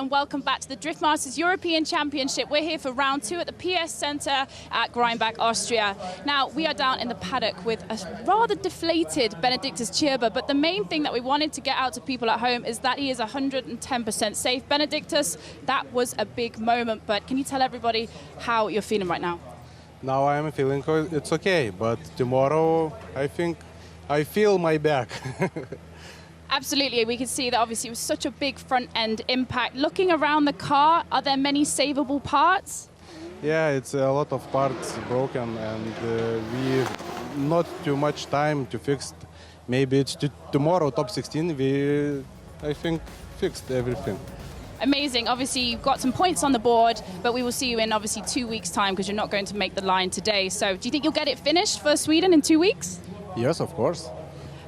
and welcome back to the Drift Masters European Championship. We're here for round 2 at the PS Centre at Greinbach, Austria. Now, we are down in the paddock with a rather deflated Benedictus Chirba, but the main thing that we wanted to get out to people at home is that he is 110% safe. Benedictus, that was a big moment, but can you tell everybody how you're feeling right now? Now I am feeling it's okay, but tomorrow I think I feel my back. Absolutely, we can see that obviously it was such a big front-end impact. Looking around the car, are there many savable parts? Yeah, it's a lot of parts broken, and we not too much time to fix. Maybe it's tomorrow, top 16, we, I think, fixed everything. Amazing. Obviously, you've got some points on the board, but we will see you in obviously 2 weeks' time because you're not going to make the line today. So do you think you'll get it finished for Sweden in 2 weeks? Yes, of course.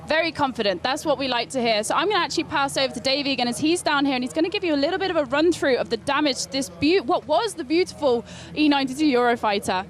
Very confident. That's what we like to hear. So I'm going to actually pass over to Dave Egan as he's down here, and he's going to give you a little bit of a run-through of the damage this what was the beautiful E92 Eurofighter.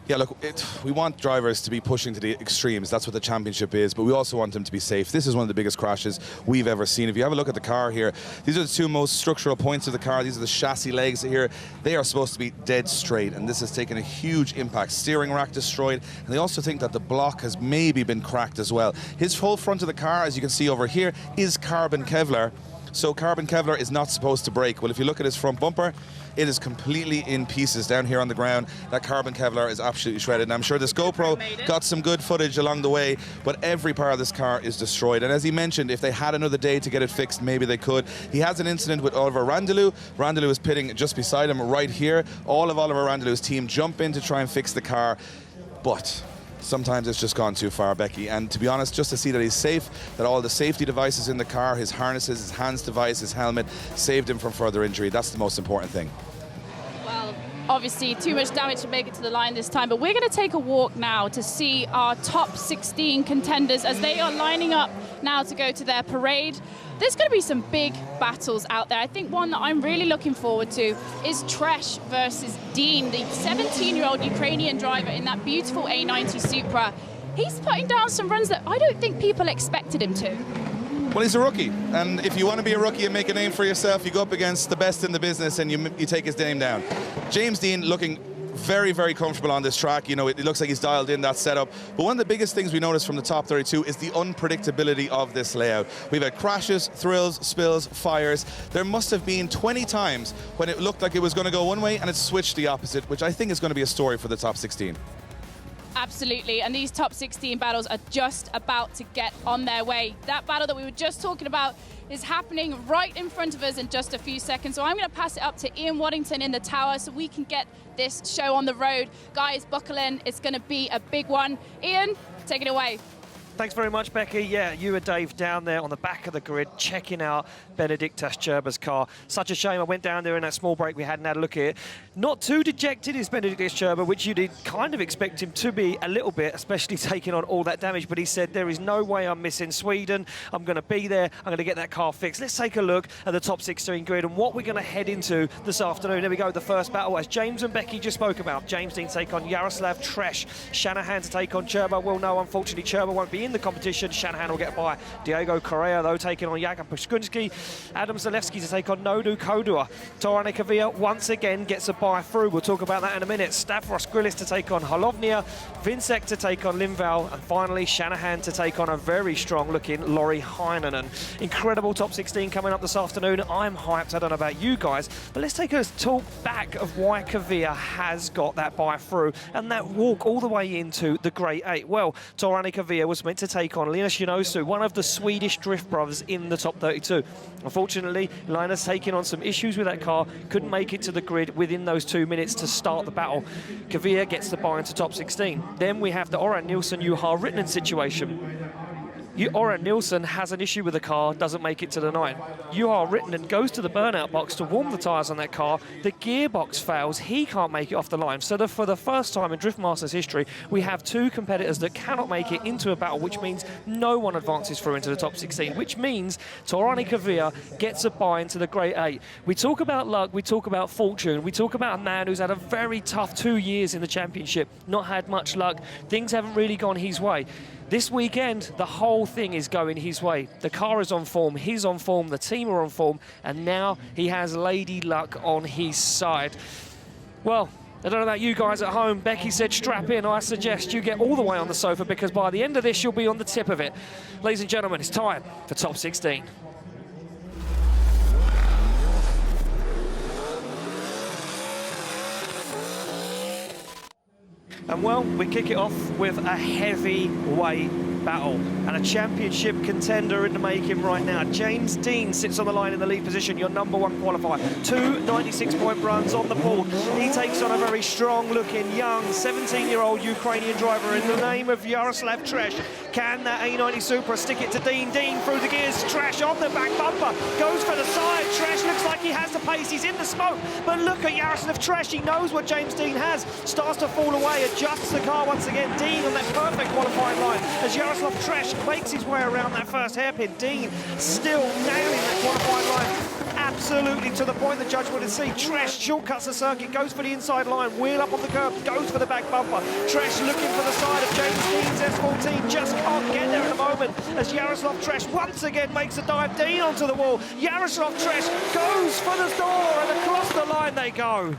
Yeah, look, we want drivers to be pushing to the extremes. That's what the championship is, but we also want them to be safe. This is one of the biggest crashes we've ever seen. If you have a look at the car here, these are the two most structural points of the car. These are the chassis legs here. They are supposed to be dead straight, and this has taken a huge impact. Steering rack destroyed, and they also think that the block has maybe been cracked as well. His whole front of the car, as you can see over here, is carbon Kevlar. So carbon Kevlar is not supposed to break. Well, if you look at his front bumper, it is completely in pieces down here on the ground. That carbon Kevlar is absolutely shredded. And I'm sure this GoPro got some good footage along the way, but every part of this car is destroyed. And as he mentioned, if they had another day to get it fixed, maybe they could. He has an incident with Oliver Randelou. Randelou is pitting just beside him right here. All of Oliver Randelou's team jump in to try and fix the car, but sometimes it's just gone too far, Becky. And to be honest, just to see that he's safe, that all the safety devices in the car, his harnesses, his hands device, his helmet, saved him from further injury. That's the most important thing. Well, obviously too much damage to make it to the line this time, but we're going to take a walk now to see our top 16 contenders as they are lining up now to go to their parade. There's going to be some big battles out there. I think one that I'm really looking forward to is Tresh versus Dean, the 17-year-old Ukrainian driver in that beautiful A90 Supra. He's putting down some runs that I don't think people expected him to. Well, he's a rookie, and if you want to be a rookie and make a name for yourself, you go up against the best in the business and you take his name down. James Dean looking very, very comfortable on this track. You know, it looks like he's dialed in that setup. But one of the biggest things we noticed from the top 32 is the unpredictability of this layout. We've had crashes, thrills, spills, fires. There must have been 20 times when it looked like it was going to go one way and it switched the opposite, which I think is going to be a story for the top 16. Absolutely, and these top 16 battles are just about to get on their way. That battle that we were just talking about is happening right in front of us in just a few seconds. So I'm going to pass it up to Ian Waddington in the tower so we can get this show on the road. Guys, buckle in. It's going to be a big one. Ian, take it away. Thanks very much, Becky. Yeah, you and Dave down there on the back of the grid checking out Benedictus Chirba's car. Such a shame I went down there in that small break. We hadn't had a look at it. Not too dejected is Benedictus Chirba, which you did kind of expect him to be a little bit, especially taking on all that damage. But he said, there is no way I'm missing Sweden. I'm going to be there. I'm going to get that car fixed. Let's take a look at the top 16 grid and what we're going to head into this afternoon. There we go, the first battle, as James and Becky just spoke about. James Dean take on Yaroslav Tresh. Shanahan to take on Chirba. Well, no, unfortunately, Chirba won't be in the competition. Shanahan will get by. Diego Correa, though, taking on Jakob Paskunsky. Adam Zalewski to take on Nodu Kodua. Torane Kavia once again gets a buy through. We'll talk about that in a minute. Stavros Grillis to take on Holovnia. Vinsek to take on Limval. And finally, Shanahan to take on a very strong-looking Laurie Heinonen. Incredible top 16 coming up this afternoon. I'm hyped. I don't know about you guys, but let's take a talk back of why Kavia has got that buy through and that walk all the way into the Great 8. Well, Torane Kavia was meant to take on Linus Junosu, one of the Swedish drift brothers in the top 32. Unfortunately, Linus taking on some issues with that car, couldn't make it to the grid within those 2 minutes to start the battle. Kavia gets the buy into top 16. Then we have the Oran Nilsson-Juha Rittinen situation. Oran Nilsson has an issue with the car, doesn't make it to the 9. Juha Rittinen goes to the burnout box to warm the tyres on that car. The gearbox fails. He can't make it off the line. So for the first time in Drift Masters history, we have two competitors that cannot make it into a battle, which means no one advances through into the top 16, which means Torane Kavia gets a buy into the Great 8. We talk about luck, we talk about fortune, we talk about a man who's had a very tough 2 years in the championship, not had much luck. Things haven't really gone his way. This weekend, the whole thing is going his way. The car is on form, he's on form, the team are on form, and now he has Lady Luck on his side. Well, I don't know about you guys at home. Becky said strap in. I suggest you get all the way on the sofa, because by the end of this, you'll be on the tip of it. Ladies and gentlemen, it's time for Top 16. And well, we kick it off with a heavyweight battle and a championship contender in the making right now. James Dean sits on the line in the lead position, your #1 qualifier. 2 96-point runs on the board. He takes on a very strong-looking, young, 17-year-old Ukrainian driver in the name of Yaroslav Tresh. Can that A90 Supra stick it to Dean? Dean through the gears, Tresh on the back bumper, goes for the side. Tresh looks like he has the pace, he's in the smoke, but look at Yaroslav Tresh, he knows what James Dean has. Starts to fall away, adjusts the car once again. Dean on that perfect qualifying line as Yaroslav Tresh makes his way around that first hairpin. Dean still nailing that qualifying line, absolutely to the point the judge wanted to see. Tresh shortcuts the circuit, goes for the inside line, wheel up on the curb, goes for the back bumper. Tresh looking for the side of James Dean's S14, just can't get there at the moment as Yaroslav Tresh once again makes a dive. Dean onto the wall. Yaroslav Tresh goes for the door, and across the line they go.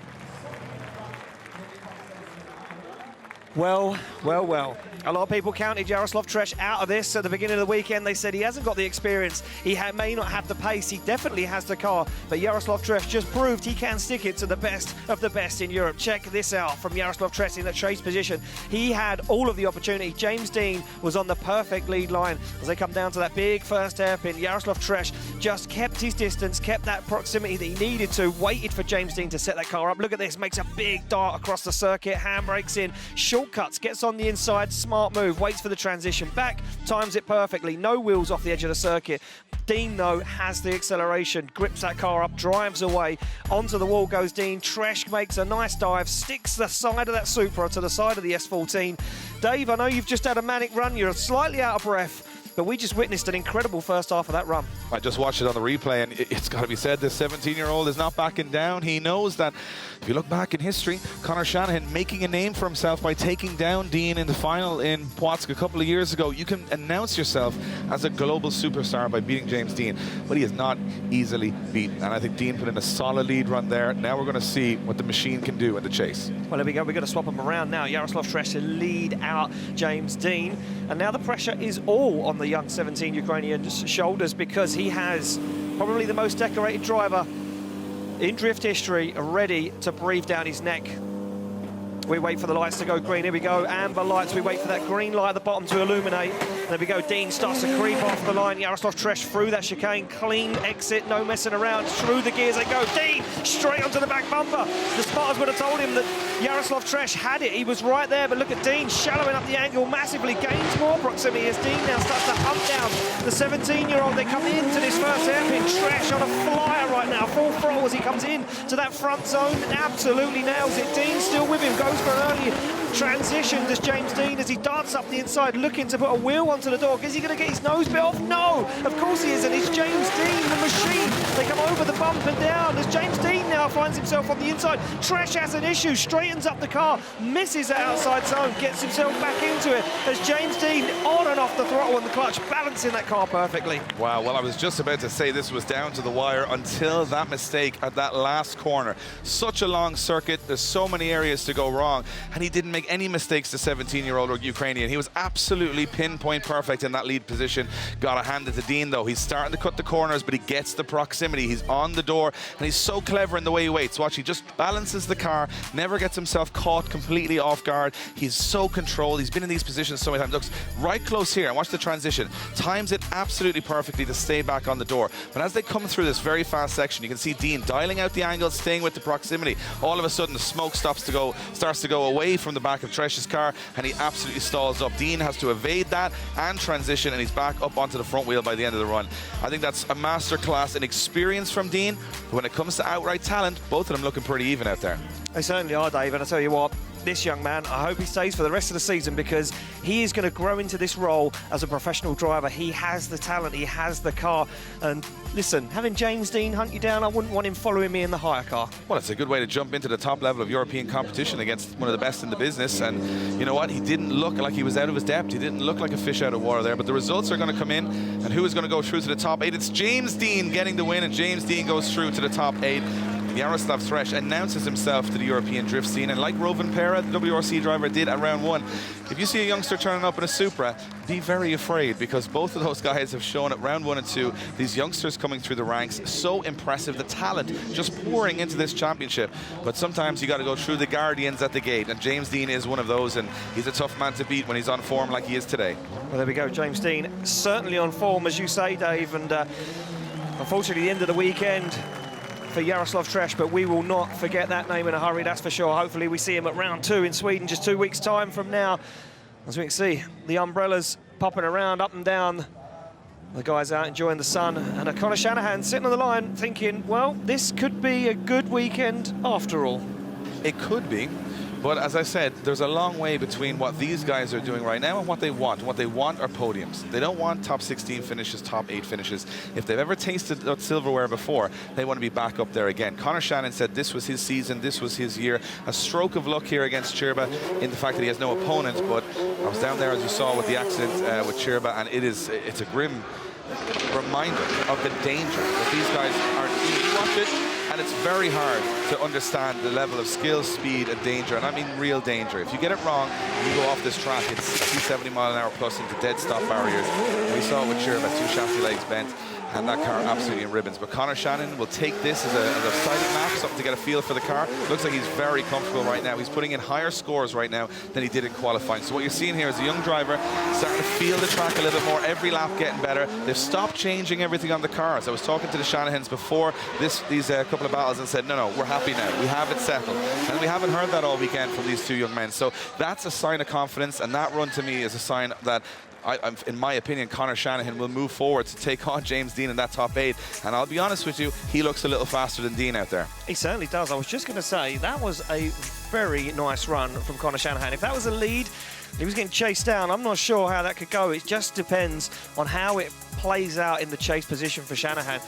Well, well, well. A lot of people counted Yaroslav Tresh out of this at the beginning of the weekend. They said he hasn't got the experience. He may not have the pace. He definitely has the car. But Yaroslav Tresh just proved he can stick it to the best of the best in Europe. Check this out from Yaroslav Tresh in the chase position. He had all of the opportunity. James Dean was on the perfect lead line. As they come down to that big first hairpin, Yaroslav Tresh just kept his distance, kept that proximity that he needed to, waited for James Dean to set that car up. Look at this, makes a big dart across the circuit, handbrakes in, shortcuts, gets on the inside, smart move, waits for the transition back, times it perfectly, no wheels off the edge of the circuit. Dean, though, has the acceleration, grips that car up, drives away. Onto the wall goes Dean. Tresh makes a nice dive, sticks the side of that Supra to the side of the S14. Dave, I know you've just had a manic run. You're slightly out of breath, but we just witnessed an incredible first half of that run. I just watched it on the replay, and it's got to be said, this 17-year-old is not backing down. He knows that if you look back in history, Conor Shanahan making a name for himself by taking down Dean in the final in Płock a couple of years ago. You can announce yourself as a global superstar by beating James Dean, but he is not easily beaten. And I think Dean put in a solid lead run there. Now we're going to see what the machine can do in the chase. Well, there we go. We're going to swap them around now. Yaroslav Tresh to lead out James Dean. And now the pressure is all on the young 17 Ukrainian's shoulders, because he has probably the most decorated driver in drift history ready to breathe down his neck. We wait for the lights to go green. Here we go, amber lights. We wait for that green light at the bottom to illuminate. There we go. Dean starts to creep off the line. Yaroslav Tresh through that chicane. Clean exit, no messing around. Through the gears they go. Dean straight onto the back bumper. The spotters would have told him that Yaroslav Tresh had it. He was right there, but look at Dean shallowing up the angle massively. Gains more proximity as Dean now starts to hunt down the 17-year-old. They come into this first hairpin. Tresh on a flyer right now. Full throttle as he comes in to that front zone. Absolutely nails it. Dean still with him. Goes for an early transition, does James Dean, as he darts up the inside looking to put a wheel onto the door. Is he going to get his nose bit off? No, of course he isn't. It's James Dean, the machine. They come over the bump and down as James Dean now finds himself on the inside. Tresh has an issue, straightens up the car, misses the outside zone, gets himself back into it as James Dean on and off the throttle and the clutch, balancing that car perfectly. Wow, well, I was just about to say this was down to the wire until that mistake at that last corner. Such a long circuit, there's so many areas to go wrong, and he didn't make any mistakes, the 17-year-old Ukrainian. He was absolutely pinpoint perfect in that lead position. Got to hand it to Dean, though. He's starting to cut the corners, but he gets the proximity. He's on the door, and he's so clever in the way he waits. Watch, he just balances the car, never gets himself caught completely off guard. He's so controlled. He's been in these positions so many times. Looks right close here, and watch the transition. Times it absolutely perfectly to stay back on the door. But as they come through this very fast section, you can see Dean dialing out the angle, staying with the proximity. All of a sudden, the smoke starts to go away from the back of Tresh's car, and he absolutely stalls up. Dean has to evade that and transition, and he's back up onto the front wheel by the end of the run. I think that's a masterclass in experience from Dean. But when it comes to outright talent, both of them looking pretty even out there. They certainly are, Dave, and I tell you what, this young man. I hope he stays for the rest of the season because he is going to grow into this role as a professional driver. He has the talent, he has the car. And listen, having James Dean hunt you down, I wouldn't want him following me in the hire car. Well, it's a good way to jump into the top level of European competition against one of the best in the business. And you know what? He didn't look like he was out of his depth. He didn't look like a fish out of water there. But the results are going to come in. And who is going to go through to the top 8? It's James Dean getting the win. And James Dean goes through to the top 8. Jaroslav Thresh announces himself to the European drift scene, and like Rovan Pera, the WRC driver, did at round 1, if you see a youngster turning up in a Supra, be very afraid, because both of those guys have shown at round 1 and 2, these youngsters coming through the ranks, so impressive, the talent just pouring into this championship. But sometimes you got to go through the guardians at the gate, and James Dean is one of those, and he's a tough man to beat when he's on form like he is today. Well, there we go, James Dean, certainly on form, as you say, Dave, and unfortunately the end of the weekend for Jaroslav Thresh, but we will not forget that name in a hurry, that's for sure. Hopefully we see him at round 2 in Sweden just 2 weeks' time from now. As we can see, the umbrellas popping around up and down. The guys out enjoying the sun, and Conor Shanahan sitting on the line thinking, well, this could be a good weekend after all. It could be. But as I said, there's a long way between what these guys are doing right now and what they want. What they want are podiums. They don't want top 16 finishes, top 8 finishes. If they've ever tasted that silverware before, they want to be back up there again. Conor Shanahan said this was his season, this was his year. A stroke of luck here against Chirba in the fact that he has no opponent. But I was down there, as you saw, with the accident with Chirba, and it's a grim reminder of the danger that these guys are. You watch it, and it's very hard to understand the level of skill, speed, and danger, and I mean real danger. If you get it wrong, you go off this track, it's 70 mile an hour plus into dead stop barriers. We saw it with Chirba, 2 chassis legs bent, and that car absolutely in ribbons. But Conor Shanahan will take this as a sighting map, something to get a feel for the car. Looks like he's very comfortable right now. He's putting in higher scores right now than he did in qualifying. So what you're seeing here is a young driver starting to feel the track a little bit more, every lap getting better. They've stopped changing everything on the cars. I was talking to the Shanahans before these couple of battles and said, no, we're happy now. We have it settled. And we haven't heard that all weekend from these 2 young men. So that's a sign of confidence, and that run to me is a sign that in my opinion, Conor Shanahan will move forward to take on James Dean in that top 8. And I'll be honest with you, he looks a little faster than Dean out there. He certainly does. I was just going to say, that was a very nice run from Conor Shanahan. If that was a lead, he was getting chased down. I'm not sure how that could go. It just depends on how it plays out in the chase position for Shanahan.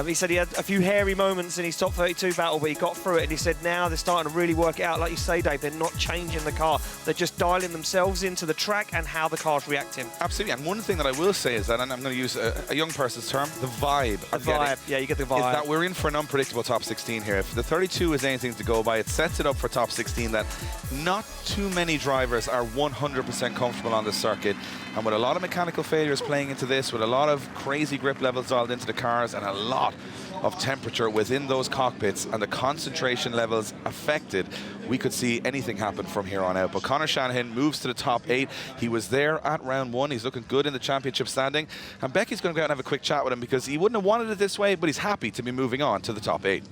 He said he had a few hairy moments in his top 32 battle, but he got through it, and he said now they're starting to really work it out. Like you say, Dave, they're not changing the car. They're just dialing themselves into the track and how the car's reacting. Absolutely, and one thing that I will say is that, and I'm going to use a young person's term, the vibe. The vibe, yeah, you get the vibe. Is that we're in for an unpredictable top 16 here. If the 32 is anything to go by, it sets it up for top 16 that not too many drivers are 100% comfortable on this circuit. And with a lot of mechanical failures playing into this, with a lot of crazy grip levels dialed into the cars, and a lot of temperature within those cockpits, and the concentration levels affected, we could see anything happen from here on out. But Conor Shanahan moves to the top 8. He was there at round 1. He's looking good in the championship standing. And Becky's going to go out and have a quick chat with him, because he wouldn't have wanted it this way, but he's happy to be moving on to the top 8.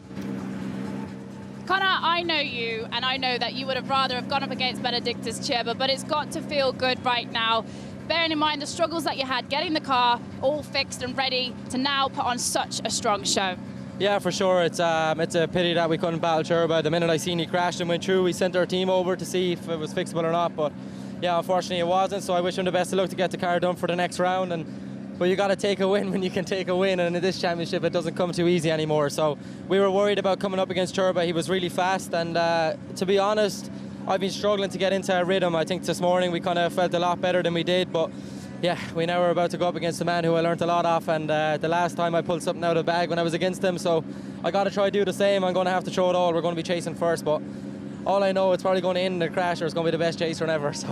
Conor, I know you, and I know that you would have rather have gone up against Benedictus Chirba, but it's got to feel good right now, bearing in mind the struggles that you had getting the car all fixed and ready to now put on such a strong show. Yeah, for sure. It's a pity that we couldn't battle Chirba. The minute I seen he crashed and went through, we sent our team over to see if it was fixable or not. But yeah, unfortunately it wasn't. So I wish him the best of luck to get the car done for the next round. But you got to take a win when you can take a win, and in this championship it doesn't come too easy anymore. So we were worried about coming up against Chirba. He was really fast, and to be honest, I've been struggling to get into a rhythm. I think this morning we kind of felt a lot better than we did, but yeah, we now are about to go up against a man who I learnt a lot off, and the last time I pulled something out of the bag when I was against him, so I got to try to do the same. I'm going to have to throw it all. We're going to be chasing first, but all I know, it's probably going to end in a crash, or it's going to be the best chaser ever. So.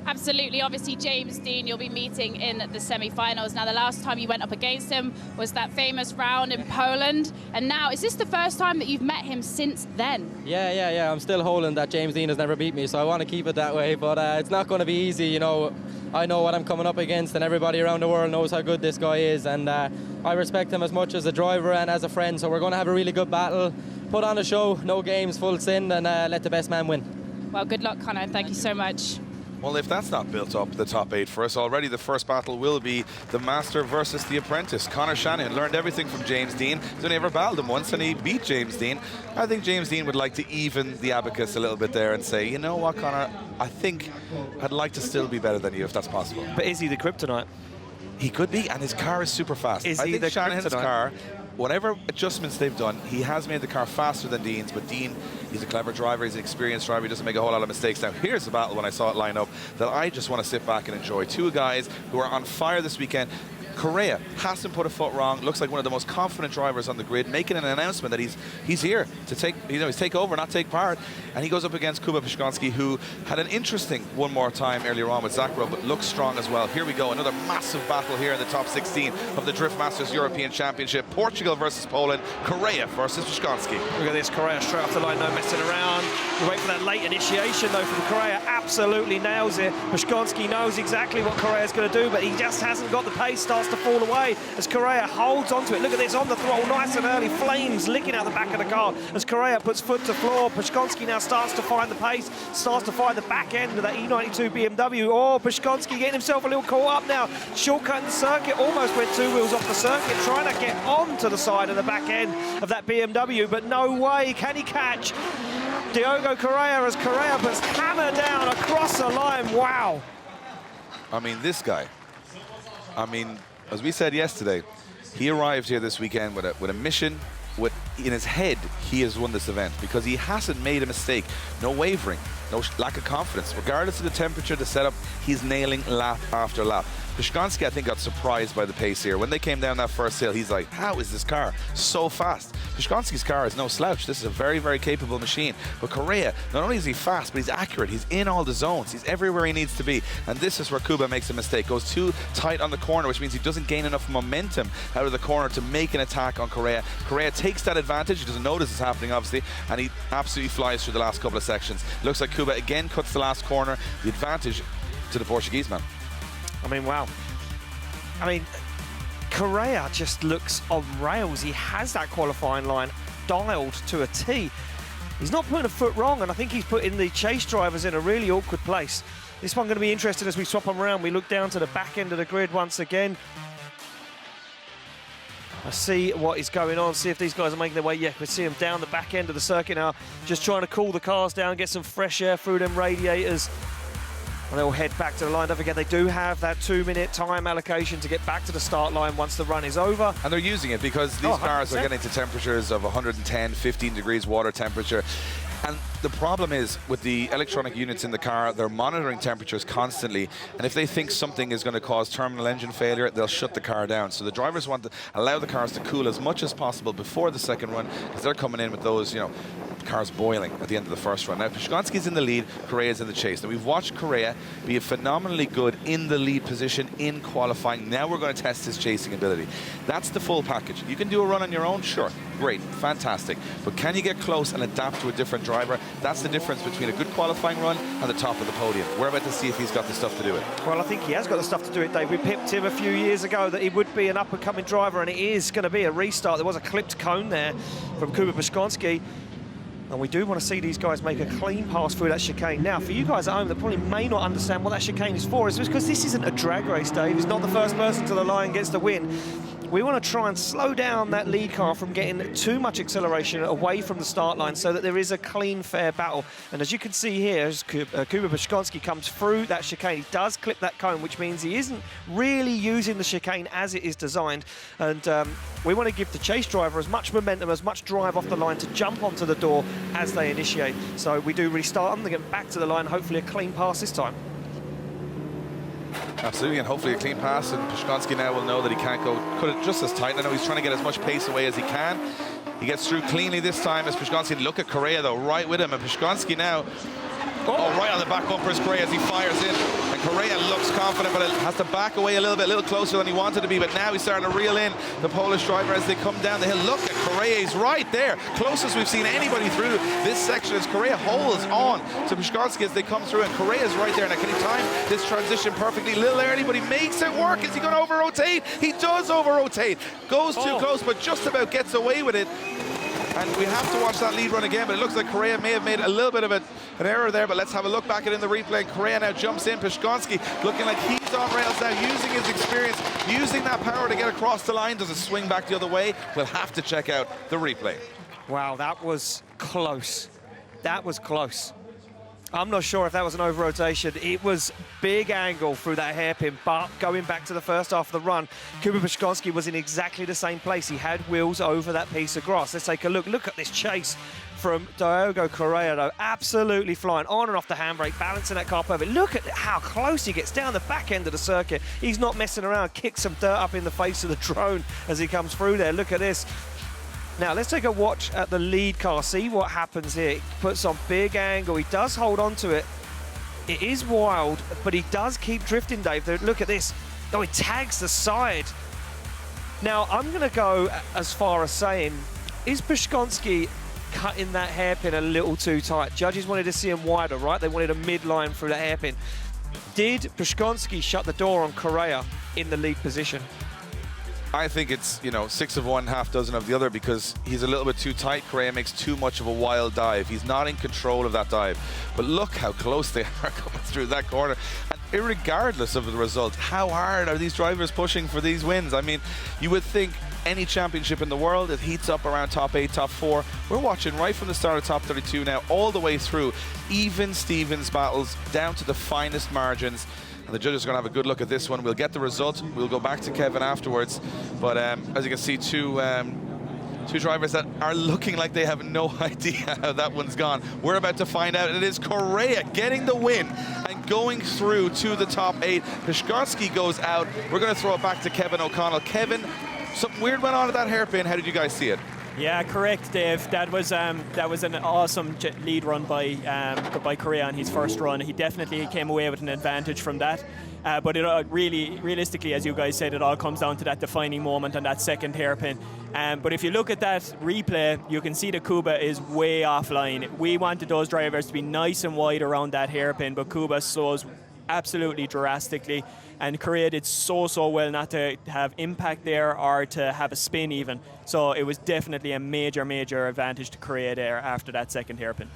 Absolutely. Obviously, James Dean, you'll be meeting in the semi-finals. Now, the last time you went up against him was that famous round in Poland. And now, is this the first time that you've met him since then? Yeah. I'm still holding that James Dean has never beat me, so I want to keep it that way. But it's not going to be easy, you know. I know what I'm coming up against, and everybody around the world knows how good this guy is. And I respect him as much as a driver and as a friend. So we're going to have a really good battle. Put on a show, no games, full sin, and let the best man win. Well, good luck, Conor. Thank you so much. Well, if that's not built up the top 8 for us already, the first battle will be the Master versus the Apprentice. Connor Shanahan learned everything from James Dean. He's only ever battled him once, and he beat James Dean. I think James Dean would like to even the abacus a little bit there and say, you know what, Connor, I think I'd like to still be better than you if that's possible. But is he the kryptonite? He could be, and his car is super fast. Is I he think the Shanahan's kryptonite? car, whatever adjustments they've done, he has made the car faster than Dean's, but Dean, he's a clever driver, he's an experienced driver, he doesn't make a whole lot of mistakes. Now, here's a battle when I saw it line up that I just want to sit back and enjoy. Two guys who are on fire this weekend. Correa hasn't put a foot wrong, looks like one of the most confident drivers on the grid, making an announcement that he's here to take, he's take over, not take part. And he goes up against Kuba Piszczonski, who had an interesting one more time earlier on with Zakro, but looks strong as well. Here we go, another massive battle here in the top 16 of the Drift Masters European Championship. Portugal versus Poland, Correa versus Piszczonski. Look at this, Correa straight off the line, no messing around. We wait for that late initiation though from Correa, absolutely nails it. Piszczonski knows exactly what Correa's going to do, but he just hasn't got the pace, starts to fall away as Correa holds onto it. Look at this, on the throttle, nice and early, flames licking out the back of the car as Correa puts foot to floor. Piszczonski now starts to find the pace, starts to find the back end of that E92 BMW. Oh, Piszczonski getting himself a little caught up now, shortcutting the circuit, almost went 2 wheels off the circuit, trying to get onto the side of the back end of that BMW, but no way can he catch Diogo Correa as Correa puts hammer down across the line. Wow. I mean, this guy, as we said yesterday, he arrived here this weekend with a mission. In his head, he has won this event because he hasn't made a mistake. No wavering, no lack of confidence. Regardless of the temperature, the setup, he's nailing lap after lap. Piszczonski, I think, got surprised by the pace here. When they came down that first hill, he's like, how is this car so fast? Piszczonski's car is no slouch. This is a very, very capable machine. But Correa, not only is he fast, but he's accurate. He's in all the zones. He's everywhere he needs to be. And this is where Kuba makes a mistake. Goes too tight on the corner, which means he doesn't gain enough momentum out of the corner to make an attack on Correa. Correa takes that advantage. He doesn't notice it's happening, obviously, and he absolutely flies through the last couple of sections. Looks like Kuba again cuts the last corner. The advantage to the Portuguese man. I mean, wow. I mean, Correa just looks on rails. He has that qualifying line dialed to a T. He's not putting a foot wrong, and I think he's putting the chase drivers in a really awkward place. This one going to be interesting as we swap them around. We look down to the back end of the grid once again. I see what is going on, see if these guys are making their way. Yeah, we see them down the back end of the circuit now, just trying to cool the cars down, get some fresh air through them radiators. And they'll head back to the line. Don't forget, they do have that 2-minute time allocation to get back to the start line once the run is over. And they're using it because these cars are getting to temperatures of 110, 15 degrees water temperature. And the problem is, with the electronic units in the car, they're monitoring temperatures constantly, and if they think something is going to cause terminal engine failure, they'll shut the car down. So the drivers want to allow the cars to cool as much as possible before the second run, because they're coming in with those, you know, cars boiling at the end of the first run. Now, Piszczonski's in the lead, Correa's in the chase. Now, we've watched Correa be phenomenally good in the lead position in qualifying. Now we're going to test his chasing ability. That's the full package. You can do a run on your own, sure, great, fantastic. But can you get close and adapt to a different driver? That's the difference between a good qualifying run and the top of the podium. We're about to see if he's got the stuff to do it. Well, I think he has got the stuff to do it, Dave. We picked him a few years ago that he would be an up-and-coming driver, and it is going to be a restart. There was a clipped cone there from Kuba Piszczonski. And we do want to see these guys make a clean pass through that chicane. Now, for you guys at home that probably may not understand what that chicane is for, is because this isn't a drag race, Dave. It's not the first person to the line gets the win. We want to try and slow down that lead car from getting too much acceleration away from the start line so that there is a clean, fair battle. And as you can see here, as Kuba Piszczonski comes through that chicane, he does clip that cone, which means he isn't really using the chicane as it is designed. And we want to give the chase driver as much momentum, as much drive off the line to jump onto the door as they initiate. So we do restart them, they get back to the line, hopefully a clean pass this time. Absolutely, and hopefully a clean pass, and Piszczonski now will know that he can't go cut it just as tight. I know he's trying to get as much pace away as he can. He gets through cleanly this time as Piszczonski. Look at Correa though, right with him, and Piszczonski now, right on the back bumper is Correa as he fires in. And Correa looks confident, but has to back away a little closer than he wanted to be. But now he's starting to reel in the Polish driver as they come down the hill. Look at Correa, he's right there, closest we've seen anybody through this section as Correa holds on to Piszczonski as they come through, and Correa's right there. Now, can he time this transition perfectly? A little early, but he makes it work. Is he going to over-rotate? He does over-rotate. Goes too close, but just about gets away with it. And we have to watch that lead run again, but it looks like Correa may have made a little bit of an error there, but let's have a look back at it in the replay. Correa now jumps in. Pishkonsky looking like he's on rails now, using his experience, using that power to get across the line. Does it swing back the other way? We'll have to check out the replay. Wow, that was close. That was close. I'm not sure if that was an over-rotation. It was big angle through that hairpin, but going back to the first half of the run, Kuba Pishkonsky was in exactly the same place. He had wheels over that piece of grass. Let's take a look. Look at this chase from Diogo Correa, though. Absolutely flying on and off the handbrake, balancing that car perfect. Look at how close he gets down the back end of the circuit. He's not messing around. Kicks some dirt up in the face of the drone as he comes through there. Look at this. Now, let's take a watch at the lead car, see what happens here. He puts on big angle. He does hold on to it. It is wild, but he does keep drifting, Dave. Look at this. Oh, he tags the side. Now, I'm going to go as far as saying, is Pishkonsky cutting that hairpin a little too tight? Judges wanted to see him wider, right? They wanted a midline through the hairpin. Did Pishkonsky shut the door on Correa in the lead position? I think it's, you know, 6 of one, half dozen of the other, because he's a little bit too tight. Correa makes too much of a wild dive. He's not in control of that dive. But look how close they are coming through that corner. And irregardless of the result, how hard are these drivers pushing for these wins? I mean, you would think any championship in the world, it heats up around top 8, top 4. We're watching right from the start of top 32 now, all the way through. Even Stevens battles down to the finest margins. And the judges are going to have a good look at this one. We'll get the result. We'll go back to Kevin afterwards. But as you can see, two drivers that are looking like they have no idea how that one's gone. We're about to find out. It is Correa getting the win and going through to the top 8. Pishkonsky goes out. We're going to throw it back to Kevin O'Connell. Kevin, something weird went on at that hairpin. How did you guys see it? Yeah, correct, Dave. That was an awesome lead run by Correa on his first run. He definitely came away with an advantage from that. But it realistically, as you guys said, it all comes down to that defining moment on that second hairpin. But if you look at that replay, you can see that Kuba is way offline. We wanted those drivers to be nice and wide around that hairpin, but Kuba slows absolutely drastically. And Correa did so well not to have impact there or to have a spin even. So it was definitely a major advantage to Correa there after that second hairpin.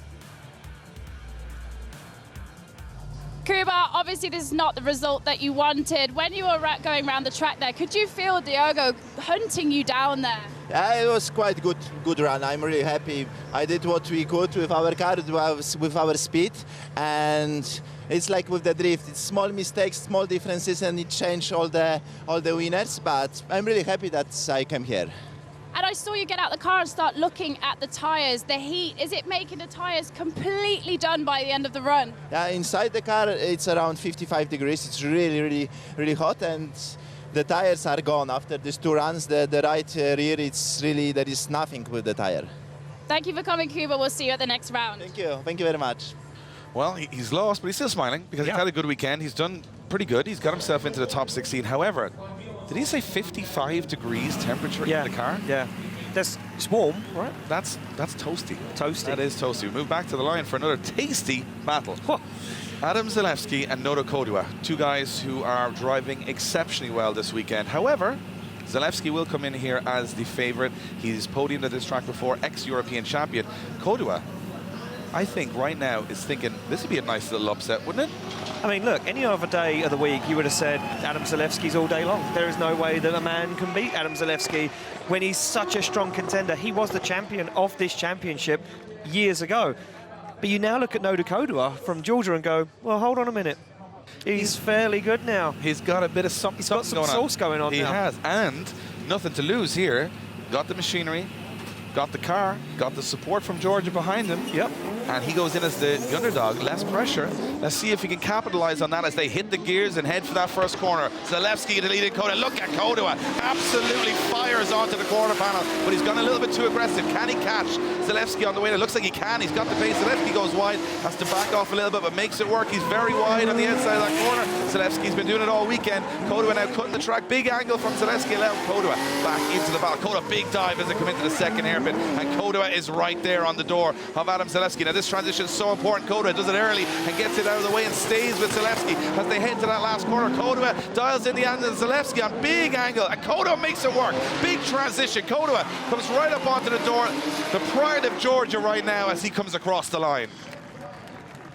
Kuba, obviously this is not the result that you wanted. When you were going around the track there, could you feel Diogo hunting you down there? Yeah, it was quite good run. I'm really happy. I did what we could with our car, with our speed, and it's like with the drift. It's small mistakes, small differences, and it changed all the winners. But I'm really happy that I came here. And I saw you get out the car and start looking at the tyres. The heat, is it making the tyres completely done by the end of the run? Yeah, inside the car it's around 55 degrees. It's really hot, and the tyres are gone after these 2 runs. The right rear, it's really, there is nothing with the tyre. Thank you for coming, Kuba. We'll see you at the next round. Thank you very much. Well, he's lost, but he's still smiling because he's had a good weekend. He's done pretty good. He's got himself into the top 16. However, did he say 55 degrees temperature in the car? Yeah. It's warm, right? That's toasty. Toasty. That is toasty. We move back to the line for another tasty battle. Adam Zalewski and Noto Kodua, 2 guys who are driving exceptionally well this weekend. However, Zalewski will come in here as the favorite. He's podiumed at this track before, ex-European champion. Kodua, I think right now is thinking this would be a nice little upset, wouldn't it? I mean, look, any other day of the week, you would have said Adam Zalewski's all day long. There is no way that a man can beat Adam Zalewski when he's such a strong contender. He was the champion of this championship years ago. But you now look at Noto Kodua from Georgia and go, well, hold on a minute. He's fairly good now. He's got a bit of something, He's got some sauce going on now. He has, and nothing to lose here. Got the machinery, got the car, got the support from Georgia behind him. Yep. And he goes in as the underdog, less pressure. Let's see if he can capitalize on that as they hit the gears and head for that first corner. Zalewski in the leading Kodua. Look at Kodua. Absolutely fires onto the quarter panel, but he's gone a little bit too aggressive. Can he catch Zalewski on the way? It looks like he can. He's got the pace. Zalewski goes wide, has to back off a little bit, but makes it work. He's very wide on the outside of that corner. Zalewski's been doing it all weekend. Kodua now cutting the track. Big angle from Zalewski, allowing Kodua back into the battle. Kodua, big dive as they come into the second here. hairpin, and Kodua is right there on the door of Adam Zalewski. Now this transition is so important. Kodua does it early and gets it out of the way and stays with Zalewski as they head to that last corner. Kodua dials in the end of Zalewski on big angle, and Kodua makes it work. Big transition. Kodua comes right up onto the door. The pride of Georgia right now as he comes across the line.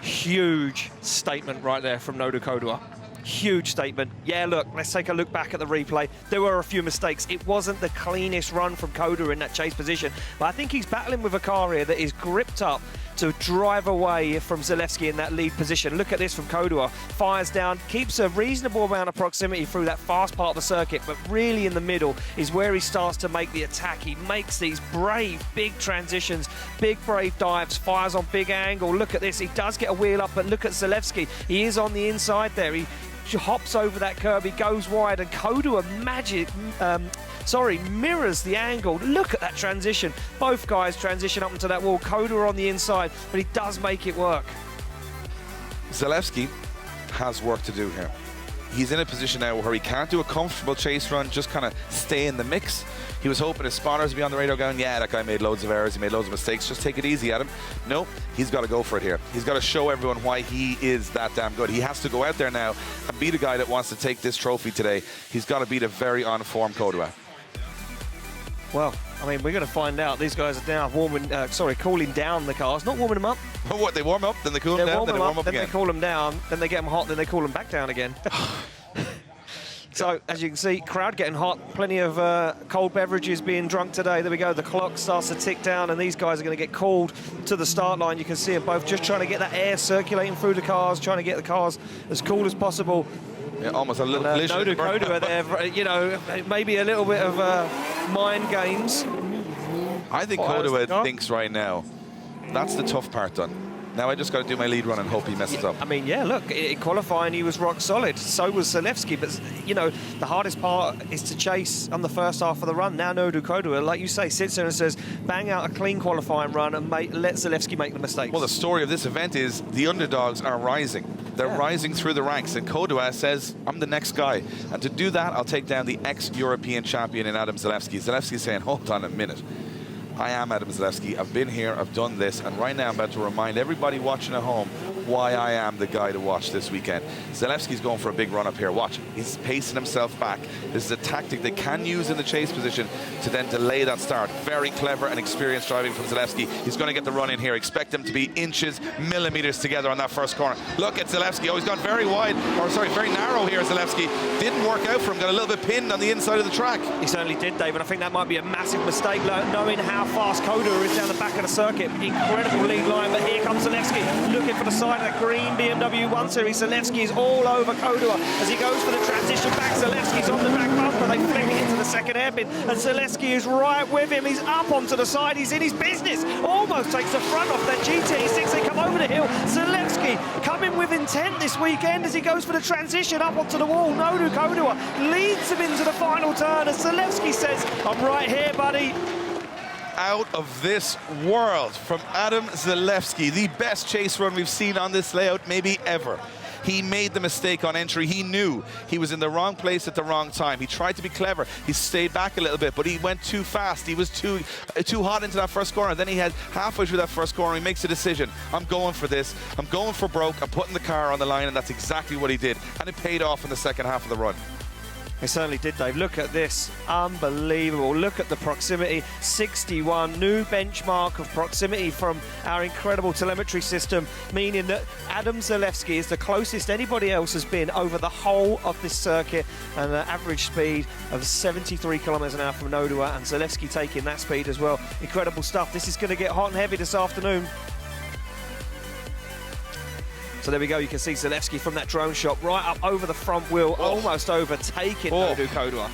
Huge statement right there from Nodu Kodua. Huge statement. Yeah, look, let's take a look back at the replay. There were a few mistakes. It wasn't the cleanest run from Kodua in that chase position, but I think he's battling with a car here that is gripped up to drive away from Zalewski in that lead position. Look at this from Kodua. Fires down, keeps a reasonable amount of proximity through that fast part of the circuit, but really in the middle is where he starts to make the attack. He makes these brave, big transitions, big, brave dives, fires on big angle. Look at this. He does get a wheel up, but look at Zalewski. He is on the inside there. He hops over that curb, he goes wide, and Kodua mirrors the angle. Look at that transition. Both guys transition up into that wall. Kodua on the inside, but he does make it work. Zalewski has work to do here. He's in a position now where he can't do a comfortable chase run, just kind of stay in the mix. He was hoping his spotters would be on the radar going, yeah, that guy made loads of errors, he made loads of mistakes, just take it easy at him. No, he's got to go for it here. He's got to show everyone why he is that damn good. He has to go out there now and beat a guy that wants to take this trophy today. He's got to beat a very on-form Kodua. Well, I mean, we're going to find out. These guys are now cooling down the cars, not warming them up. What, they warm up, then they cool them down, then they warm up again. Then they cool them down, then they get them hot, then they cool them back down again. So, as you can see, crowd getting hot. Plenty of cold beverages being drunk today. There we go. The clock starts to tick down, and these guys are going to get called to the start line. You can see them both just trying to get that air circulating through the cars, trying to get the cars as cool as possible. Yeah, almost a little collision. Nodu Kodua there, you know, maybe a little bit of mind games. I think Kodua thinks right now, that's the tough part done. Now I just got to do my lead run and hope he messes up. I mean, yeah, look, in qualifying he was rock solid. So was Zalewski, but, you know, the hardest part is to chase on the first half of the run. Now Nodu Kodua, like you say, sits there and says, bang out a clean qualifying run and let Zalewski make the mistakes. Well, the story of this event is the underdogs are rising. They're rising through the ranks, and Kodua says, I'm the next guy. And to do that, I'll take down the ex-European champion in Adam Zalewski. Zalewski's saying, hold on a minute. I am Adam Zalewski. I've been here, I've done this, and right now I'm about to remind everybody watching at home why I am the guy to watch this weekend. Zalewski's going for a big run up here. Watch, he's pacing himself back. This is a tactic they can use in the chase position to then delay that start. Very clever and experienced driving from Zalewski. He's going to get the run in here. Expect him to be inches, millimeters together on that first corner. Look at Zalewski. Oh, he's gone very wide, or sorry, very narrow here, Zalewski. Didn't work out for him. Got a little bit pinned on the inside of the track. He certainly did, Dave, and I think that might be a massive mistake, knowing how fast Kodua is down the back of the circuit. Incredible lead line, but here comes Zalewski looking for the side of that green BMW 1 Series. Zalewski is all over Kodua as he goes for the transition back. Zalewski's on the back bumper. They flick it into the second hairpin, and Zalewski is right with him. He's up onto the side. He's in his business. Almost takes the front off that GT6. They come over the hill. Zalewski coming with intent this weekend as he goes for the transition up onto the wall. Nodu Kodua leads him into the final turn as Zalewski says, I'm right here, buddy. Out of this world from Adam Zalewski, the best chase run we've seen on this layout maybe ever. He made the mistake on entry. He knew he was in the wrong place at the wrong time. He tried to be clever. He stayed back a little bit, but he went too fast. He was too hot into that first corner. Then he had halfway through that first corner, he makes a decision. I'm going for this. I'm going for broke. I'm putting the car on the line, and that's exactly what he did. And it paid off in the second half of the run. It certainly did, Dave. Look at this. Unbelievable. Look at the proximity. 61. New benchmark of proximity from our incredible telemetry system, meaning that Adam Zalewski is the closest anybody else has been over the whole of this circuit, and an average speed of 73 kilometers an hour from Kodua, and Zalewski taking that speed as well. Incredible stuff. This is going to get hot and heavy this afternoon. So there we go, you can see Zalewski from that drone shot right up over the front wheel, almost overtaking Nodu Kodua.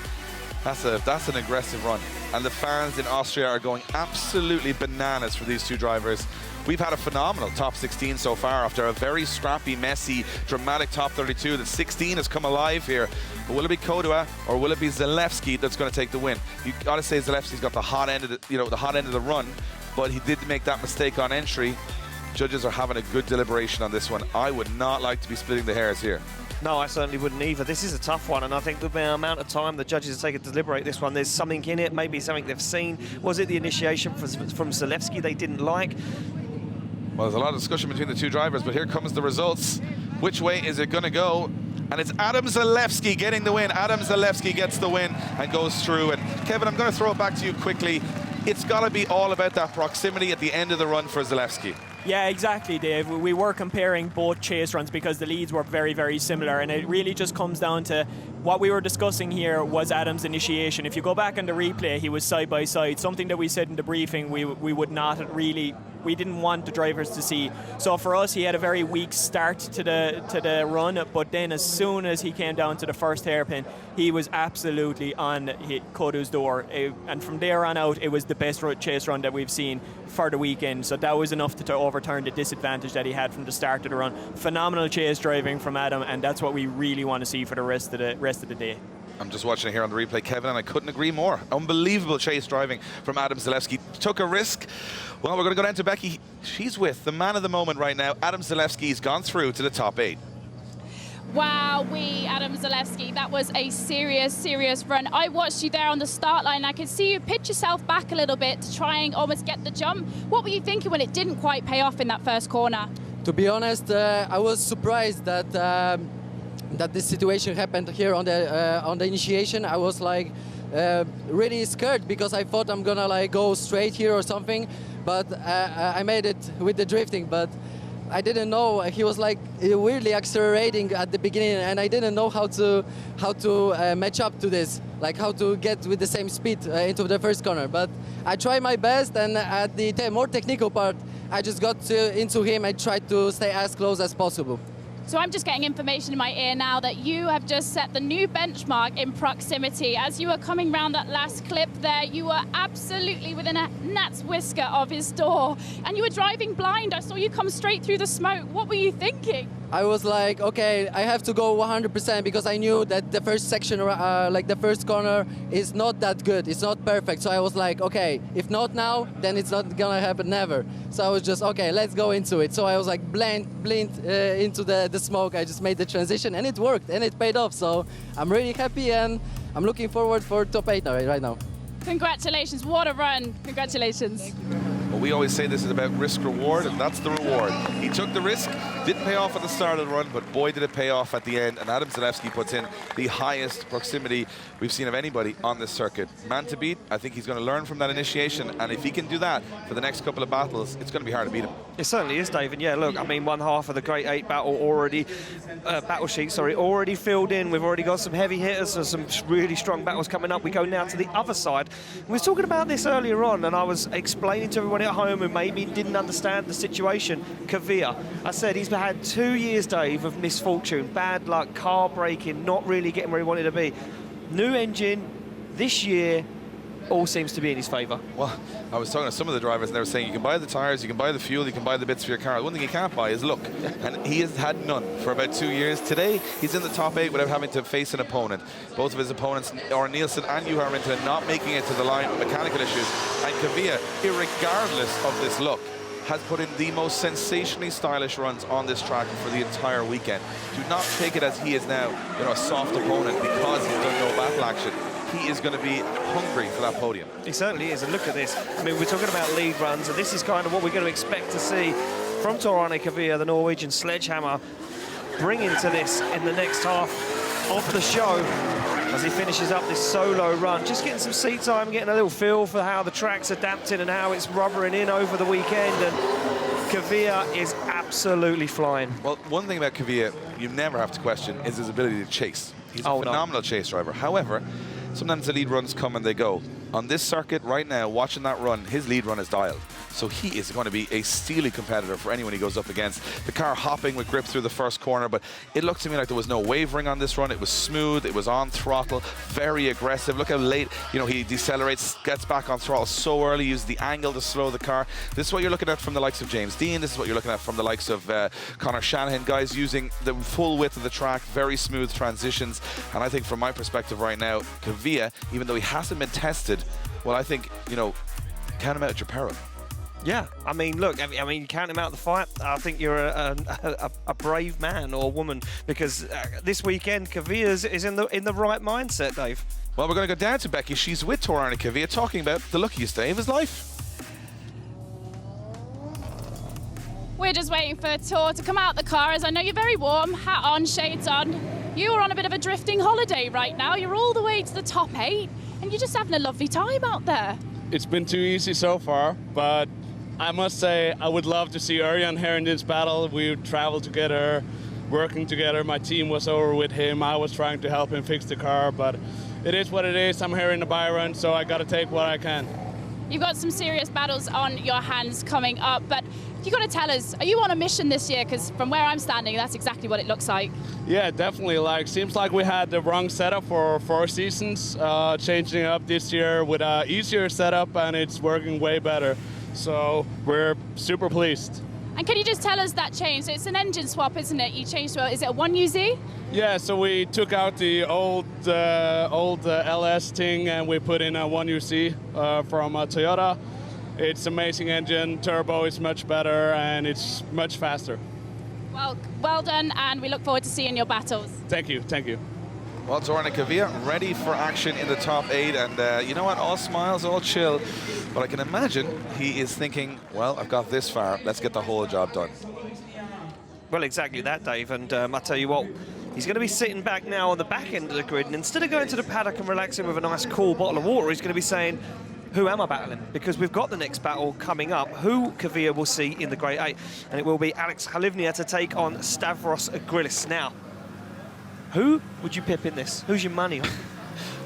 That's an aggressive run. And the fans in Austria are going absolutely bananas for these two drivers. We've had a phenomenal top 16 so far after a very scrappy, messy, dramatic top 32. The 16 has come alive here. But will it be Kodua or will it be Zalewski that's going to take the win? You got to say Zalewski's got the hot end of the, the hot end of the run, but he did make that mistake on entry. Judges are having a good deliberation on this one. I would not like to be splitting the hairs here. No, I certainly wouldn't either. This is a tough one, and I think the amount of time the judges have taken to deliberate this one, there's something in it, maybe something they've seen. Was it the initiation from Zalewski they didn't like? Well, there's a lot of discussion between the two drivers, but here comes the results. Which way is it going to go? And it's Adam Zalewski getting the win. Adam Zalewski gets the win and goes through. And Kevin, I'm going to throw it back to you quickly. It's got to be all about that proximity at the end of the run for Zalewski. Yeah, exactly, Dave. We were comparing both chase runs because the leads were very, very similar, and it really just comes down to what we were discussing here was Adam's initiation. If you go back on the replay, he was side by side, something that we said in the briefing we would not really, we didn't want the drivers to see. So for us, he had a very weak start to the run, but then as soon as he came down to the first hairpin, he was absolutely on Kodu's door, and from there on out, it was the best chase run that we've seen for the weekend. So that was enough to overturn the disadvantage that he had from the start of the run. Phenomenal chase driving from Adam, and that's what we really want to see for the rest of the day. I'm just watching it here on the replay, Kevin, and I couldn't agree more. Unbelievable chase driving from Adam Zalewski. Took a risk. Well, we're going to go down to Becky. She's with the man of the moment right now. Adam Zalewski's gone through to the top 8. Wow, Adam Zalewski, that was a serious run. I watched you there on the start line. I could see you pitch yourself back a little bit to try and almost get the jump. What were you thinking when it didn't quite pay off in that first corner? To be honest, I was surprised that that this situation happened here on the initiation. I was like really scared because I thought I'm gonna like go straight here or something, but I made it with the drifting. But I didn't know he was like weirdly accelerating at the beginning, and I didn't know how to match up to this, like how to get with the same speed into the first corner. But I tried my best, and at the more technical part, I just got into him and tried to stay as close as possible. So I'm just getting information in my ear now that you have just set the new benchmark in proximity. As you were coming round that last clip there, you were absolutely within a gnat's whisker of his door. And you were driving blind. I saw you come straight through the smoke. What were you thinking? I was like, okay, I have to go 100% because I knew that the first section, like the first corner, is not that good. It's not perfect. So I was like, okay, if not now, then it's not gonna happen never. So I was just, okay, let's go into it. So I was like blind into the smoke. I just made the transition, and it worked, and it paid off. So I'm really happy, and I'm looking forward for top 8 right now. Congratulations, what a run. Congratulations. Well, we always say this is about risk-reward, and that's the reward. He took the risk, didn't pay off at the start of the run, but boy, did it pay off at the end. And Adam Zalewski puts in the highest proximity we've seen of anybody on this circuit. Man to beat. I think he's going to learn from that initiation, and if he can do that for the next couple of battles, it's going to be hard to beat him. It certainly is, Dave. And yeah, look, I mean, one half of the Great 8 battle already, battle sheet, already filled in. We've already got some heavy hitters and some really strong battles coming up. We go now to the other side. We were talking about this earlier on, and I was explaining to everyone at home who maybe didn't understand the situation. Kvyat, I said he's had 2 years, Dave, of misfortune, bad luck, car braking, not really getting where he wanted to be. New engine this year, all seems to be in his favour. Well, I was talking to some of the drivers, and they were saying you can buy the tyres, you can buy the fuel, you can buy the bits for your car. The one thing you can't buy is luck, and he has had none for about 2 years. Today, he's in the top 8 without having to face an opponent. Both of his opponents, or Nielsen and Juha Rinta, not making it to the line with mechanical issues. And Kvyat, irregardless of this luck, has put in the most sensationally stylish runs on this track for the entire weekend. Do not take it as he is now, a soft opponent because he's done no battle action. He is going to be hungry for that podium. He certainly is, and look at this. I mean, we're talking about lead runs, and this is kind of what we're going to expect to see from Tor Arne Kvyat, the Norwegian sledgehammer, bringing to this in the next half of the show as he finishes up this solo run. Just getting some seat time, getting a little feel for how the track's adapting and how it's rubbering in over the weekend, and Kvyat is absolutely flying. Well, one thing about Kvyat you never have to question is his ability to chase. He's a phenomenal chase driver. However, sometimes the lead runs come and they go. On this circuit right now, watching that run, his lead run is dialed. So he is going to be a steely competitor for anyone he goes up against. The car hopping with grip through the first corner, but it looked to me like there was no wavering on this run. It was smooth, it was on throttle, very aggressive. Look how late, he decelerates, gets back on throttle so early, uses the angle to slow the car. This is what you're looking at from the likes of James Dean. This is what you're looking at from the likes of Conor Shanahan, guys using the full width of the track, very smooth transitions. And I think from my perspective right now, Kvyat, even though he hasn't been tested, well, I think, count him out at your peril. Yeah, I mean, look, I mean, you count him out of the fight. I think you're a brave man or woman, because this weekend, Kvia is in the right mindset, Dave. Well, we're going to go down to Becky. She's with Torana Kvia, talking about the luckiest day of his life. We're just waiting for Tor to come out the car, as I know you're very warm, hat on, shades on. You are on a bit of a drifting holiday right now. You're all the way to the top 8, and you're just having a lovely time out there. It's been too easy so far, but I must say I would love to see Örjan here in this battle. We would travel together, working together. My team was over with him. I was trying to help him fix the car, but it is what it is. I'm here in the Byron, so I got to take what I can. You've got some serious battles on your hands coming up, but you got to tell us, are you on a mission this year? Because from where I'm standing, that's exactly what it looks like. Yeah, definitely. Like, seems like we had the wrong setup for 4 seasons. Changing it up this year with an easier setup, and it's working way better. So we're super pleased. And can you just tell us that change? So it's an engine swap, isn't it? You changed to, is it a 1UZ? Yeah, so we took out the old LS thing and we put in a 1UC from Toyota. It's amazing engine, turbo is much better, and it's much faster. Well done, and we look forward to seeing your battles. Thank you, thank you. Well, Torana Kvia ready for action in the top 8, and you know what, all smiles, all chill, but I can imagine he is thinking, well, I've got this far, let's get the whole job done. Well, exactly that, Dave, and I tell you what, he's going to be sitting back now on the back end of the grid, and instead of going to the paddock and relaxing with a nice cool bottle of water, he's going to be saying, who am I battling? Because we've got the next battle coming up, who Kvia will see in the Grade 8, and it will be Alex Halivnia to take on Stavros Grillis. Now, who would you pip in this? Who's your money on?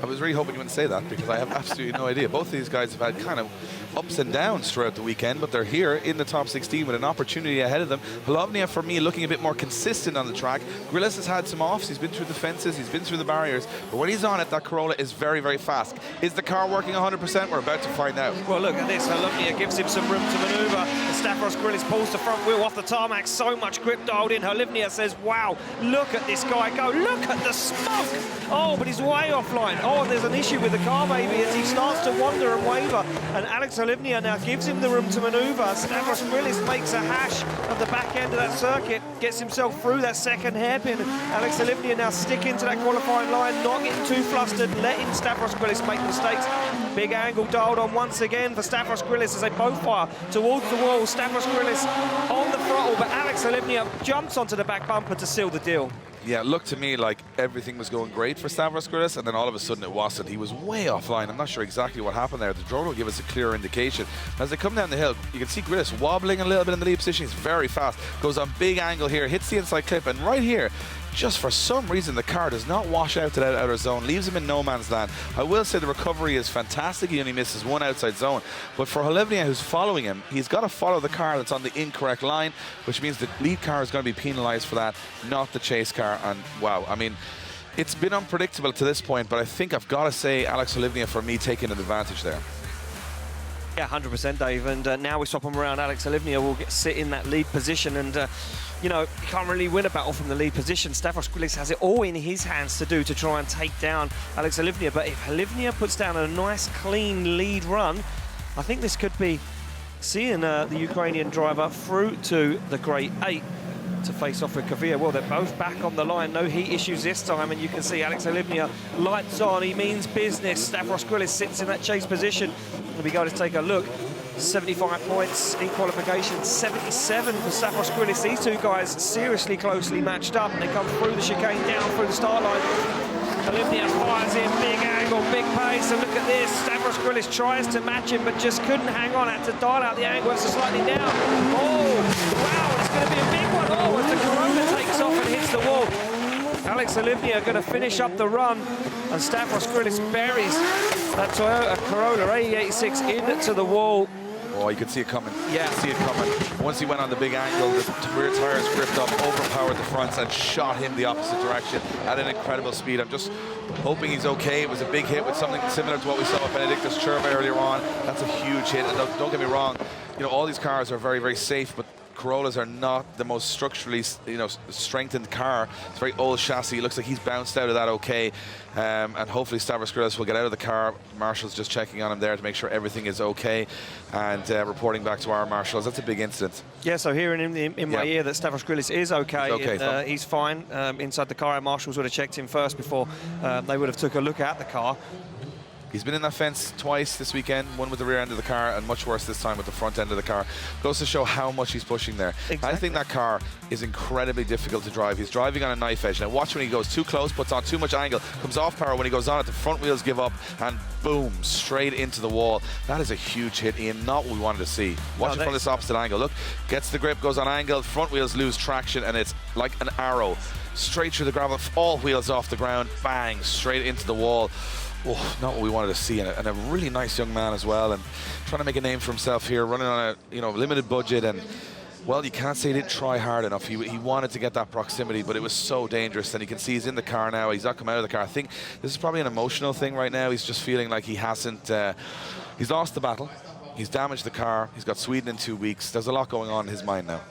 I was really hoping you wouldn't say that, because I have absolutely no idea. Both of these guys have had kind of ups and downs throughout the weekend, but they're here in the top 16 with an opportunity ahead of them. Halovnia, for me, looking a bit more consistent on the track. Grillis has had some offs. He's been through the fences. He's been through the barriers. But when he's on it, that Corolla is very, very fast. Is the car working 100%? We're about to find out. Well, look at this. Halovnia gives him some room to maneuver. And Stavros Grillis pulls the front wheel off the tarmac. So much grip dialed in. Halovnia says, wow, look at this guy go. Look at the smoke. Oh, but he's way offline. Oh, and there's an issue with the car, maybe, as he starts to wander and waver. And Alex Halovnia now gives him the room to maneuver. Stavros Grillis makes a hash of the back end of that circuit, gets himself through that second hairpin. Alex Halovnia now sticking to that qualifying line, not getting too flustered, letting Stavros Grillis make mistakes. Big angle dialed on once again for Stavros Grillis as they both fire towards the wall. Stavros Grillis on the throttle, but Alex Halovnia jumps onto the back bumper to seal the deal. Yeah, it looked to me like everything was going great for Stavros Grillis, and then all of a sudden it wasn't. He was way offline. I'm not sure exactly what happened there. The drone will give us a clearer indication. As they come down the hill, you can see Grillis wobbling a little bit in the lead position. He's very fast. Goes on big angle here, hits the inside clip, and right here, just for some reason, the car does not wash out to that outer zone, leaves him in no man's land. I will say the recovery is fantastic. He only misses one outside zone. But for Halovnia, who's following him, he's got to follow the car that's on the incorrect line, which means the lead car is going to be penalized for that, not the chase car. And wow, I mean, it's been unpredictable to this point, but I think I've got to say Alex Halovnia, for me, taking an advantage there. Yeah, 100%, Dave. And now we swap him around. Alex Halovnia will sit in that lead position. And, you know, you can't really win a battle from the lead position. Stavros Grillis has it all in his hands to do to try and take down Alex Halovnia. But if Halovnia puts down a nice, clean lead run, I think this could be seeing the Ukrainian driver through to the Grade 8 to face off with Kvia. Well, they're both back on the line. No heat issues this time, and you can see Alex Halovnia lights on. He means business. Stavros Grillis sits in that chase position. And we go to take a look. 75 points in qualification, 77 for Stavros Grillis. These two guys seriously closely matched up, and they come through the chicane, down through the start line. Halovnia fires in, big angle, big pace, and look at this. Stavros Grillis tries to match him, but just couldn't hang on. Had to dial out the angle, it's slightly down. Oh, wow, it's going to be a big one. Oh, as the Corolla takes off and hits the wall. Alex Halovnia going to finish up the run, and Stavros Grillis buries that Toyota Corolla A86 into the wall. Oh, you could see it coming. Yeah. You could see it coming. Once he went on the big angle, the rear tires gripped up, overpowered the fronts, and shot him the opposite direction at an incredible speed. I'm just hoping he's okay. It was a big hit with something similar to what we saw with Benedictus Churba earlier on. That's a huge hit. And don't get me wrong, you know, all these cars are very, very safe, but Corollas are not the most structurally, strengthened car. It's a very old chassis. It looks like he's bounced out of that okay. And hopefully Stavros Grillis will get out of the car. Marshall's just checking on him there to make sure everything is okay, and reporting back to our marshals. That's a big incident. Yeah, so hearing in my ear that Stavros Grillis is okay, he's fine inside the car. Our marshals would have checked him first before they would have took a look at the car. He's been in that fence twice this weekend, one with the rear end of the car and much worse this time with the front end of the car. Goes to show how much he's pushing there. Exactly. I think that car is incredibly difficult to drive. He's driving on a knife edge. Now watch when he goes too close, puts on too much angle, comes off power. When he goes on it, the front wheels give up and boom, straight into the wall. That is a huge hit, Ian, not what we wanted to see. Watch it from this opposite angle. Look, gets the grip, goes on angle, front wheels lose traction, and it's like an arrow. Straight through the gravel, all wheels off the ground, bang, straight into the wall. Oh, not what we wanted to see, and a really nice young man as well, and trying to make a name for himself here, running on a limited budget, and well, you can't say he didn't try hard enough. He wanted to get that proximity, but it was so dangerous, and you can see he's in the car now. He's not come out of the car. I think this is probably an emotional thing right now. He's just feeling like he hasn't, he's lost the battle. He's damaged the car. He's got Sweden in 2 weeks. There's a lot going on in his mind now.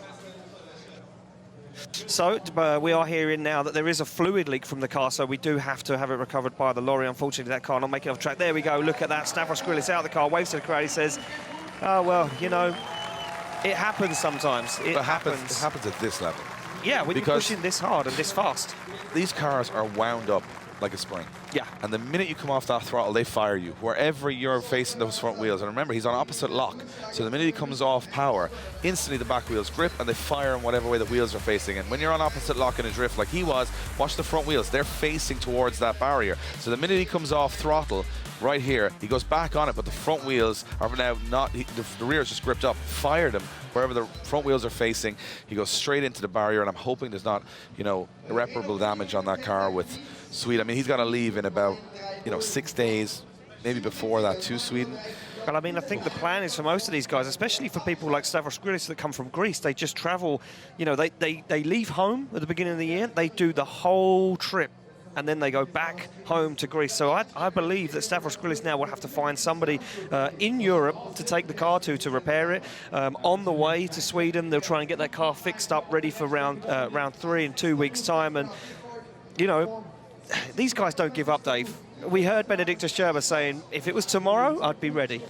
So we are hearing now that there is a fluid leak from the car, so we do have to have it recovered by the lorry. Unfortunately, that car not making it off track. There we go. Look at that. Stavros Grillis out of the car, waves to the crowd. He says, oh, well, it happens sometimes. It happens. It happens at this level. Yeah, when you're pushing this hard and this fast. These cars are wound up like a spring. Yeah. And the minute you come off that throttle, they fire you wherever you're facing those front wheels. And remember, he's on opposite lock. So the minute he comes off power, instantly the back wheels grip and they fire in whatever way the wheels are facing. And when you're on opposite lock in a drift like he was, watch the front wheels. They're facing towards that barrier. So the minute he comes off throttle, right here, he goes back on it, but the front wheels are now not, the rear is just gripped up, fired him wherever the front wheels are facing. He goes straight into the barrier, and I'm hoping there's not, irreparable damage on that car with Sweden. I mean, he's got to leave in about, 6 days, maybe before that, to Sweden. But I mean, I think the plan is for most of these guys, especially for people like Stavros Grillis that come from Greece, they just travel, they leave home at the beginning of the year, they do the whole trip, and then they go back home to Greece. So I believe that Stavros Grillis now will have to find somebody in Europe to take the car to repair it. On the way to Sweden, they'll try and get that car fixed up, ready for round 3 in 2 weeks' time. And, these guys don't give up, Dave. We heard Benedictus Gerber saying, if it was tomorrow, I'd be ready.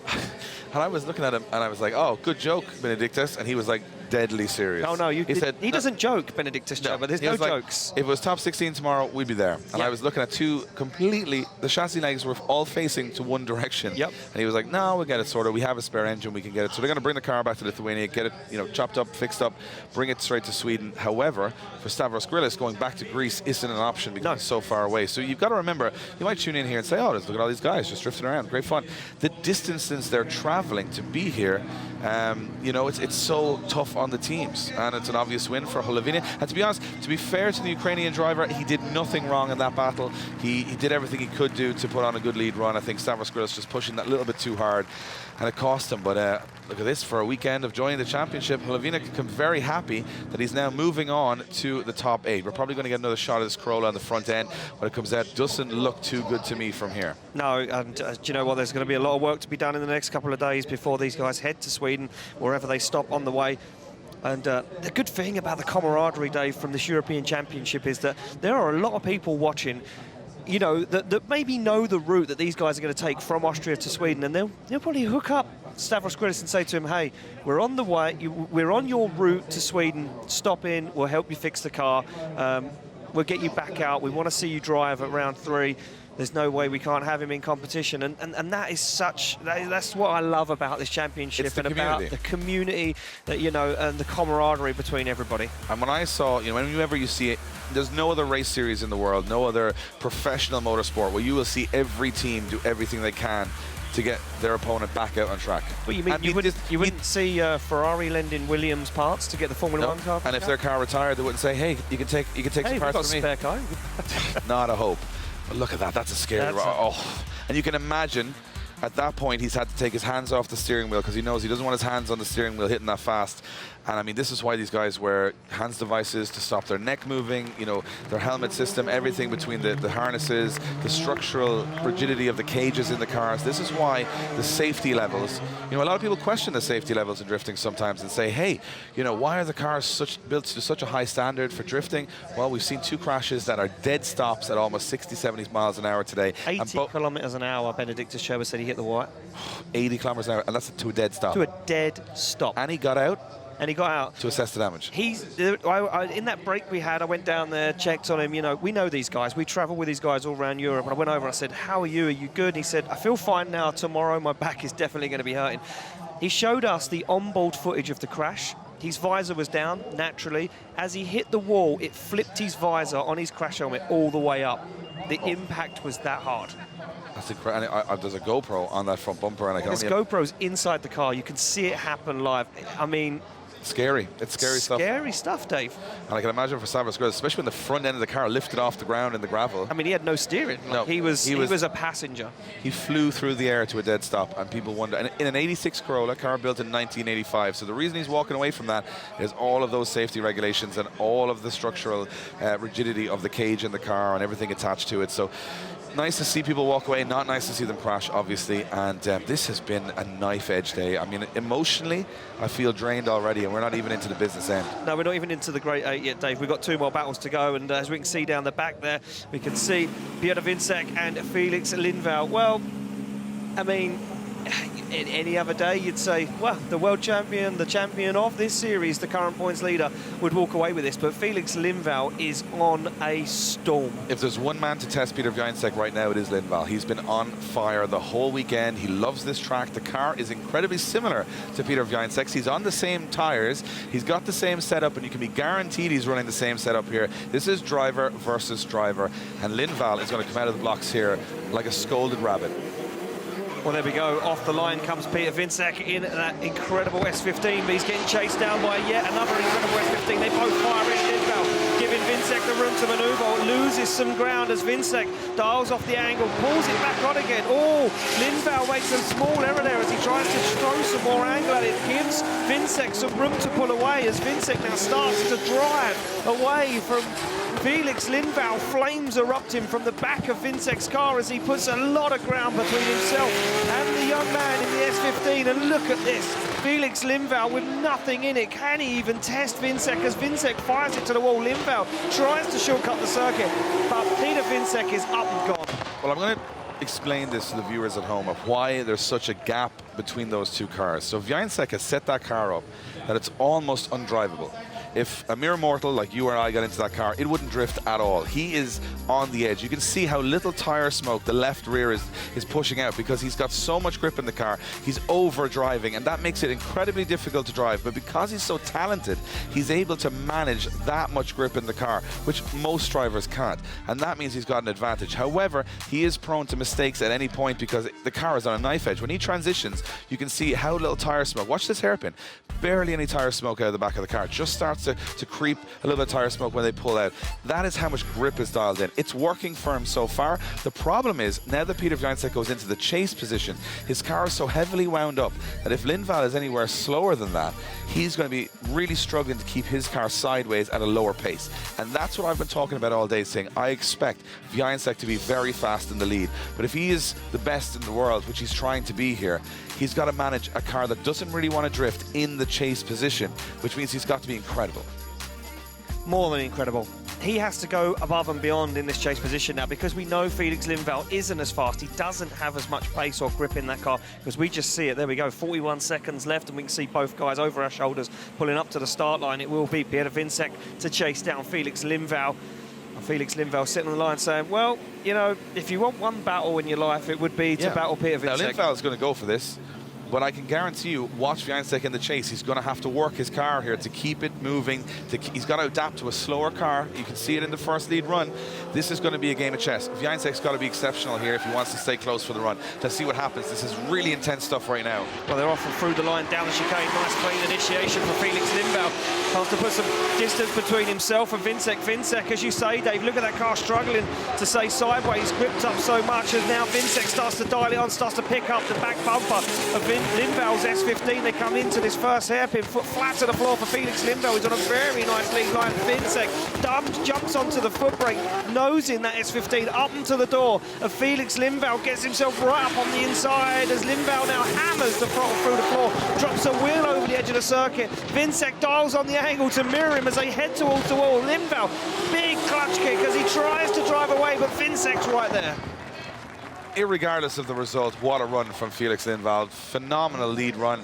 And I was looking at him, and I was like, oh, good joke, Benedictus. And he was like, deadly serious. Oh, no, he doesn't joke, Benedictus Gerber. There's no jokes. If it was top 16 tomorrow, we'd be there. And I was looking at two completely, the chassis legs were all facing to one direction. Yep. And he was like, no, we'll get it sorted. We have a spare engine, we can get it. So they're going to bring the car back to Lithuania, get it, chopped up, fixed up, bring it straight to Sweden. However, for Stavros Grillis, going back to Greece isn't an option because it's so far away. So you've got to remember, you might tune in here and say, oh, look at all these guys just drifting around. Great fun. The distances they're traveling to be here, it's so tough on the teams. And it's an obvious win for Holovinia. And to be honest, to be fair to the Ukrainian driver, he did nothing wrong in that battle. He did everything he could do to put on a good lead run. I think Stavros Grillis just pushing that little bit too hard, and it cost him. But look at this, for a weekend of joining the championship, Holovinia can be very happy that he's now moving on to the top 8. We're probably going to get another shot of this Corolla on the front end when it comes out. Doesn't look too good to me from here. No, and do you know what? There's going to be a lot of work to be done in the next couple of days before these guys head to Sweden, wherever they stop on the way. And the good thing about the camaraderie, Dave, from this European Championship is that there are a lot of people watching, that maybe know the route that these guys are going to take from Austria to Sweden, and they'll probably hook up Stavros Grillis and say to him, hey, we're on the way, we're on your route to Sweden, stop in, we'll help you fix the car, we'll get you back out, we want to see you drive at round 3. There's no way we can't have him in competition, and that is that's what I love about this championship and about the community that and the camaraderie between everybody. And when I saw, whenever you see it, there's no other race series in the world, no other professional motorsport where you will see every team do everything they can to get their opponent back out on track. Well, you mean you wouldn't see Ferrari lending Williams parts to get the Formula 1 car? And if their car retired, they wouldn't say, hey, you can take some parts from me. Spare car. Not a hope. But look at that, that's a scary. And you can imagine At that point, he's had to take his hands off the steering wheel because he knows he doesn't want his hands on the steering wheel hitting that fast. And I mean, this is why these guys wear hands devices to stop their neck moving, you know, their helmet system, everything between the harnesses, the structural rigidity of the cages in the cars. This is why the safety levels, you know, a lot of people question the safety levels in drifting sometimes and say, hey, you know, why are the cars built to such a high standard for drifting? Well, we've seen 2 crashes that are dead stops at almost 60, 70 miles an hour today. 80 kilometers an hour, Benedictus Scherber said he hit the white. 80 kilometers an hour, and that's to a dead stop. To a dead stop. And he got out. And he got out. To assess the damage. In that break we had, I went down there, checked on him. You know, we know these guys. We travel with these guys all around Europe. And I went over, I said, how are you? Are you good? And he said, I feel fine now. Tomorrow my back is definitely going to be hurting. He showed us the onboard footage of the crash. His visor was down, naturally. As he hit the wall, it flipped his visor on his crash helmet all the way up. The impact was that hard. That's incredible. There's a GoPro on that front bumper. And There's GoPros inside the car. You can see it happen live. I mean... Scary. It's scary stuff. Scary stuff, Dave. And I can imagine for Savas, especially when the front end of the car lifted off the ground in the gravel. I mean, he had no steering. No, he was a passenger. He flew through the air to a dead stop, and people wonder. And in an 86 Corolla, car built in 1985. So the reason he's walking away from that is all of those safety regulations and all of the structural rigidity of the cage in the car and everything attached to it. So nice to see people walk away, not nice to see them crash, obviously. And this has been a knife edge day. I mean, emotionally, I feel drained already, and we're not even into the business end. No, we're not even into the Great 8 yet, Dave. We've got 2 more battles to go, and as we can see down the back there, we can see Peter Vincek and Felix Lindvall. Well, I mean, in any other day, you'd say, well, the world champion, the champion of this series, the current points leader, would walk away with this. But Felix Lindvall is on a storm. If there's one man to test Peter Viancek right now, it is Lindvall. He's been on fire the whole weekend. He loves this track. The car is incredibly similar to Peter Viancek's. He's on the same tires. He's got the same setup, and you can be guaranteed he's running the same setup here. This is driver versus driver, and Lindvall is going to come out of the blocks here like a scolded rabbit. Well, there we go. Off the line comes Peter Vincek in that incredible S15, but he's getting chased down by yet another incredible S15. They both fire in Lindvall, giving Vincek the room to manoeuvre. Loses some ground as Vincek dials off the angle, pulls it back on again. Oh, Lindvall makes a small error there as he tries to throw some more angle at it. Gives Vincek some room to pull away as Vincek now starts to drive away from Felix Lindvall. Flames erupting from the back of Vincek's car as he puts a lot of ground between himself and the young man in the S15. And look at this, Felix Lindvall with nothing in it. Can he even test Vincek as Vincek fires it to the wall? Lindvall tries to shortcut the circuit, but Peter Vincek is up and gone. Well, I'm going to explain this to the viewers at home of why there's such a gap between those 2 cars. So Viancek has set that car up that it's almost undrivable. If a mere mortal like you or I got into that car, it wouldn't drift at all. He is on the edge. You can see how little tire smoke the left rear is pushing out because he's got so much grip in the car. He's over driving, and that makes it incredibly difficult to drive. But because he's so talented, he's able to manage that much grip in the car, which most drivers can't. And that means he's got an advantage. However, he is prone to mistakes at any point because the car is on a knife edge. When he transitions, you can see how little tire smoke. Watch this hairpin. Barely any tire smoke out of the back of the car. Just starts to creep a little bit of tire smoke when they pull out. That is how much grip is dialed in. It's working for him so far. The problem is, now that Peter Viancek goes into the chase position, his car is so heavily wound up that if Lindvall is anywhere slower than that, he's going to be really struggling to keep his car sideways at a lower pace. And that's what I've been talking about all day, saying I expect Viancek to be very fast in the lead. But if he is the best in the world, which he's trying to be here, he's got to manage a car that doesn't really want to drift in the chase position, which means he's got to be incredible. More than incredible. He has to go above and beyond in this chase position now because we know Felix Lindvall isn't as fast. He doesn't have as much pace or grip in that car because we just see it. There we go, 41 seconds left, and we can see both guys over our shoulders pulling up to the start line. It will be Peter Vincek to chase down Felix Lindvall. And Felix Lindvall sitting on the line saying, well, you know, if you want one battle in your life, it would be to battle Peter Vincek. Now, Lindvall's going to go for this. but I can guarantee you, watch Wiańczyk in the chase. He's going to have to work his car here to keep it moving. He's got to adapt to a slower car. You can see it in the first lead run. This is going to be a game of chess. Wiańczyk's got to be exceptional here if he wants to stay close for the run. Let's see what happens. This is really intense stuff right now. Well, they're off and through the line, down the chicane. Nice clean initiation for Felix Lindvall. Has to put some distance between himself and Wiańczyk. Wiańczyk, as you say, Dave, look at that car struggling to stay sideways, gripped up so much, as now Wiańczyk starts to dial it on, starts to pick up the back bumper of Lindvall's S15. They come into this first hairpin, foot flat to the floor for Felix Lindvall. He's on a very nice lead line. Wiańczyk jumps onto the foot brake, nosing that S15 up into the door of Felix Lindvall, gets himself right up on the inside as Lindvall now hammers the throttle through the floor, drops a wheel over the edge of the circuit. Wiańczyk dials on the angle to mirror him as they head towards the wall. Lindvall, big clutch kick as he tries to drive away, but Wiańczyk's right there. Irregardless of the result, what a run from Felix Lindvall. Phenomenal lead run.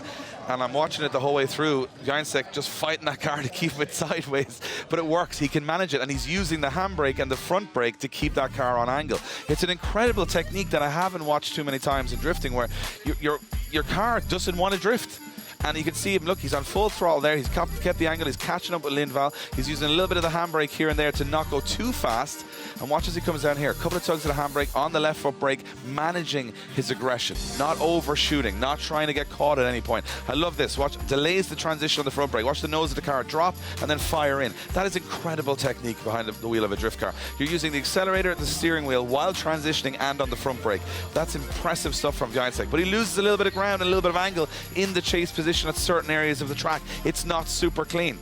And I'm watching it the whole way through. Wiańczyk just fighting that car to keep it sideways. But it works. He can manage it. And he's using the handbrake and the front brake to keep that car on angle. It's an incredible technique that I haven't watched too many times in drifting, where your car doesn't want to drift. And you can see him, look, he's on full throttle there. He's kept the angle. He's catching up with Lindvall. He's using a little bit of the handbrake here and there to not go too fast. And watch as he comes down here. A couple of tugs of the handbrake on the left foot brake, managing his aggression, not overshooting, not trying to get caught at any point. I love this. Watch, delays the transition on the front brake. Watch the nose of the car drop and then fire in. That is incredible technique behind the wheel of a drift car. You're using the accelerator at the steering wheel while transitioning and on the front brake. That's impressive stuff from Wiańczyk. But he loses a little bit of ground and a little bit of angle in the chase position at certain areas of the track. It's not super clean.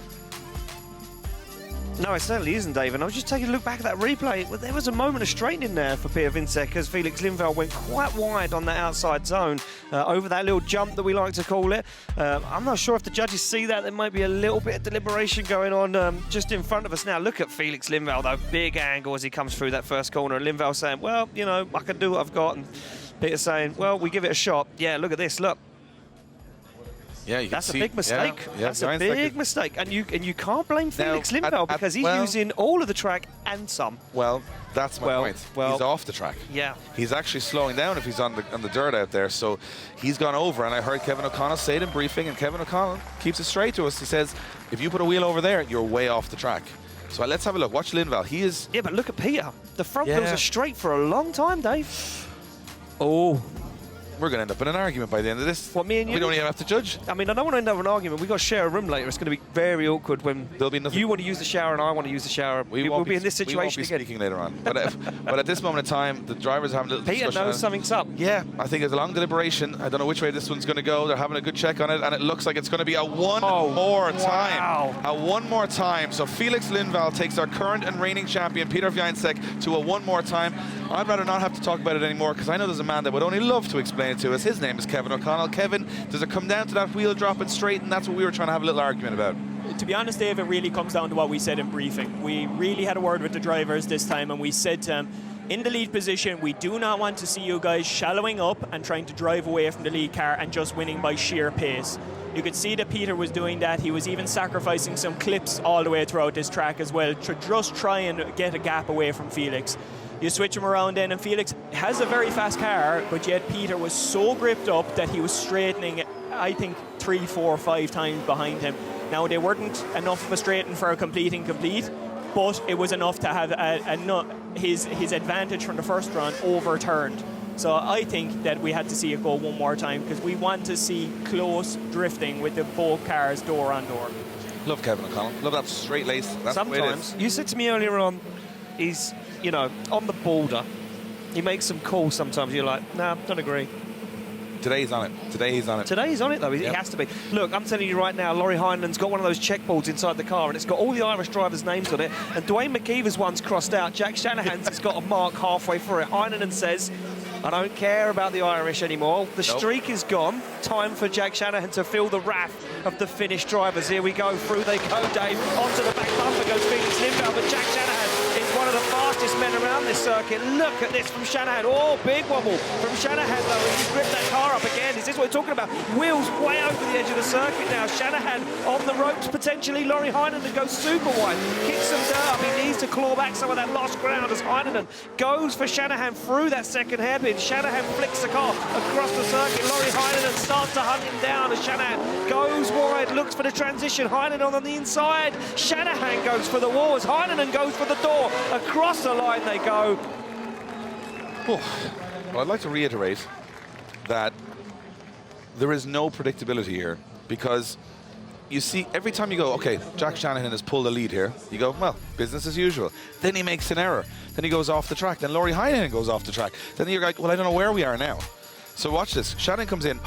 No, it certainly isn't, Dave. And I was just taking a look back at that replay. Well, there was a moment of straightening there for Peter Wiańczyk as Felix Lindvall went quite wide on that outside zone over that little jump that we like to call it. I'm not sure if the judges see that. There might be a little bit of deliberation going on just in front of us now. Look at Felix Lindvall, though. Big angle as he comes through that first corner. And Lindvall saying, well, you know, I can do what I've got. And Peter saying, well, we give it a shot. Yeah, look at this. Look. Yeah, you That's can a big mistake. Yeah, That's a big mistake. And you can't blame Felix Lindvall because he's using all of the track and some. Well, that's my point. He's off the track. Yeah. He's actually slowing down if he's on the dirt out there. So he's gone over. And I heard Kevin O'Connell say it in briefing, and Kevin O'Connell keeps it straight to us. He says, if you put a wheel over there, you're way off the track. So let's have a look. Watch Lindvall. He is... Yeah, but look at Peter. The front wheels are straight for a long time, Dave. Oh. We're going to end up in an argument by the end of this. What, me and you? We don't even have to judge. I mean, I don't want to end up in an argument. We've got to share a room later. It's going to be very awkward when you want to use the shower and I want to use the shower. We'll be in this situation again. We won't be speaking later on. But at this moment in time, the drivers are having a little discussion. Peter knows something's up. Yeah, I think there's a long deliberation. I don't know which way this one's going to go. They're having a good check on it, and it looks like it's going to be a one more time. A one more time. So Felix Lindvall takes our current and reigning champion, Peter Wiańczyk, to a one more time. I'd rather not have to talk about it anymore because I know there's a man that would only love to explain it to us. His name is Kevin O'Connell. Kevin, does it come down to that wheel dropping straight? And that's what we were trying to have a little argument about. To be honest, Dave, it really comes down to what we said in briefing. We really had a word with the drivers this time, and we said to them, in the lead position, we do not want to see you guys shallowing up and trying to drive away from the lead car and just winning by sheer pace. You could see that Peter was doing that. He was even sacrificing some clips all the way throughout this track as well to just try and get a gap away from Felix. You switch him around then, and Felix has a very fast car, but yet Peter was so gripped up that he was straightening, I think, 3, 4, 5 times behind him. Now, they weren't enough of a straighten for a complete, but it was enough to have his advantage from the first run overturned. So I think that we had to see it go one more time because we want to see close drifting with the both cars door on door. Love Kevin O'Connell. Love that straight lace. That's sometimes, you said to me earlier on, he's, you know, on the border. He makes some calls sometimes. You're like, nah, don't agree. Today he's on it. Today he's on it. Today he's on it, though. He has to be. Look, I'm telling you right now, Laurie Heinen's got one of those checkboards inside the car, and it's got all the Irish drivers' names on it. And Dwayne McKeever's one's crossed out. Jack Shanahan's has got a mark halfway through it. Heinen says, I don't care about the Irish anymore. The streak is gone. Time for Jack Shanahan to feel the wrath of the Finnish drivers. Here we go. Through they go, Dave. Onto the back bumper goes Felix Lindvall, but Jack Shanahan is one of the fastest fastest men around this circuit. Look at this from Shanahan. Oh, big wobble from Shanahan, though. He gripped that car up again. Is this what we're talking about? Wheels way over the edge of the circuit now. Shanahan on the ropes, potentially. Laurie Heinonen goes super wide. Kicks some dirt up. He needs to claw back some of that lost ground as Heinonen goes for Shanahan through that second hairpin. Shanahan flicks the car across the circuit. Laurie Heinonen starts to hunt him down as Shanahan goes wide, looks for the transition. Heinonen on the inside. Shanahan goes for the wall as Heinonen goes for the door. Across the line they go. Well, I'd like to reiterate that there is no predictability here, because you see, every time you go, okay, Jack Shanahan has pulled the lead here, you go, well, business as usual. Then he makes an error. Then he goes off the track. Then Laurie Heinonen goes off the track. Then you're like, well, I don't know where we are now. So watch this. Shanahan comes in,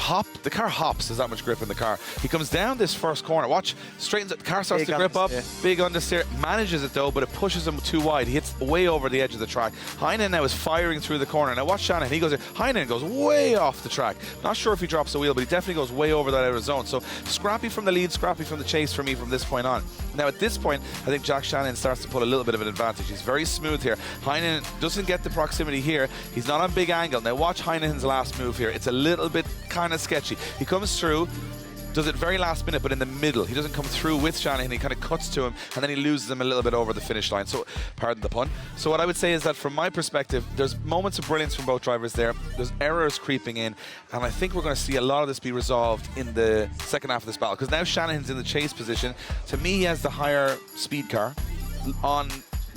the car hops. There's that much grip in the car. He comes down this first corner. Watch, straightens it. The car starts to grip up. Yeah. Big understeer. Manages it though, but it pushes him too wide. He hits way over the edge of the track. Heinonen now is firing through the corner. Now watch Shanahan. He goes in. Heinonen goes way off the track. Not sure if he drops the wheel, but he definitely goes way over that outer zone. So scrappy from the lead, scrappy from the chase for me from this point on. Now at this point, I think Jack Shanahan starts to pull a little bit of an advantage. He's very smooth here. Heinonen doesn't get the proximity here. He's not on big angle. Now watch Heinenen's last move here. It's a little bit kind of sketchy. He comes through, does it very last minute, but in the middle. He doesn't come through with Shanahan. He kind of cuts to him, and then he loses him a little bit over the finish line. So, pardon the pun. So what I would say is that from my perspective, there's moments of brilliance from both drivers there. There's errors creeping in, and I think we're going to see a lot of this be resolved in the second half of this battle, because now Shanahan's in the chase position. To me, he has the higher speed car on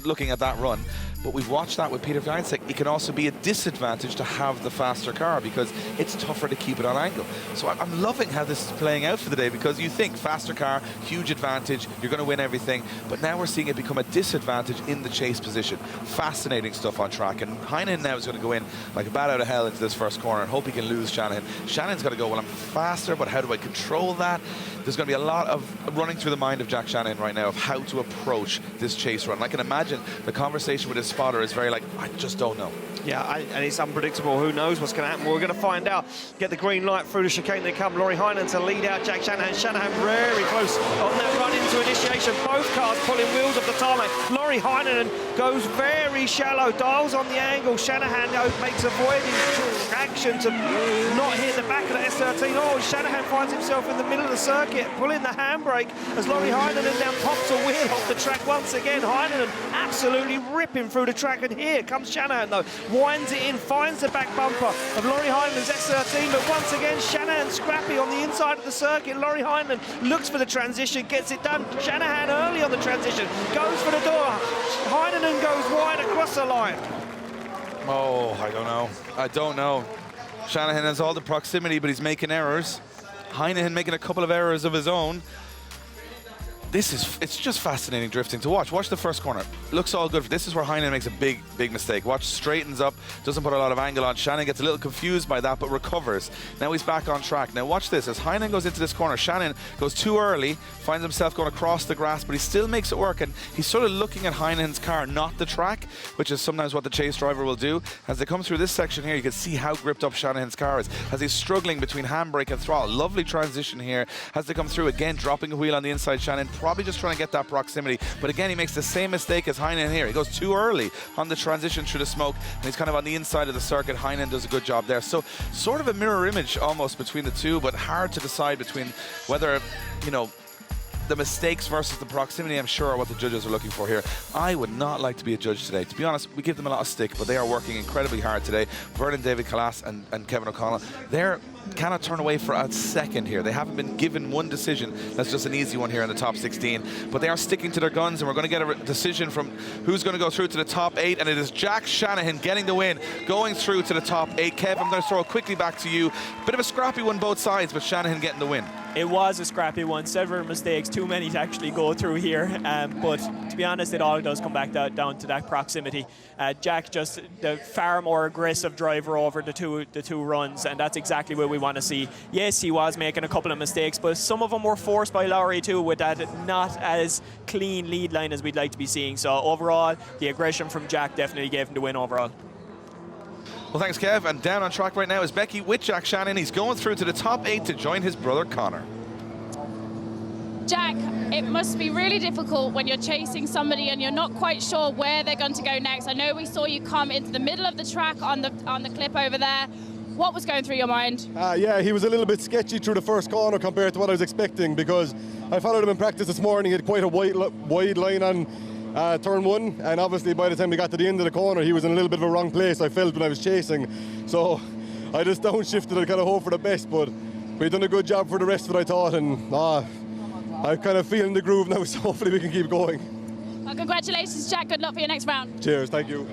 looking at that run. But we've watched that with Peter Geinzek. It can also be a disadvantage to have the faster car because it's tougher to keep it on angle. So I'm loving how this is playing out for the day, because you think faster car, huge advantage, you're going to win everything. But now we're seeing it become a disadvantage in the chase position. Fascinating stuff on track. And Heinonen now is going to go in like a bat out of hell into this first corner and hope he can lose Shanahan. Shanahan's got to go, well, I'm faster, but how do I control that? There's going to be a lot of running through the mind of Jack Shanahan right now of how to approach this chase run. I can imagine the conversation with his spotter is very like, I just don't know. Yeah, and it's unpredictable. Who knows what's going to happen? We're going to find out. Get the green light through the chicane. They come. Laurie Heinonen to lead out Jack Shanahan. Shanahan very close on that run into initiation. Both cars pulling wheels off the tarmac. Laurie Heinonen goes very shallow, dials on the angle. Shanahan makes avoiding action to not hit the back of the S13. Oh, Shanahan finds himself in the middle of the circuit, pulling the handbrake as Laurie Heinonen now pops a wheel off the track once again. Heinonen absolutely ripping through the track, and here comes Shanahan though. Winds it in, finds the back bumper of Laurie Heinenen's S13, but once again Shanahan scrappy on the inside of the circuit. Laurie Heinonen looks for the transition, gets it done. Shanahan early on the transition, goes for the door. Heinonen goes wide across the line. Oh, I don't know. Shanahan has all the proximity, but he's making errors. Heinonen making a couple of errors of his own. It's just fascinating drifting to watch. Watch the first corner. Looks all good. This is where Heinonen makes a big mistake. Watch, straightens up, doesn't put a lot of angle on. Shanahan gets a little confused by that, but recovers. Now he's back on track. Now watch this. As Heinonen goes into this corner, Shanahan goes too early, finds himself going across the grass, but he still makes it work, and he's sort of looking at Heinenen's car, not the track, which is sometimes what the chase driver will do. As they come through this section here, you can see how gripped up Shanahan's car is, as he's struggling between handbrake and throttle. Lovely transition here. As they come through, again, dropping a wheel on the inside, Shanahan probably just trying to get that proximity, but again he makes the same mistake as Heinonen here. He goes too early on the transition through the smoke, and he's kind of on the inside of the circuit. Heinonen does a good job there. So sort of a mirror image almost between the two, but hard to decide between whether, you know, the mistakes versus the proximity, I'm sure, are what the judges are looking for here. I would not like to be a judge today. To be honest, we give them a lot of stick, but they are working incredibly hard today. Vernon David Callas and Kevin O'Connell, they're cannot turn away for a second here. They haven't been given one decision. That's just an easy one here in the top 16. But they are sticking to their guns, and we're going to get a decision from who's going to go through to the top 8, and it is Jack Shanahan getting the win, going through to the top 8. Kev, I'm going to throw it quickly back to you. Bit of a scrappy one both sides, but Shanahan getting the win. It was a scrappy one, several mistakes, too many to actually go through here. But to be honest, it all does come back down to that proximity. Jack just the far more aggressive driver over the two runs, and that's exactly what we want to see. Yes, he was making a couple of mistakes, but some of them were forced by Laurie too, with that not as clean lead line as we'd like to be seeing. So overall, the aggression from Jack definitely gave him the win overall. Well, thanks, Kev. And down on track right now is Becky with Jack Shanahan. He's going through to the top 8 to join his brother Connor. Jack, it must be really difficult when you're chasing somebody and you're not quite sure where they're going to go next. I know we saw you come into the middle of the track on the clip over there. What was going through your mind? Yeah, he was a little bit sketchy through the first corner compared to what I was expecting, because I followed him in practice this morning. He had quite a wide line on turn 1, and obviously by the time we got to the end of the corner, he was in a little bit of a wrong place, I felt, when I was chasing. So I just downshifted and kind of hope for the best, but we've done a good job for the rest of it, I thought, and I'm kind of feeling the groove now, so hopefully we can keep going. Well, congratulations, Jack. Good luck for your next round. Cheers, thank you.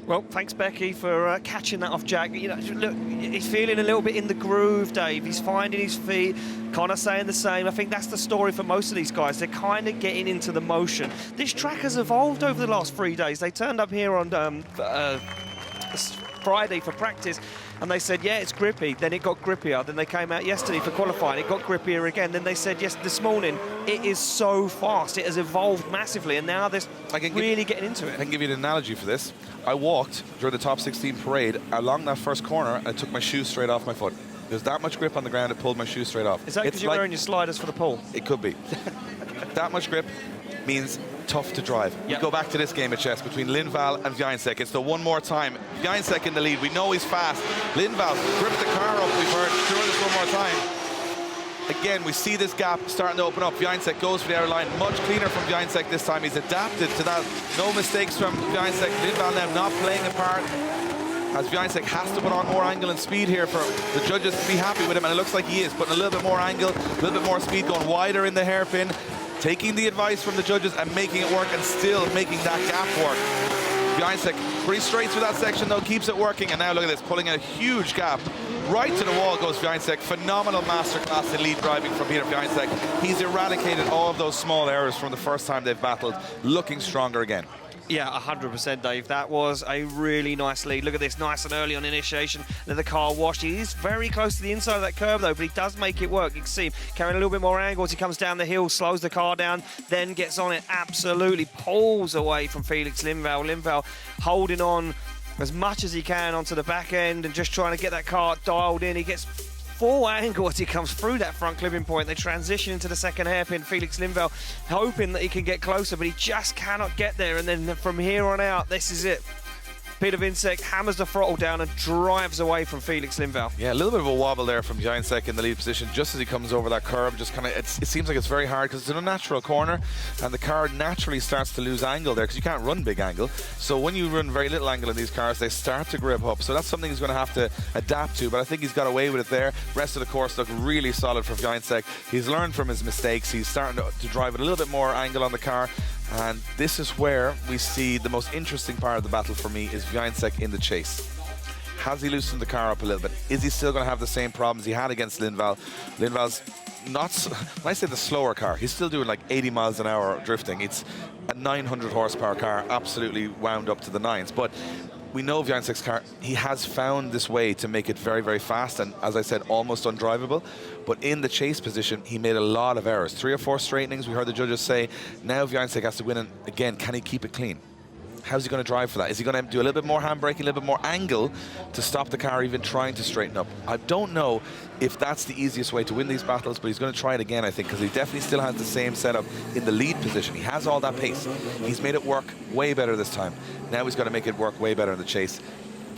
Well, thanks, Becky, for catching that off Jack. You know, look, he's feeling a little bit in the groove, Dave. He's finding his feet, kind of saying the same. I think that's the story for most of these guys. They're kind of getting into the motion. This track has evolved over the last 3 days. They turned up here on Friday for practice, and they said, yeah, it's grippy. Then it got grippier. Then they came out yesterday for qualifying. It got grippier again. Then they said, yes, this morning, it is so fast. It has evolved massively, and now they're really getting into it. I can give you an analogy for this. I walked during the top 16 parade along that first corner, and I took my shoes straight off my foot. There's that much grip on the ground, it pulled my shoes straight off. Is that because you're wearing your sliders for the pool? It could be. That much grip means tough to drive. Yep. We go back to this game of chess between Lindvall and Wiańcek. It's the one more time. Wiańcek in the lead. We know he's fast. Lindvall gripped the car up. We've heard. Doing this one more time. Again, we see this gap starting to open up. Wiańcek goes for the outer line. Much cleaner from Wiańcek this time. He's adapted to that. No mistakes from Wiańcek. Lindvall now not playing a part, as Wiańcek has to put on more angle and speed here for the judges to be happy with him, and it looks like he is, putting a little bit more angle, a little bit more speed, going wider in the hairpin, taking the advice from the judges and making it work, and still making that gap work. Wiańcek pretty straight through that section though, keeps it working, and now look at this, pulling a huge gap. Right to the wall goes Wiańcek. Phenomenal masterclass in lead driving from Peter Wiańcek. He's eradicated all of those small errors from the first time they've battled, looking stronger again. Yeah, 100%, Dave. That was a really nice lead. Look at this, nice and early on initiation. Then the car washed. He is very close to the inside of that curve, though, but he does make it work. You can see him carrying a little bit more angle as he comes down the hill, slows the car down, then gets on it, absolutely pulls away from Felix Lindvall. Lindvall holding on as much as he can onto the back end and just trying to get that car dialed in. He gets full angle as he comes through that front clipping point. They transition into the second hairpin. Felix Lindvall hoping that he can get closer, but he just cannot get there. And then from here on out, this is it. Peter Wiańcek hammers the throttle down and drives away from Felix Lindvall. Yeah, a little bit of a wobble there from Wiańcek in the lead position just as he comes over that curve. Just kind of, it seems like it's very hard because it's an unnatural corner, and the car naturally starts to lose angle there because you can't run big angle. So when you run very little angle in these cars, they start to grip up. So that's something he's going to have to adapt to, but I think he's got away with it there. Rest of the course looked really solid for Wiańcek. He's learned from his mistakes. He's starting to drive with a little bit more angle on the car. And this is where we see the most interesting part of the battle for me is Wiańcek in the chase. Has he loosened the car up a little bit? Is he still going to have the same problems he had against Lindvall? Lindvall's not, when I say the slower car, he's still doing like 80 miles an hour drifting. It's a 900 horsepower car, absolutely wound up to the nines. But we know Wiańcek's car, he has found this way to make it very, very fast and, as I said, almost undrivable. But in the chase position, he made a lot of errors. 3 or 4 straightenings, we heard the judges say. Now Wiańcek has to win, and again, can he keep it clean? How's he going to drive for that? Is he going to do a little bit more handbraking, a little bit more angle to stop the car even trying to straighten up? I don't know if that's the easiest way to win these battles, but he's going to try it again, I think, because he definitely still has the same setup in the lead position. He has all that pace. He's made it work way better this time. Now he's got to make it work way better in the chase.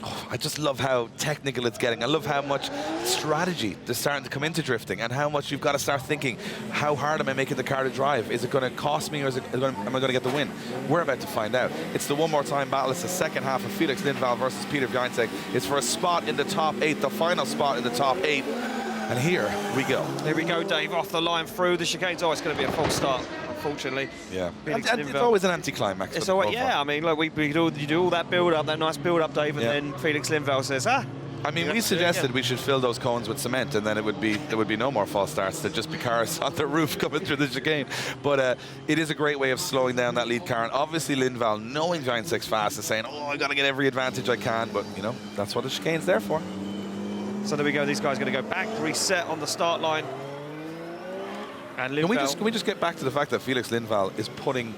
Oh, I just love how technical it's getting. I love how much strategy is starting to come into drifting and how much you've got to start thinking, how hard am I making the car to drive? Is it going to cost me, or am I going to get the win? We're about to find out. It's the one more time battle. It's the second half of Felix Lindvall versus Peter Wiańcek. It's for a spot in the top 8, the final spot in the top 8. And here we go. Here we go, Dave, off the line through the chicanes. Oh, it's going to be a false start, unfortunately. Yeah, and it's always an anticlimax. It's always, yeah, I mean, look, you do all that build-up, that nice build-up, Dave, and then Felix Lindvall says, I mean, we suggested we should fill those cones with cement, and then there would be no more false starts. There'd just be cars on the roof coming through the chicane. But it is a great way of slowing down that lead car. And obviously Lindvall, knowing Wiańcek's fast, is saying, oh, I got to get every advantage I can. But, you know, that's what the chicane's there for. So there we go. These guys are going to go back, reset on the start line. And Lindvall, can we just get back to the fact that Felix Lindvall is putting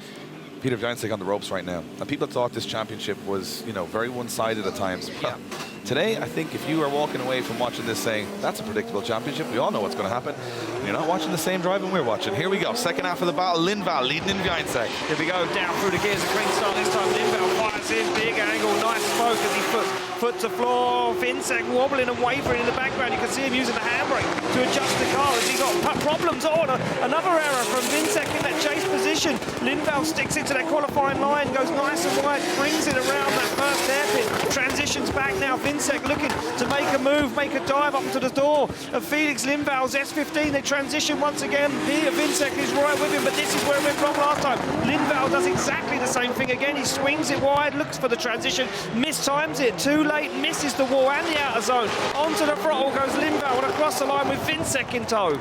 Peter Wiańcek on the ropes right now? And people thought this championship was, you know, very one-sided at times. Yeah. Today, I think if you are walking away from watching this saying, that's a predictable championship, we all know what's going to happen, and you're not watching the same driving we're watching. Here we go, second half of the battle, Lindvall leading in Viansek. Here we go, down through the gears, a clean start this time. Lindvall fires in, big angle, nice smoke as he puts foot to floor. Viansek wobbling and wavering in the background. You can see him using the handbrake to adjust the car as he got problems on. Another error from Viansek in that chase position. Lindvall sticks it to that qualifying line, goes nice and wide, brings it around that first hairpin, transitions back now. Viansek looking to make a move, make a dive up to the door of Felix Lindvall's S15. They transition once again. Peter Viansek is right with him, but this is where we went wrong last time. Lindvall does exactly the same thing again. He swings it wide, looks for the transition, mistimes it, too late, misses the wall and the outer zone. Onto the throttle goes Lindvall and across the line with Viansek in tow.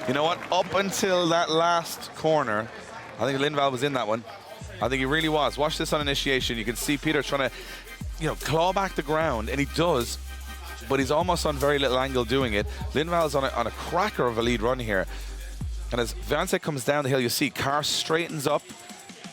You know what? Up until that last corner, I think Lindvall was in that one. I think he really was. Watch this on initiation. You can see Peter trying to, claw back the ground, and he does, but he's almost on very little angle doing it. Lindvall's on a cracker of a lead run here. And as Viansek comes down the hill, you see car straightens up,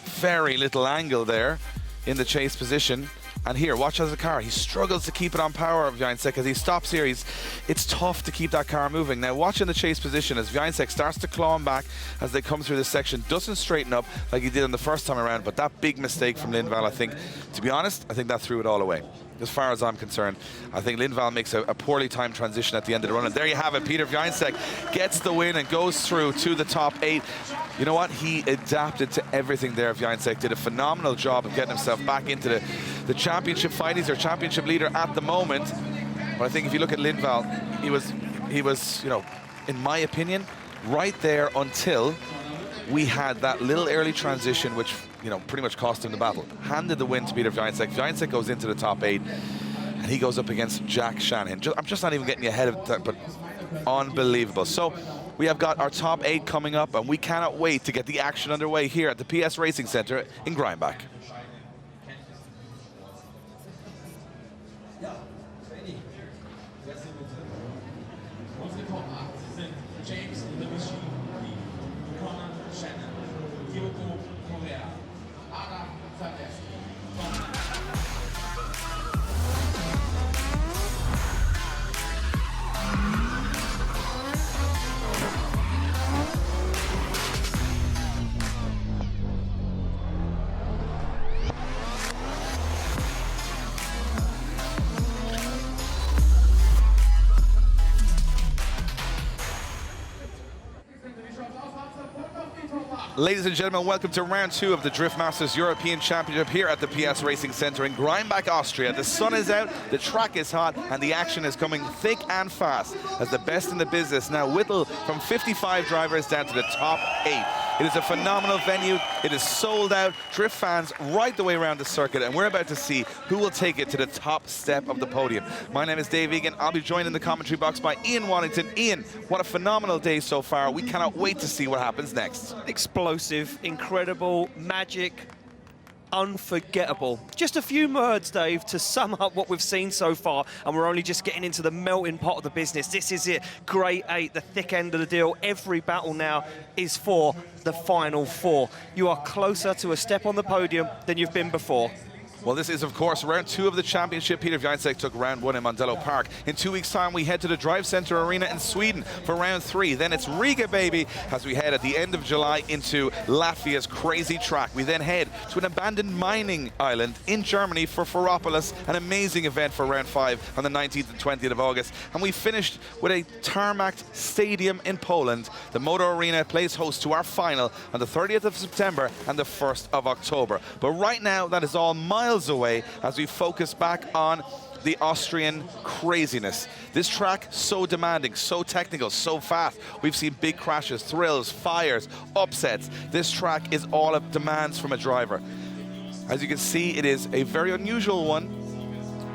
very little angle there in the chase position. And here, watch as the car, he struggles to keep it on power, Viansek, as he stops here. It's tough to keep that car moving. Now, watch in the chase position as Viansek starts to claw him back as they come through this section. Doesn't straighten up like he did on the first time around, but that big mistake from Lindvall, I think, to be honest, I think that threw it all away. As far as I'm concerned, I think Lindvall makes a poorly timed transition at the end of the run. And there you have it. Peter Viansek gets the win and goes through to the top 8. You know what? He adapted to everything there. Viansek did a phenomenal job of getting himself back into the championship fight. He's our championship leader at the moment. But I think if you look at Lindvall, he was, in my opinion, right there until we had that little early transition, which pretty much cost him the battle. Handed the win to Peter Viansek. Viansek goes into the top 8, and he goes up against Jack Shanahan. I'm just not even getting ahead of that, but unbelievable. So we have got our top 8 coming up, and we cannot wait to get the action underway here at the PS Racing Center in Greinbach. Ladies and gentlemen, welcome to round 2 of the Drift Masters European Championship here at the PS Racing Center in Greinbach, Austria. The sun is out, the track is hot, and the action is coming thick and fast as the best in the business now whittle from 55 drivers down to the top 8. It is a phenomenal venue. It is sold out. Drift fans right the way around the circuit, and we're about to see who will take it to the top step of the podium. My name is Dave Egan. I'll be joined in the commentary box by Ian Waddington. Ian, what a phenomenal day so far. We cannot wait to see what happens next. Explosive, incredible, magic, unforgettable. Just a few words, Dave, to sum up what we've seen so far, and we're only just getting into the melting pot of the business. This is it, grade 8, the thick end of the deal. Every battle now is for the final 4. You are closer to a step on the podium than you've been before. Well, this is, of course, round 2 of the championship. Peter Viansek took round 1 in Mondello Park. In 2 weeks' time, we head to the Drive Center Arena in Sweden for round 3. Then it's Riga, baby, as we head at the end of July into Latvia's crazy track. We then head to an abandoned mining island in Germany for Ferropolis, an amazing event for round 5 on the 19th and 20th of August. And we finished with a tarmacked stadium in Poland. The Motor Arena plays host to our final on the 30th of September and the 1st of October. But right now, that is all miles away as we focus back on the Austrian craziness. This track, so demanding, so technical, so fast. We've seen big crashes, thrills, fires, upsets. This track is all it demands from a driver. As you can see, it is a very unusual one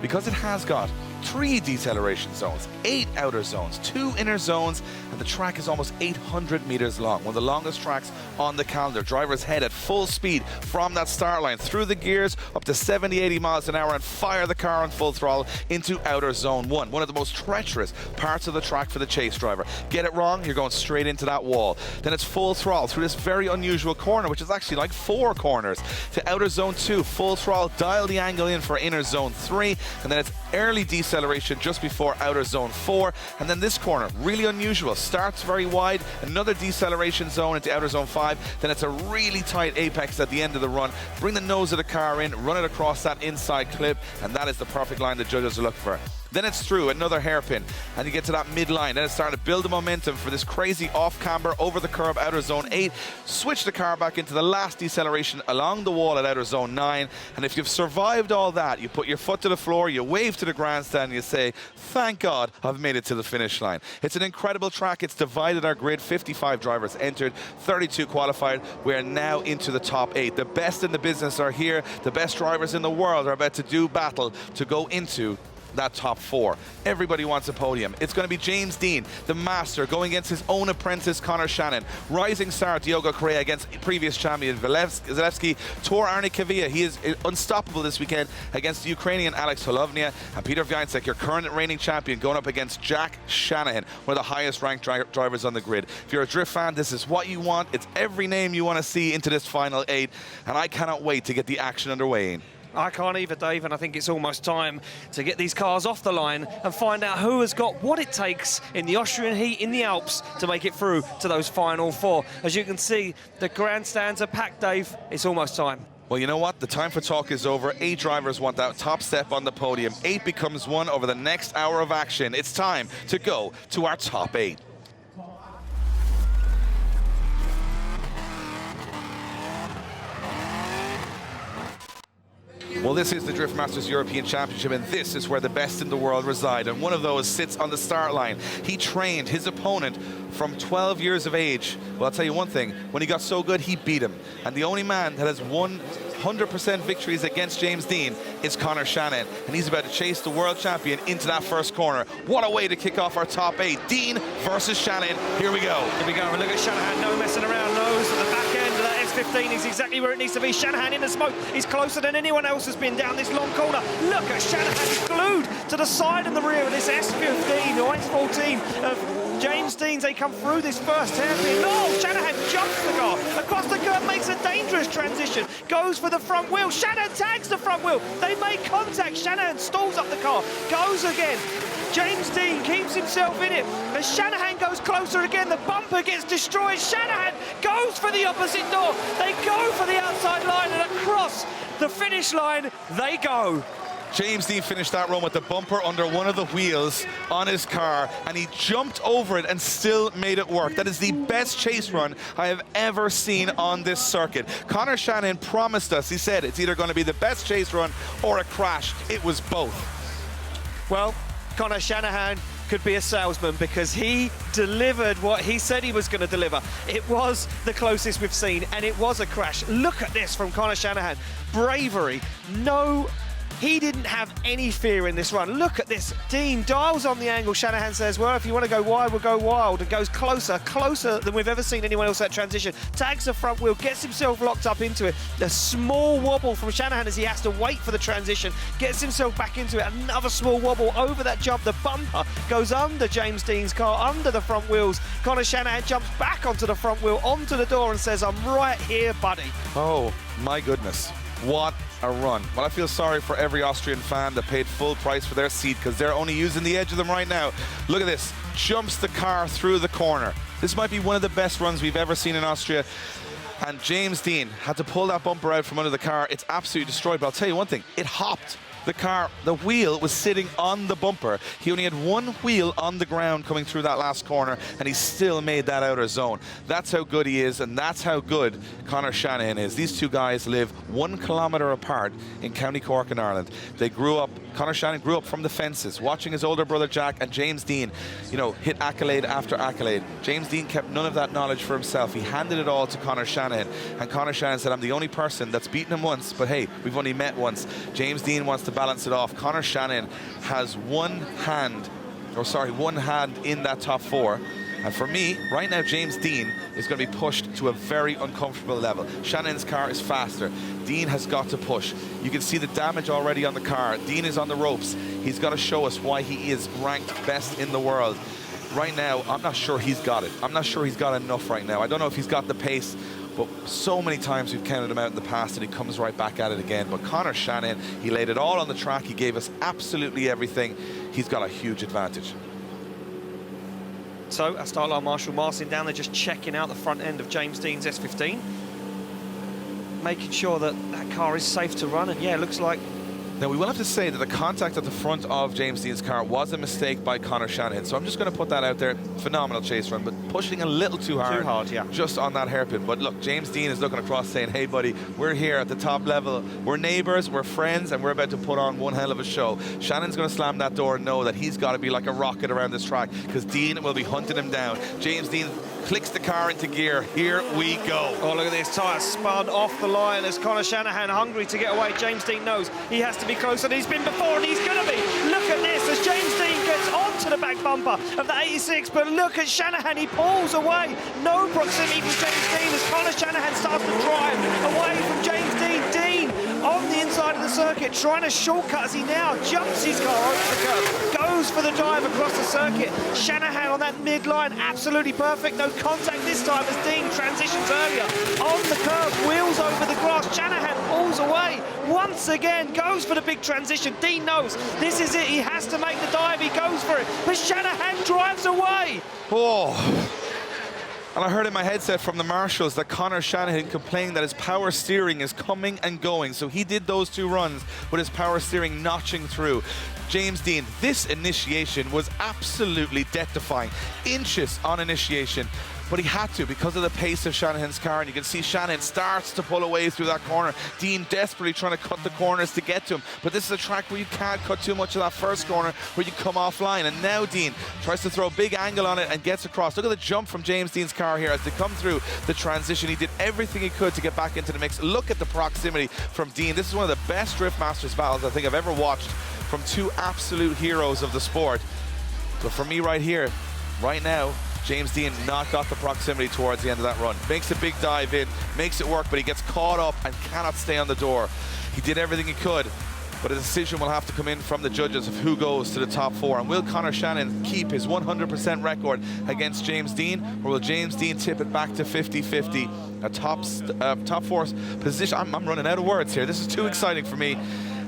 because it has got 3 deceleration zones, 8 outer zones, 2 inner zones, and the track is almost 800 meters long, one of the longest tracks on the calendar. Drivers head at full speed from that start line through the gears up to 70, 80 miles an hour and fire the car on full throttle into outer zone 1, one of the most treacherous parts of the track for the chase driver. Get it wrong, you're going straight into that wall. Then it's full throttle through this very unusual corner, which is actually like 4 corners, to outer zone 2, full throttle, dial the angle in for inner zone 3, and then it's early deceleration just before outer zone 4, and then this corner, really unusual, starts very wide, another deceleration zone into outer zone 5, then it's a really tight apex at the end of the run. Bring the nose of the car in, run it across that inside clip, and that is the perfect line the judges are looking for. Then it's through another hairpin, and you get to that midline. Then it's starting to build the momentum for this crazy off-camber over the curve, outer zone 8. Switch the car back into the last deceleration along the wall at outer zone 9. And if you've survived all that, you put your foot to the floor, you wave to the grandstand, and you say, thank God I've made it to the finish line. It's an incredible track. It's divided our grid. 55 drivers entered, 32 qualified. We're now into the top 8. The best in the business are here. The best drivers in the world are about to do battle to go into that top 4. Everybody wants a podium. It's going to be James Dean, the master, going against his own apprentice, Conor Shannon. Rising star, Diogo Correa, against previous champion, Zalewski. Tor Arne Kavia, he is unstoppable this weekend against the Ukrainian Alex Holovnia. And Peter Wiancek, your current reigning champion, going up against Jack Shanahan, one of the highest ranked drivers on the grid. If you're a drift fan, this is what you want. It's every name you want to see into this final 8. And I cannot wait to get the action underway. I can't either, Dave, and I think it's almost time to get these cars off the line and find out who has got what it takes in the Austrian heat in the Alps to make it through to those final 4. As you can see, the grandstands are packed, Dave. It's almost time. Well, you know what? The time for talk is over. 8 drivers want that top step on the podium. 8 becomes 1 over the next hour of action. It's time to go to our top 8. Well, this is the Drift Masters European Championship, and this is where the best in the world reside. And one of those sits on the start line. He trained his opponent from 12 years of age. Well, I'll tell you one thing. When he got so good, he beat him. And the only man that has won 100% victories against James Dean is Conor Shannon. And he's about to chase the world champion into that first corner. What a way to kick off our top 8. Dean versus Shannon. Here we go. Here we go. Look at Shanahan. No messing around. Nose at the back end of that S15 is exactly where it needs to be. Shanahan in the smoke. He's closer than anyone else has been down this long corner. Look at Shanahan glued to the side and the rear of this S15 or S14 of James Dean's. They come through this first hairpin. No, Shanahan jumps the car across the curve, makes a dangerous transition, goes for the front wheel. Shanahan tags the front wheel. They make contact. Shanahan stalls up the car, goes again. James Dean keeps himself in it. As Shanahan goes closer again, the bumper gets destroyed. Shanahan goes for the opposite door. They go for the outside line, and across the finish line they go. James Dean finished that run with the bumper under one of the wheels on his car, and he jumped over it and still made it work. That is the best chase run I have ever seen on this circuit. Conor Shannon promised us, he said, it's either going to be the best chase run or a crash. It was both. Well, Conor Shanahan could be a salesman because he delivered what he said he was going to deliver. It was the closest we've seen, and it was a crash. Look at this from Conor Shanahan. Bravery. He didn't have any fear in this run. Look at this. Dean dials on the angle. Shanahan says, well, if you want to go wide, we'll go wild. And goes closer than we've ever seen anyone else that transition. Tags the front wheel, gets himself locked up into it. A small wobble from Shanahan as he has to wait for the transition. Gets himself back into it. Another small wobble over that jump. The bumper goes under James Dean's car, under the front wheels. Conor Shanahan jumps back onto the front wheel, onto the door, and says, I'm right here, buddy. Oh, my goodness. What a run. Well, I feel sorry for every Austrian fan that paid full price for their seat because they're only using the edge of them right now. Look at this. Jumps the car through the corner. This might be one of the best runs we've ever seen in Austria. And James Dean had to pull that bumper out from under the car. It's absolutely destroyed. But I'll tell you one thing. It hopped. The car, the wheel was sitting on the bumper. He only had one wheel on the ground coming through that last corner, and he still made that outer zone. That's how good he is, and that's how good Conor Shanahan is. These two guys live 1 kilometre apart in County Cork in Ireland. They grew up, Conor Shanahan grew up from the fences, watching his older brother Jack and James Dean, hit accolade after accolade. James Dean kept none of that knowledge for himself. He handed it all to Conor Shanahan, and Conor Shanahan said, I'm the only person that's beaten him once, but hey, we've only met once. James Dean wants to balance it off. Conor Shannon has one hand one hand in that top 4. And for me, right now, James Deane is going to be pushed to a very uncomfortable level. Shanahan's car is faster. Deane has got to push. You can see the damage already on the car. Deane is on the ropes. He's got to show us why he is ranked best in the world. Right now, I'm not sure he's got it. I'm not sure he's got enough right now. I don't know if he's got the pace, but so many times we've counted him out in the past and he comes right back at it again. But Conor Shanahan, he laid it all on the track. He gave us absolutely everything. He's got a huge advantage. So, our start line marshal Martin down there just checking out the front end of James Deane's S15. Making sure that that car is safe to run, and yeah, it looks like... Now, we will have to say that the contact at the front of James Deane's car was a mistake by Conor Shanahan, so I'm just going to put that out there. Phenomenal chase run, but pushing a little too hard. Too hard, yeah. Just on that hairpin. But look, James Deane is looking across saying, hey, buddy, we're here at the top level. We're neighbours, we're friends, and we're about to put on one hell of a show. Shannon's going to slam that door and know that he's got to be like a rocket around this track, because Deane will be hunting him down. James Deane clicks the car into gear. Here we go. Oh, look at this tyre spun off the line as Conor Shanahan hungry to get away. James Deane knows he has to be closer than he's been before, and he's going to be. Look at this as James Deane gets onto the back bumper of the 86, but look at Shanahan, he pulls away. No proximity from James Deane as Conor Shanahan starts to drive away from James Deane. Deane on the inside of the circuit, trying to shortcut as he now jumps his car over the curb, goes for the dive across the circuit. Shanahan on that midline, absolutely perfect. No contact this time as Deane transitions earlier. On the curb, wheels over the grass. Shanahan pulls away once again, goes for the big transition. Deane knows this is it. He has to make the dive. He goes for it, but Shanahan drives away. Oh. And I heard in my headset from the marshals that Conor Shanahan complained that his power steering is coming and going. So he did those 2 runs with his power steering notching through. James Deane, this initiation was absolutely death-defying. Inches on initiation. But he had to because of the pace of Shanahan's car, and you can see Shanahan starts to pull away through that corner. Deane desperately trying to cut the corners to get to him, but this is a track where you can't cut too much of that first corner where you come offline, and now Deane tries to throw a big angle on it and gets across. Look at the jump from James Deane's car here as they come through the transition. He did everything he could to get back into the mix. Look at the proximity from Deane. This is one of the best Drift Masters battles I think I've ever watched from 2 absolute heroes of the sport. But for me right here, right now, James Deane not got the proximity towards the end of that run. Makes a big dive in, makes it work, but he gets caught up and cannot stay on the door. He did everything he could, but a decision will have to come in from the judges of who goes to the top 4. And will Conor Shanahan keep his 100% record against James Deane, or will James Deane tip it back to 50-50? A top 4 position. I'm running out of words here. This is too exciting for me.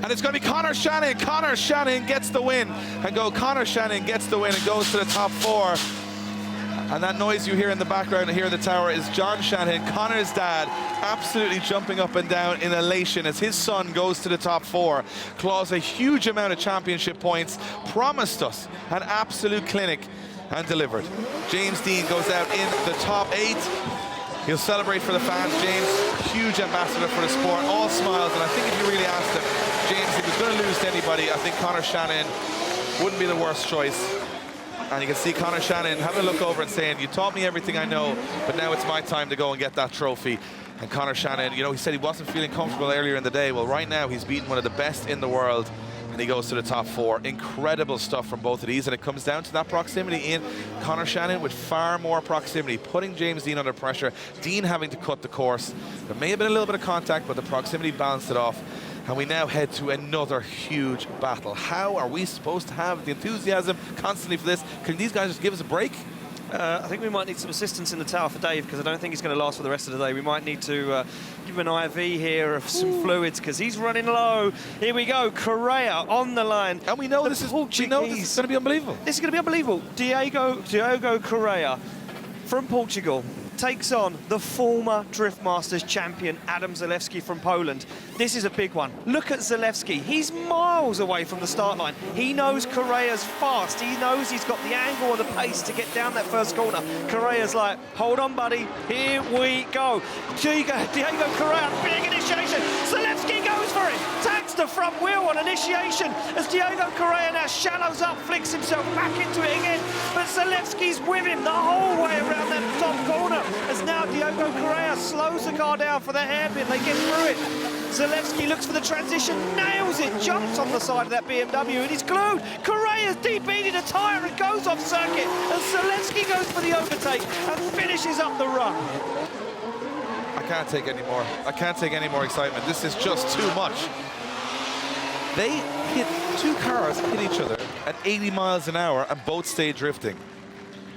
And it's going to be Conor Shanahan. Conor Shanahan gets the win. Conor Shanahan gets the win and goes to the top 4. And that noise you hear in the background here in the tower is John Shanahan, Conor's dad, absolutely jumping up and down in elation as his son goes to the top 4, claws a huge amount of championship points, promised us an absolute clinic, and delivered. James Deane goes out in the top 8. He'll celebrate for the fans, James, huge ambassador for the sport, all smiles, and I think if you really asked him, James, if he was going to lose to anybody, I think Conor Shanahan wouldn't be the worst choice. And you can see Conor Shanahan having a look over and saying, you taught me everything I know, but now it's my time to go and get that trophy. And Conor Shanahan, you know, he said he wasn't feeling comfortable earlier in the day. Well, right now he's beaten one of the best in the world, and he goes to the top 4. Incredible stuff from both of these, and it comes down to that proximity in Conor Shanahan with far more proximity, putting James Deane under pressure. Deane having to cut the course. There may have been a little bit of contact, but the proximity balanced it off. And we now head to another huge battle. How are we supposed to have the enthusiasm constantly for this? Can these guys just give us a break? I think we might need some assistance in the tower for Dave, because I don't think he's going to last for the rest of the day. We might need to give him an IV here of some fluids, because he's running low. Here we go, Correa on the line. And we know this is going to be unbelievable. This is going to be unbelievable. Diogo Correa from Portugal takes on the former Drift Masters champion, Adam Zalewski from Poland. This is a big one. Look at Zalewski. He's miles away from the start line. He knows Correa's fast. He knows he's got the angle and the pace to get down that first corner. Correa's like, hold on, buddy. Here we go. Diego Correa, big initiation. Zalewski goes for it. Tags the the front wheel on initiation as Diego Correa now shallows up, flicks himself back into it again, but Zalewski's with him the whole way around that top corner as now Diego Correa slows the car down for the hairpin. They get through it. Zalewski looks for the transition, nails it, jumps on the side of that BMW, and he's glued. Correa's debeated a tyre and goes off circuit, and Zalewski goes for the overtake and finishes up the run. I can't take any more. I can't take any more excitement. This is just too much. They hit, two cars hit each other at 80 miles an hour and both stayed drifting.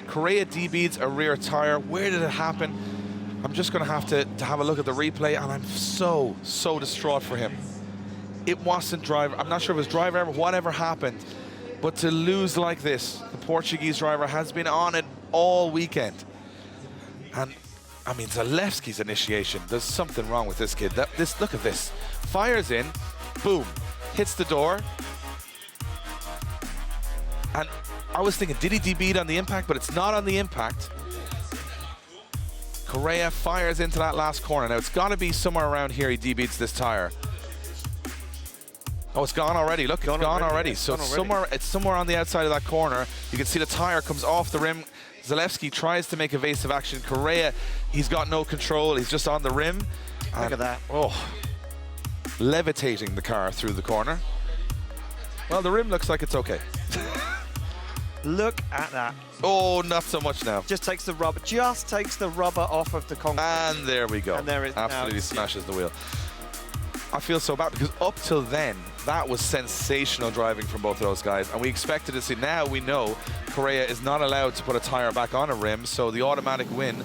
Correa debeats a rear tyre. Where did it happen? I'm just going to have a look at the replay, and I'm so distraught for him. It wasn't driver. I'm not sure if it was driver error, whatever happened, but to lose like this, the Portuguese driver has been on it all weekend. And I mean, Zalewski's initiation, there's something wrong with this kid. Look at this. Fires in, boom, hits the door. And I was thinking, did he debeat on the impact? But it's not on the impact. Correa fires into that last corner. Now, it's got to be somewhere around here he debeats this tire. Oh, it's gone already. Look, it's gone already. So it's somewhere on the outside of that corner. You can see the tire comes off the rim. Zalewski tries to make evasive action. Correa, he's got no control. He's just on the rim. Look at that. Oh, levitating the car through the corner. Well, the rim looks like it's okay. Look at that. Oh, not so much now. Just takes the rubber off of the concrete. And there we go. And there it absolutely smashes the wheel. I feel so bad because up till then, that was sensational driving from both of those guys. And we expected to see, now we know Correa is not allowed to put a tire back on a rim, so the automatic win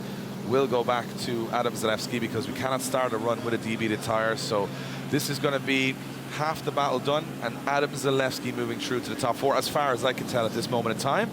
will go back to Adam Zalewski because we cannot start a run with a debeated tire. So this is going to be half the battle done, and Adam Zalewski moving through to the top four, as far as I can tell at this moment in time.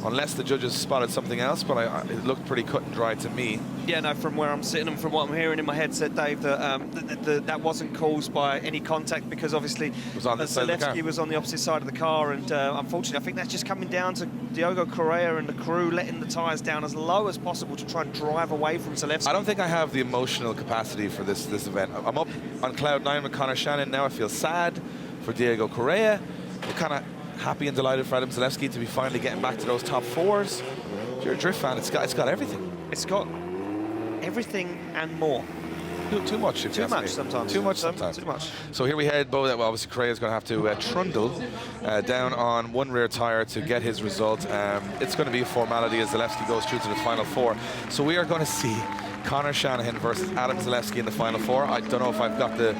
Unless the judges spotted something else, but it looked pretty cut and dry to me. Yeah, no, from where I'm sitting and from what I'm hearing in my headset, Dave, that that wasn't caused by any contact because obviously Zalewski was on the opposite side of the car, and unfortunately I think that's just coming down to Diego Correa and the crew letting the tyres down as low as possible to try and drive away from Zalewski. I don't think I have the emotional capacity for this event. I'm up on cloud 9 with Connor Shannon now. I feel sad for Diego Correa. We're kind of happy and delighted for Adam Zalewski to be finally getting back to those top fours. If you're a drift fan, it's got everything. It's got everything and more. Too much, if you ask me. Sometimes. Too much sometimes. Too much. So here we head, Bo, that obviously Correa's going to have to trundle down on one rear tyre to get his result. It's going to be a formality as Zalewski goes through to the final four. So we are going to see Connor Shanahan versus Adam Zalewski in the final four. I don't know if I've got I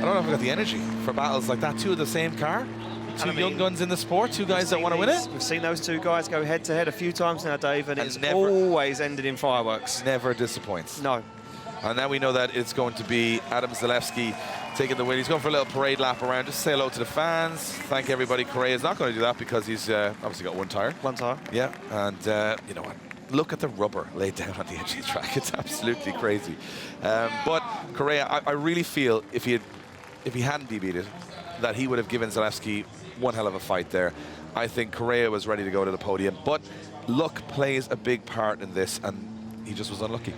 don't know if I've got the energy for battles like that. Two of the same car, two young guns in the sport, two guys that want to win it. We've seen those two guys go head-to-head a few times now, Dave, and it's always ended in fireworks. Never disappoints. No. And now we know that it's going to be Adam Zalewski taking the win. He's going for a little parade lap around, just say hello to the fans, thank everybody. Correa's not going to do that because he's obviously got one tyre. One tyre. Yeah, and you know what? Look at the rubber laid down on the edge of the track. It's absolutely crazy. But Correa, I really feel if he hadn't debeated, that he would have given Zalewski one hell of a fight there. I think Correa was ready to go to the podium, but luck plays a big part in this, and he just was unlucky.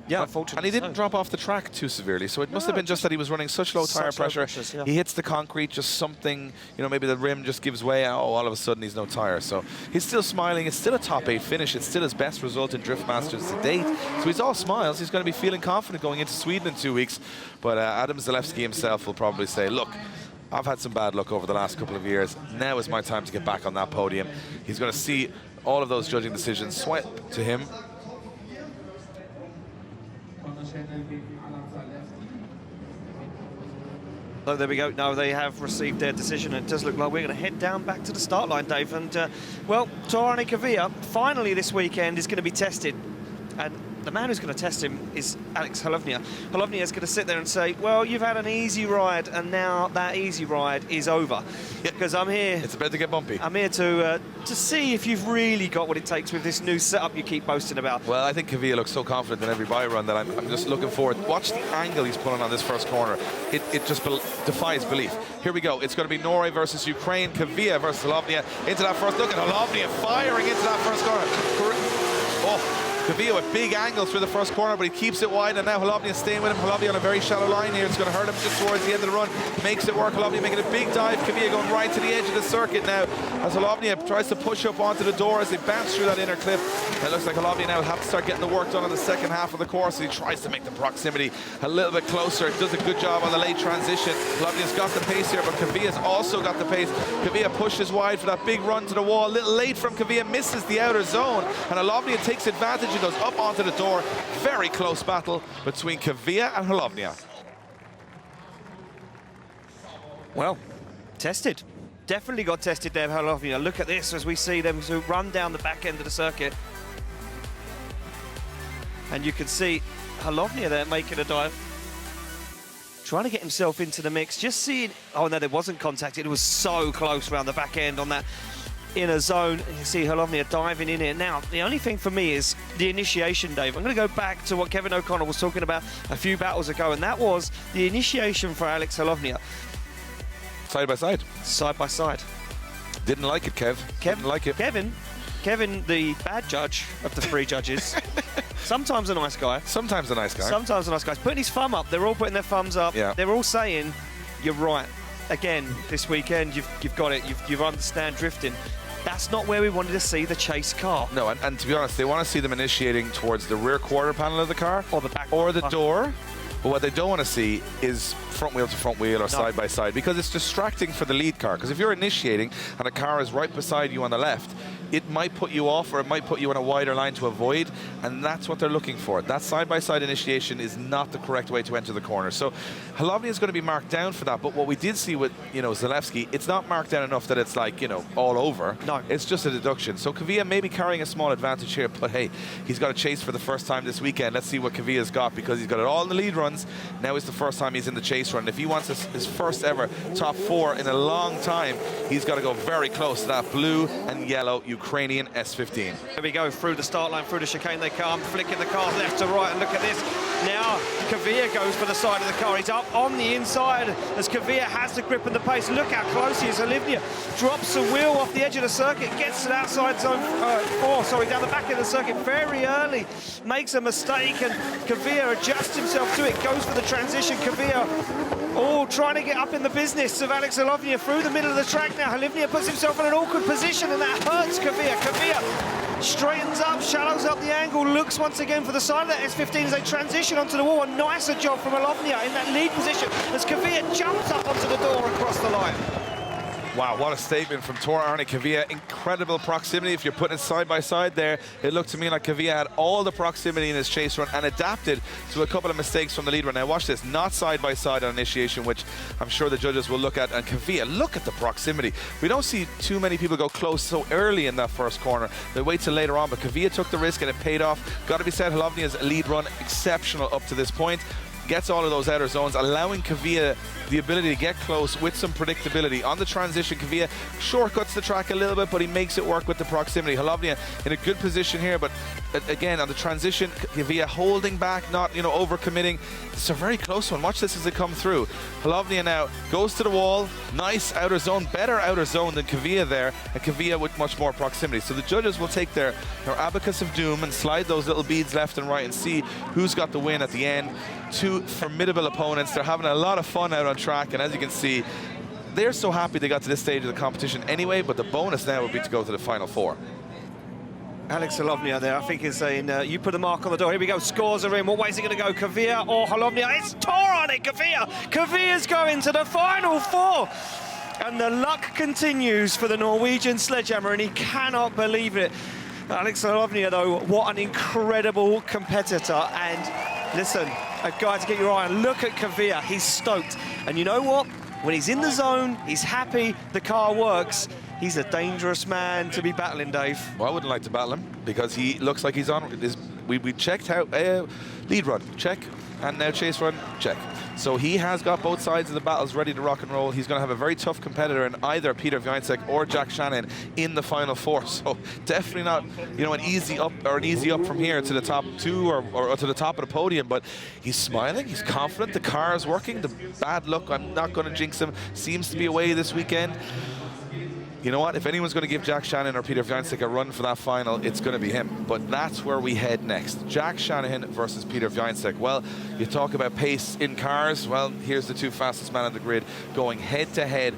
Yeah, unfortunately. And he didn't drop off the track too severely, so it must have been just that he was running such low tire pressure. Yeah. He hits the concrete, just something, you know, maybe the rim just gives way. Oh, all of a sudden he's no tire. So he's still smiling. It's still a top 8 finish. It's still his best result in Drift Masters to date. So he's all smiles. He's going to be feeling confident going into Sweden in 2 weeks. But Adam Zalewski himself will probably say, look, I've had some bad luck over the last couple of years. Now is my time to get back on that podium. He's going to see all of those judging decisions sweat to him. So there we go. No, they have received their decision. It does look like we're going to head down back to the start line, Dave. And, well, Torani Kavia finally this weekend is going to be tested. And the man who's going to test him is Alex Halovnia. Halovnia is going to sit there and say, well, you've had an easy ride, and now that easy ride is over. Because I'm here... It's about to get bumpy. I'm here to see if you've really got what it takes with this new setup you keep boasting about. Well, I think Kavia looks so confident in every bye run that I'm just looking forward. Watch the angle he's pulling on this first corner. It just defies belief. Here we go. It's going to be Norway versus Ukraine. Kavia versus Halovnia into that first. Look at Halovnia firing into that first corner. Oh. Kavia with big angle through the first corner, but he keeps it wide, and now Halovnia is staying with him. Halovnia on a very shallow line here. It's going to hurt him just towards the end of the run. Makes it work. Halovnia making a big dive. Kavia going right to the edge of the circuit now as Halovnia tries to push up onto the door as they bounce through that inner cliff. It looks like Halovnia now will have to start getting the work done on the second half of the course. He tries to make the proximity a little bit closer. Does a good job on the late transition. Halovnia's got the pace here, but Kavia's also got the pace. Kavia pushes wide for that big run to the wall. A little late from Kavia, misses the outer zone, and Halovnia takes advantage and goes up onto the door. Very close battle between Kavia and Halovnia. Well, tested. Definitely got tested there, Halovnia. Look at this as we see them run down the back end of the circuit. And you can see Halovnia there making a dive. Trying to get himself into the mix. Just seeing... Oh, no, there wasn't contact. It was so close around the back end on that inner zone. You see Halovnia diving in here. Now, the only thing for me is the initiation, Dave. I'm going to go back to what Kevin O'Connor was talking about a few battles ago, and that was the initiation for Alex Halovnia. Side by side. Side by side. Didn't like it, Kev. Didn't like it. Kevin, the bad judge of the three judges. Sometimes a nice guy. Sometimes a nice guy. Sometimes a nice guy. He's putting his thumb up. They're all putting their thumbs up. Yeah. They're all saying, you're right. Again, this weekend, you've got it. You understand drifting. That's not where we wanted to see the chase car. No, and to be honest, they want to see them initiating towards the rear quarter panel of the car. Or the back. Or the door. But what they don't want to see is front wheel to front wheel or side by side, because it's distracting for the lead car. Because if you're initiating and a car is right beside you on the left, it might put you off, or it might put you on a wider line to avoid, and that's what they're looking for. That side-by-side initiation is not the correct way to enter the corner. So Halovnia is going to be marked down for that, but what we did see with, Zalewski, it's not marked down enough that it's like, all over. No. It's just a deduction. So Kavia may be carrying a small advantage here, but hey, he's got a chase for the first time this weekend. Let's see what Kavia's got, because he's got it all in the lead runs. Now it's the first time he's in the chase run. If he wants his first ever top 4 in a long time, he's got to go very close to that blue and yellow Ukrainian S15. Here we go, through the start line, through the chicane they come, flicking the car left to right, and look at this. Now Kavia goes for the side of the car. He's up on the inside as Kavia has the grip and the pace. Look how close he is. Halovnia drops the wheel off the edge of the circuit, gets to the outside zone 4, down the back of the circuit very early, makes a mistake, and Kavia adjusts himself to it, goes for the transition. Kavia, trying to get up in the business of Alex Halovnia through the middle of the track now. Halovnia puts himself in an awkward position, and that hurts Kavia. Kavia straightens up, shallows up the angle, looks once again for the side of that S15 as they transition onto the wall. A nicer job from Halovnia in that lead position as Kavia jumps up onto the door across the line. Wow, what a statement from Tor Arne Kavia. Incredible proximity. If you're putting it side by side there, it looked to me like Kavia had all the proximity in his chase run and adapted to a couple of mistakes from the lead run. Now watch this, not side by side on initiation, which I'm sure the judges will look at. And Kavia, look at the proximity. We don't see too many people go close so early in that first corner. They wait till later on, but Kavia took the risk and it paid off. Got to be said, Halovnia's lead run exceptional up to this point. Gets all of those outer zones, allowing Kavia the ability to get close with some predictability. On the transition, Kavia shortcuts the track a little bit, but he makes it work with the proximity. Halovnia in a good position here, but again, on the transition, Kavia holding back, not overcommitting. It's a very close one. Watch this as they come through. Halovnia now goes to the wall. Nice outer zone, better outer zone than Kavia there, and Kavia with much more proximity. So the judges will take their abacus of doom and slide those little beads left and right and see who's got the win at the end. Two formidable opponents. They're having a lot of fun out on track, and as you can see, they're so happy they got to this stage of the competition anyway, but the bonus now would be to go to the final 4. Alex Halovnia there, I think, is saying, you put a mark on the door. Here we go, scores are in. What way is it going to go, Kavia or Halovnia? It's Tor Arne Kavia. Kavia's going to the final 4. And the luck continues for the Norwegian sledgehammer, and he cannot believe it. Alex Halovnia, though, what an incredible competitor. And listen, a guy to get your eye on. Look at Kavia, he's stoked. And you know what? When he's in the zone, he's happy, the car works. He's a dangerous man to be battling, Dave. Well, I wouldn't like to battle him because he looks like he's on. We checked how lead run, check, and now chase run, check. So he has got both sides of the battles ready to rock and roll. He's going to have a very tough competitor in either Peter Wieńczek or Jack Shannon in the final 4. So definitely not, an easy up from here to the top 2 or to the top of the podium. But he's smiling, he's confident, the car is working. The bad luck, I'm not going to jinx him, seems to be away this weekend. you know what? If anyone's going to give Jack Shanahan or Peter Wiancek a run for that final, it's going to be him. But that's where we head next. Jack Shanahan versus Peter Wiancek. Well, you talk about pace in cars. Well, here's the two fastest men on the grid going head-to-head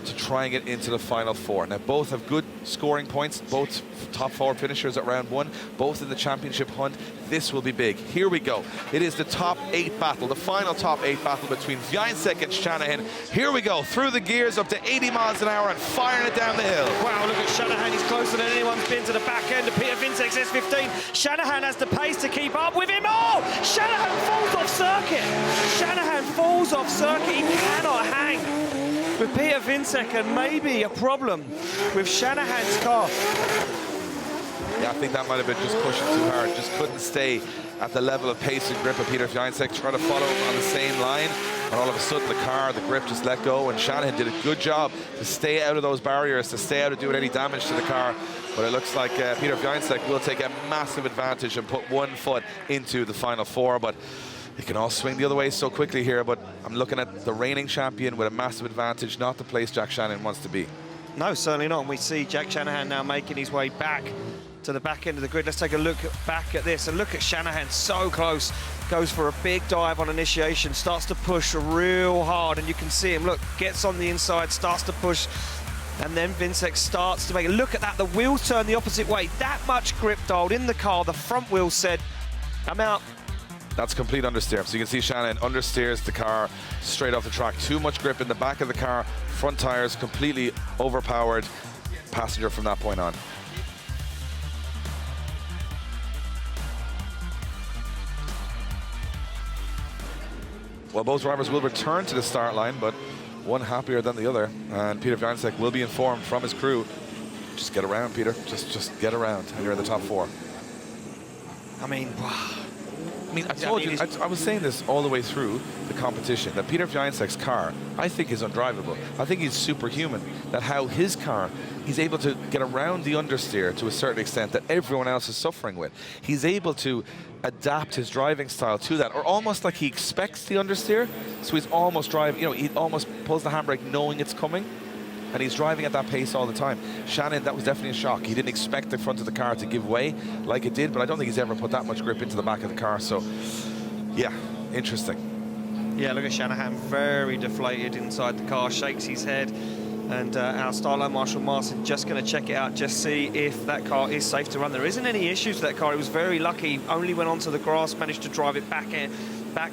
to try and get into the final four. Now, both have good scoring points, both top four finishers at round one, both in the championship hunt. This will be big. Here we go. It is the top 8 battle, the final top 8 battle between Wiancek and Shanahan. Here we go, through the gears up to 80 miles an hour and firing it down the hill. Wow, look at Shanahan. He's closer than anyone's been to the back end of Peter Wiancek's S15. Shanahan has the pace to keep up with him. Oh, Shanahan falls off circuit. Shanahan falls off circuit. He cannot hang with Peter Wiancek, and maybe a problem with Shanahan's car. Yeah, I think that might have been just pushing too hard. Just couldn't stay at the level of pace and grip of Peter Wiancek. Trying to follow him on the same line, and all of a sudden the grip just let go, and Shanahan did a good job to stay out of those barriers, to stay out of doing any damage to the car. But it looks like Peter Wiancek will take a massive advantage and put 1 foot into the final four. But it can all swing the other way so quickly here. But I'm looking at the reigning champion with a massive advantage, not the place Jack Shanahan wants to be. No, certainly not. And we see Jack Shanahan now making his way back to the back end of the grid. Let's take a look back at this, and look at Shanahan, so close. Goes for a big dive on initiation, starts to push real hard, and you can see him, look, gets on the inside, starts to push, and then Wiancek starts to make it. Look at that, the wheels turn the opposite way. That much grip dialed in the car. The front wheel said, I'm out. That's complete understeer. So you can see Shanahan understeers the car straight off the track. Too much grip in the back of the car. Front tires completely overpowered. Passenger from that point on. Well, both drivers will return to the start line, but one happier than the other. And Peter Wiancek will be informed from his crew. Just get around, Peter. Just get around, and you're in the top 4. I mean, wow. I told you, I was saying this all the way through the competition, that Peter Wiancek's car, I think, is undrivable. I think he's superhuman, that how his car, he's able to get around the understeer to a certain extent that everyone else is suffering with. He's able to adapt his driving style to that, or almost like he expects the understeer, so he's almost driving, you know, he almost pulls the handbrake knowing it's coming, and he's driving at that pace all the time. Shanahan, that was definitely a shock. He didn't expect the front of the car to give way like it did, but I don't think he's ever put that much grip into the back of the car. So, yeah, interesting. Yeah, look at Shanahan, very deflated inside the car, shakes his head. And our Starline Marshal Martin just going to check it out, just see if that car is safe to run. There isn't any issues with that car. He was very lucky, only went onto the grass, managed to drive it back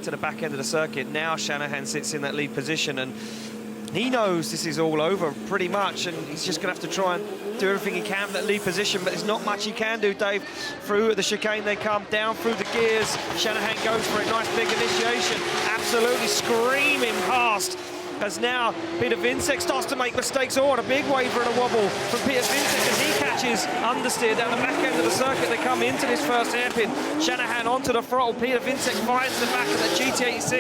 to the back end of the circuit. Now Shanahan sits in that lead position, and he knows this is all over pretty much, and he's just going to have to try and do everything he can for that lead position, but there's not much he can do, Dave. Through the chicane they come, down through the gears. Shanahan goes for it, nice big initiation, absolutely screaming past. As now Peter Wiancek starts to make mistakes. Oh, and a big waver and a wobble from Peter Wiancek as he catches understeer down the back end of the circuit. They come into this first hairpin. Shanahan onto the throttle. Peter Wiancek finds the back of the GT86.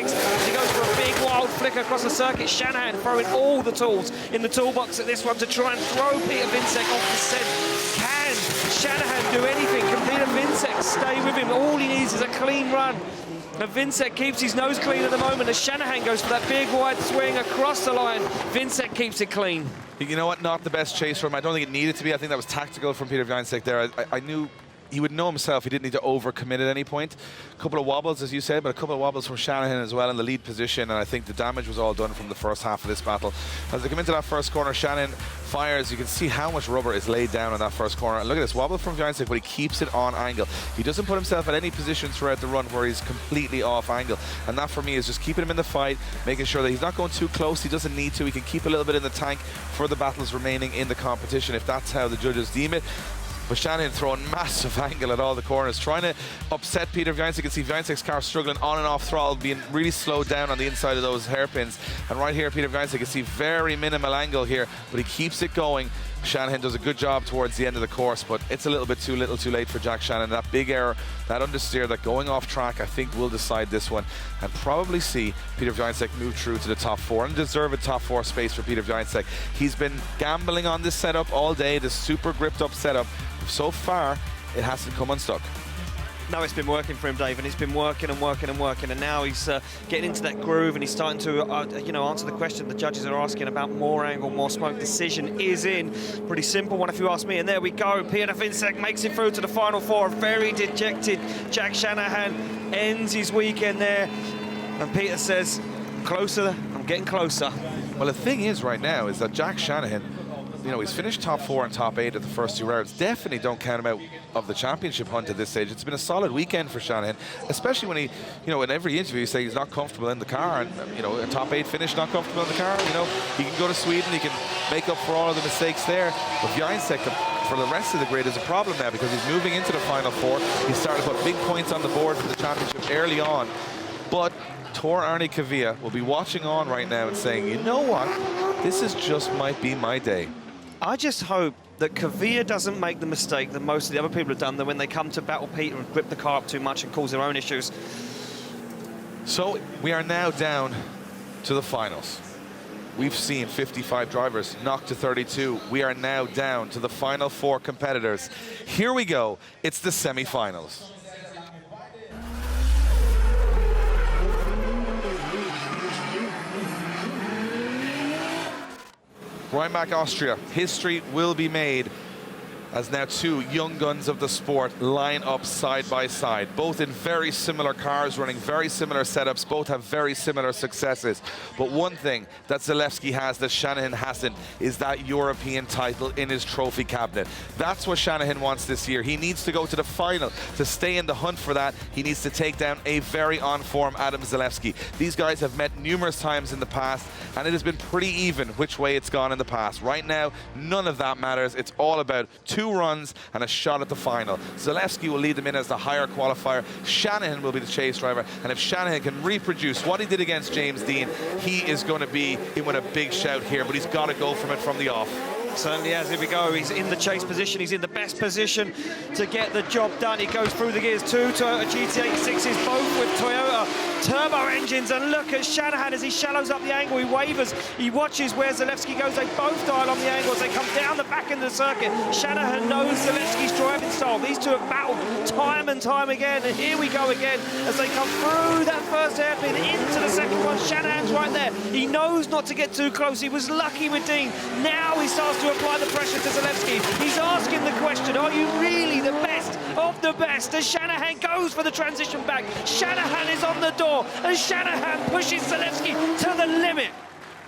He goes for a big wild flick across the circuit. Shanahan throwing all the tools in the toolbox at this one to try and throw Peter Wiancek off the scent. Can Shanahan do anything? Can Peter Wiancek stay with him? All he needs is a clean run. And Wiancek keeps his nose clean at the moment as Shanahan goes for that big wide swing across the line. Wiancek keeps it clean. You know what? Not the best chase for him. I don't think it needed to be. I think that was tactical from Peter Wiancek there. I knew he would know himself. He didn't need to overcommit at any point. A couple of wobbles, as you said, but a couple of wobbles from Shanahan as well in the lead position, and I think the damage was all done from the first half of this battle. As they come into that first corner, Shanahan fires. You can see how much rubber is laid down in that first corner. And look at this wobble from Wiancek, but he keeps it on angle. He doesn't put himself at any position throughout the run where he's completely off angle. And that, for me, is just keeping him in the fight, making sure that he's not going too close. He doesn't need to. He can keep a little bit in the tank for the battles remaining in the competition, if that's how the judges deem it. But Shanahan throwing massive angle at all the corners, trying to upset Peter Wiancek. You can see Wiancek's car struggling on and off throttle, being really slowed down on the inside of those hairpins. And right here, Peter Wiancek, you can see very minimal angle here, but he keeps it going. Shanahan does a good job towards the end of the course, but it's a little bit too late for Jack Shanahan. That big error, that understeer, that going off track, I think will decide this one, and probably see Peter Wiancek move through to the top 4, and deserve a top 4 space for Peter Wiancek. He's been gambling on this setup all day, this super gripped up setup. So far, it hasn't come unstuck. No, it's been working for him, Dave, and he's been working and working and working, and now he's getting into that groove, and he's starting to, answer the question the judges are asking about more angle, more smoke. Decision is in. Pretty simple one, if you ask me. And there we go. Peter Vincek makes it through to the final four. Very dejected Jack Shanahan ends his weekend there, and Peter says, "Closer, I'm getting closer." Well, the thing is right now is that Jack Shanahan, you know, he's finished top 4 and top 8 at the first 2 rounds. Definitely don't count him out of the championship hunt at this stage. It's been a solid weekend for Shanahan, especially when he, you know, in every interview, he's saying he's not comfortable in the car, and, you know, a top 8 finish, not comfortable in the car. You know, he can go to Sweden, he can make up for all of the mistakes there. But Viansek, for the rest of the grid, is a problem now because he's moving into the final 4. He's starting to put big points on the board for the championship early on. But Tor Arne Kavia will be watching on right now and saying, you know what, this is just might be my day. I just hope that Kavia doesn't make the mistake that most of the other people have done, that when they come to battle Peter and grip the car up too much and cause their own issues. So we are now down to the finals. We've seen 55 drivers knocked to 32. We are now down to the final 4 competitors. Here we go. It's the semi-finals. Greinbach, Austria. History will be made as now 2 young guns of the sport line up side by side, both in very similar cars, running very similar setups, both have very similar successes. But one thing that Zalewski has that Shanahan hasn't is that European title in his trophy cabinet. That's what Shanahan wants this year. He needs to go to the final. To stay in the hunt for that, he needs to take down a very on-form Adam Zalewski. These guys have met numerous times in the past, and it has been pretty even which way it's gone in the past. Right now, none of that matters. It's all about 2 runs and a shot at the final. Zalewski will lead them in as the higher qualifier. Shanahan will be the chase driver, and if Shanahan can reproduce what he did against James Dean, he is going to be in with a big shout here, but he's got to go from it from the off. Certainly has. Here we go. He's in the chase position. He's in the best position to get the job done. He goes through the gears. 2 Toyota GT86s, both with Toyota turbo engines. And look at Shanahan as he shallows up the angle. He wavers. He watches where Zalewski goes. They both dial on the angle as they come down the back end of the circuit. Shanahan knows Zalewski's driving style. These two have battled time and time again. And here we go again as they come through that first hairpin into the second one. Shanahan's right there. He knows not to get too close. He was lucky with Dean. Now he starts to apply the pressure to Zalewski. He's asking the question, are you really the best of the best? As Shanahan goes for the transition back, Shanahan is on the door, and Shanahan pushes Zalewski to the limit.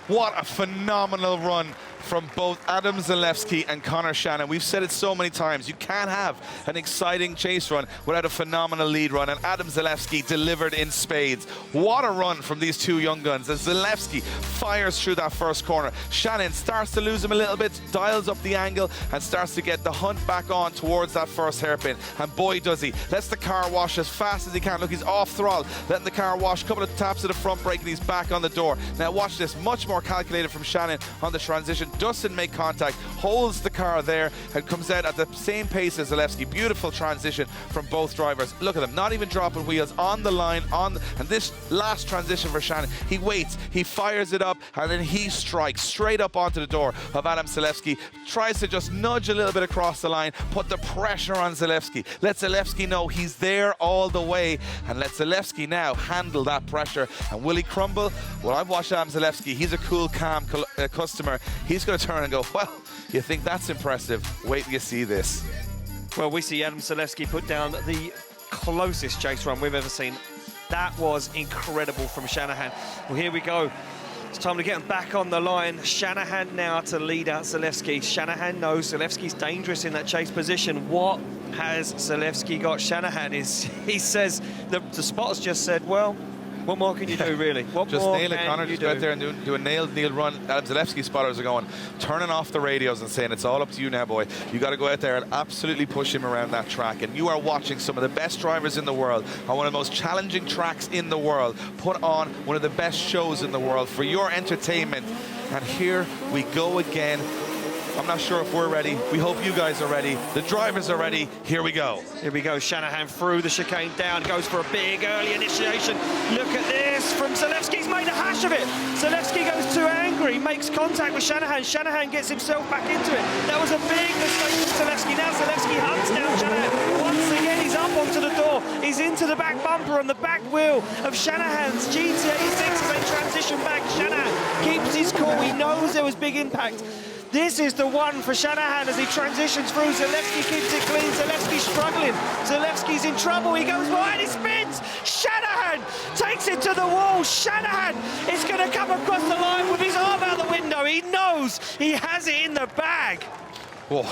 What a phenomenal run from both Adam Zalewski and Connor Shanahan. We've said it so many times, you can't have an exciting chase run without a phenomenal lead run, and Adam Zalewski delivered in spades. What a run from these 2 young guns as Zalewski fires through that first corner. Shanahan starts to lose him a little bit, dials up the angle, and starts to get the hunt back on towards that first hairpin, and boy does he. Lets the car wash as fast as he can. Look, he's off throttle, letting the car wash, a couple of taps of the front brake, and he's back on the door. Now watch this, much more calculated from Shanahan on the transition. Doesn't make contact, holds the car there, and comes out at the same pace as Zalewski. Beautiful transition from both drivers. Look at them, not even dropping wheels, on the line, and this last transition for Shanahan, he waits, he fires it up, and then he strikes straight up onto the door of Adam Zalewski, tries to just nudge a little bit across the line, put the pressure on Zalewski, let Zalewski know he's there all the way, and let Zalewski now handle that pressure. And will he crumble? Well, I've watched Adam Zalewski, he's a cool, calm customer. He's going to turn and go, well, you think that's impressive? Wait till you see this. Well, we see Adam Zalewski put down the closest chase run we've ever seen. That was incredible from Shanahan. Well, here we go. It's time to get him back on the line. Shanahan now to lead out Zalewski. Shanahan knows Zalewski's dangerous in that chase position. What has Zalewski got? Shanahan he says, the spotters just said, well, what more can you do, really? What just more nail it, Connor. Just go out there and do a nailed run. Adam Zalewski spotters are going, turning off the radios and saying, it's all up to you now, boy. You got to go out there and absolutely push him around that track. And you are watching some of the best drivers in the world on one of the most challenging tracks in the world, put on one of the best shows in the world for your entertainment. And here we go again. I'm not sure if we're ready. We hope you guys are ready. The drivers are ready. Here we go. Here we go. Shanahan through the chicane down, goes for a big early initiation. Look at this from Zalewski. He's made a hash of it. Zalewski goes too angry, makes contact with Shanahan. Shanahan gets himself back into it. That was a big mistake from Zalewski. Now Zalewski hunts down Shanahan. Once again, he's up onto the door. He's into the back bumper on the back wheel of Shanahan's GT86 as they transition back. Shanahan keeps his cool. He knows there was big impact. This is the one for Shanahan as he transitions through. Zalewski keeps it clean. Zalewski's struggling. Zalewski's in trouble. He goes wide. He spins. Shanahan takes it to the wall. Shanahan is going to come across the line with his arm out the window. He knows he has it in the bag. Oh,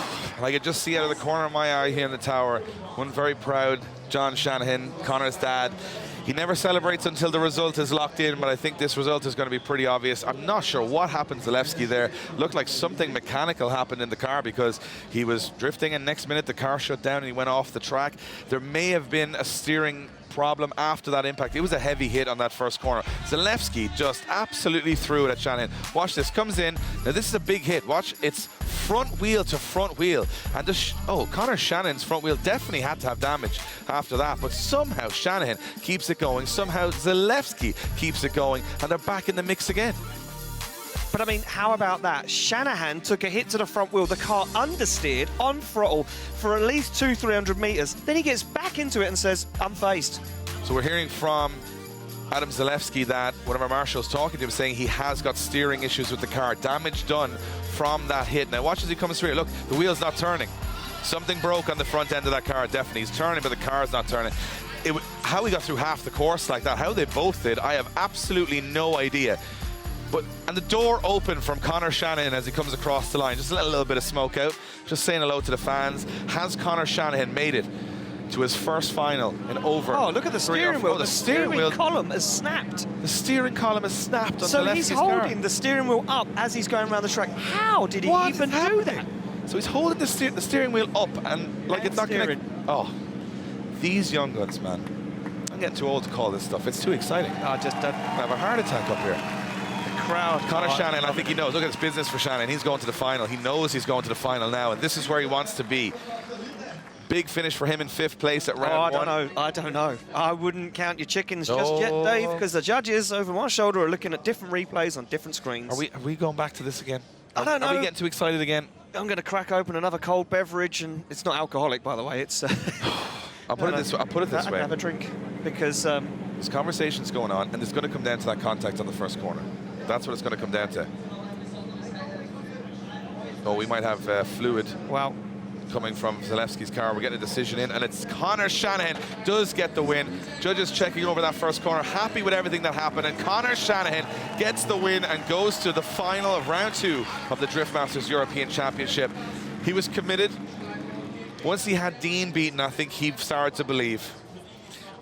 I could just see out of the corner of my eye here in the tower, one very proud John Shanahan, Connor's dad. He never celebrates until the result is locked in, but I think this result is going to be pretty obvious. I'm not sure what happened to Zalewski there. Looked like something mechanical happened in the car because he was drifting, and next minute the car shut down and he went off the track. There may have been a steering problem after that impact. It was a heavy hit on that first corner. Zalewski just absolutely threw it at Shanahan. Watch this, comes in. Now this is a big hit. Watch, it's front wheel to front wheel. And Connor Shanahan's front wheel definitely had to have damage after that, but somehow Shanahan keeps it going. Somehow Zalewski keeps it going, and they're back in the mix again. But I mean, how about that? Shanahan took a hit to the front wheel. The car understeered on throttle for at least 200-300 meters. Then he gets back into it and says, I'm phased. So we're hearing from Adam Zalewski that one of our marshals talking to him saying he has got steering issues with the car. Damage done from that hit. Now watch as he comes through. Look, the wheel's not turning. Something broke on the front end of that car, definitely. He's turning, but the car's not turning. How he got through half the course like that, how they both did, I have absolutely no idea. And the door opened from Connor Shanahan as he comes across the line. Just let a little bit of smoke out. Just saying hello to the fans. Has Connor Shanahan made it to his first final in over? Oh, look at the steering wheel. The steering wheel column has snapped. The steering column has snapped on So the he's holding the steering wheel up as he's going around the track. How did he even do that? So he's holding the steering wheel up and like it's not going to... Oh, these young guns, man. I'm getting too old to call this stuff. It's too exciting. I have a heart attack up here. Crowd. Connor Shanahan, I think he knows. Look at this business for Shanahan. He's going to the final. He knows he's going to the final now, and this is where he wants to be. Big finish for him in 5th place at round one. I don't know. I wouldn't count your chickens just yet, Dave, because the judges over my shoulder are looking at different replays on different screens. Are we going back to this again? I don't know. Are we getting too excited again? I'm going to crack open another cold beverage, and it's not alcoholic, by the way. It's. I'll put it this way. Have a drink, because this conversation's going on, and it's going to come down to that contact on the first corner. That's what it's going to come down to. Oh, we might have fluid coming from Zalewski's car. We're getting a decision in, and it's Connor Shanahan does get the win. Judges checking over that first corner, happy with everything that happened, and Connor Shanahan gets the win and goes to the final of round 2 of the Drift Masters European Championship. He was committed. Once he had Dean beaten, I think he started to believe.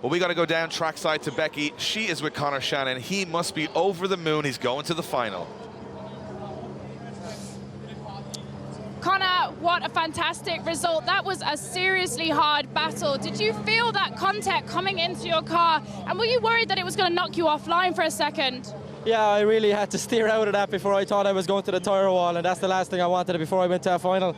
Well, we got to go down trackside to Becky. She is with Connor Shanahan. He must be over the moon. He's going to the final. Connor, what a fantastic result. That was a seriously hard battle. Did you feel that contact coming into your car? And were you worried that it was going to knock you offline for a second? Yeah, I really had to steer out of that before I thought I was going to the tyre wall, and that's the last thing I wanted before I went to a final.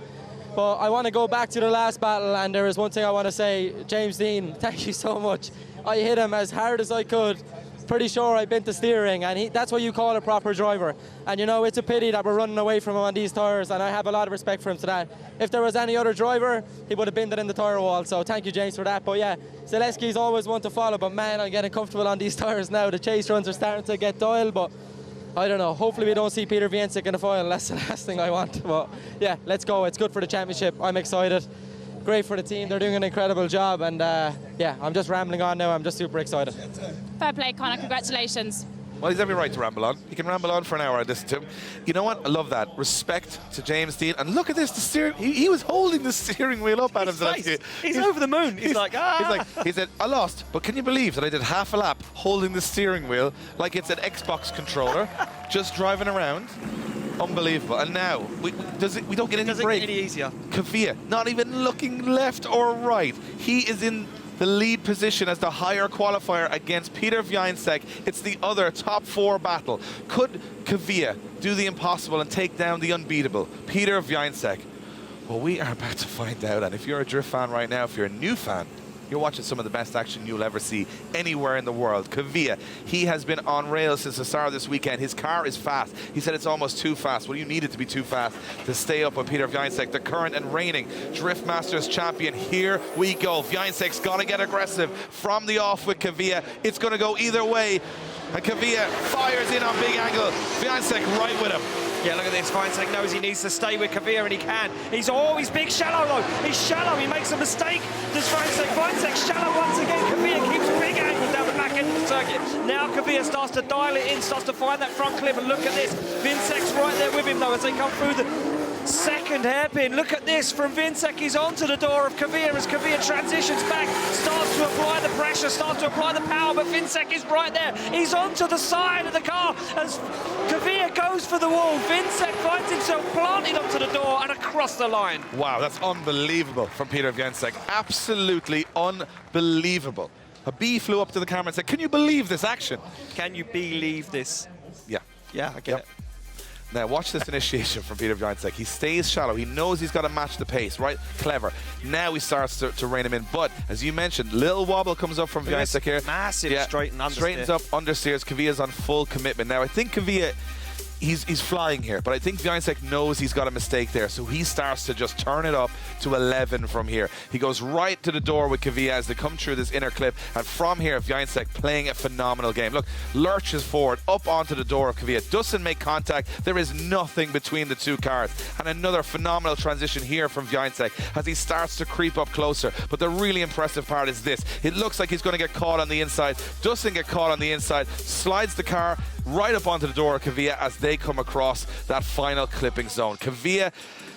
But I want to go back to the last battle, and there is one thing I want to say. James Dean, thank you so much. I hit him as hard as I could. Pretty sure I bent the steering, and that's what you call a proper driver. And you know, it's a pity that we're running away from him on these tyres, and I have a lot of respect for him to that. If there was any other driver, he would have been there in the tyre wall, so thank you, James, for that. But yeah, Zalewski's always one to follow, but man, I'm getting comfortable on these tyres now. The chase runs are starting to get dialed, but I don't know. Hopefully we don't see Peter Viensik in the final. That's the last thing I want. But yeah, let's go. It's good for the championship. I'm excited. Great for the team. They're doing an incredible job. And yeah, I'm just rambling on now. I'm just super excited. Fair play, Connor. Congratulations. Well, he's every right to ramble on. He can ramble on for an hour. I listen to him. You know what? I love that. Respect to James Dean. And look at this. The steering. He was holding the steering wheel up at him. He's over the moon. He's like, ah. He said, I lost. But can you believe that I did half a lap holding the steering wheel like it's an Xbox controller, just driving around? Unbelievable. And now, we don't get any break. Any easier. Kvyat, not even looking left or right. He is in the lead position as the higher qualifier against Peter Viensik. It's the other top 4 battle. Could Kvyat do the impossible and take down the unbeatable Peter Viensik? Well, we are about to find out. And if you're a drift fan right now, if you're a new fan, You're watching some of the best action you'll ever see anywhere in the world. Kvia, he has been on rails since the start of this weekend. His car is fast. He said it's almost too fast. Well, you need it to be too fast to stay up with Peter Wiańczek, the current and reigning Drift Masters champion. Here we go. Wiańczek's got to get aggressive from the off with Kvia. It's going to go either way. And Kvia fires in on big angle. Wiańczek right with him. Yeah, look at this. Wiańczek knows he needs to stay with Kvia, and he can. He's big shallow, though. He's shallow. He makes a mistake. Does Wiańczek shallow once again. Kvia keeps big angle down the back end of the circuit. Now Kvia starts to dial it in, starts to find that front clip, and look at this. Wiańczek's right there with him, though, as they come through the second hairpin. Look at this from Wiańczek. He's onto the door of Kvia as Kvia transitions back, starts to apply the pressure, starts to apply the power, but Wiańczek is right there. He's onto the side of the car as Kvia goes for the wall. Wiańczek finds himself planted onto the door and across the line. Wow, that's unbelievable from Peter Wiańczek. Absolutely unbelievable. A bee flew up to the camera and said, "Can you believe this action?" Can you believe this? Yeah. Yeah, I get it. Now watch this initiation from Peter Wiańczek. He stays shallow. He knows he's got to match the pace, right? Clever. Now he starts to rein him in. But as you mentioned, little wobble comes up from Wiańczek here. Massive straight and understeer. Straightens up, understeers. Kvia's on full commitment. Now I think Kvia, he's flying here, but I think Wiańczek knows he's got a mistake there, so he starts to just turn it up to 11 from here. He goes right to the door with Kvia as they come through this inner clip, and from here, Wiańczek playing a phenomenal game. Look, lurches forward, up onto the door of Kvia, doesn't make contact. There is nothing between the two cars, and another phenomenal transition here from Wiańczek as he starts to creep up closer. But the really impressive part is this. It looks like he's going to get caught on the inside, doesn't get caught on the inside, slides the car right up onto the door of Kvia as they come across that final clipping zone. Kvia,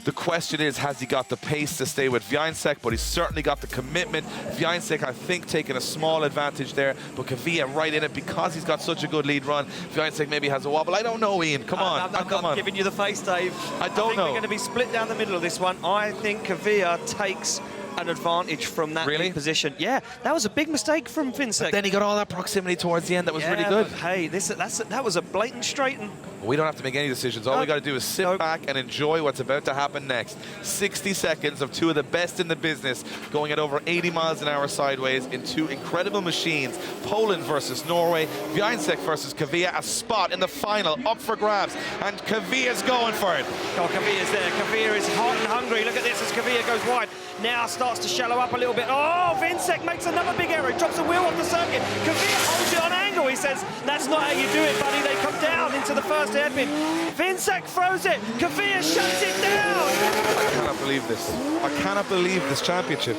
the question is, has he got the pace to stay with Wiańczek? But he's certainly got the commitment. Wiańczek, I think, taking a small advantage there, but Kvia right in it because he's got such a good lead run. Wiańczek maybe has a wobble. I don't know, Ian. Come on. I'm giving you the face, Dave. I don't know. We're going to be split down the middle of this one. I think Kvia takes an advantage from that lead position. Yeah, that was a big mistake from Wiańczek. Then he got all that proximity towards the end. That was really good. Hey, that was a blatant straighten. We don't have to make any decisions. All we got to do is sit back and enjoy what's about to happen next. 60 seconds of two of the best in the business going at over 80 miles an hour sideways in two incredible machines. Poland versus Norway, Wiańczek versus Kvia, a spot in the final up for grabs, and Kvia's going for it. Oh, Kvia's there. Kvia is hot and hungry. Look at this as Kvia goes wide. Now starts to shallow up a little bit. Oh, Wiańczek makes another big error. He drops a wheel off the circuit. Kvia holds it on angle. He says, "That's not how you do it, buddy." They come down into the first hairpin. Wiańczek throws it. Kvia shuts it down. I cannot believe this. I cannot believe this championship.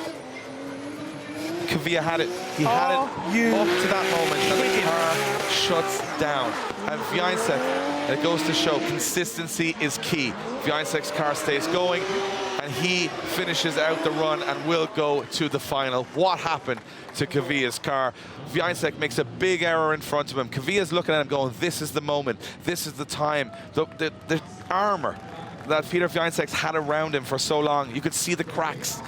Kvia had it. He had it up to that moment that the car shuts down. And Wiańczek, it goes to show consistency is key. Wiańczek's car stays going, and he finishes out the run and will go to the final. What happened to Kvia's car? Wiańczek makes a big error in front of him. Kvia's looking at him going, this is the moment, this is the time. The armor that Peter Wiańczek's had around him for so long, you could see the cracks.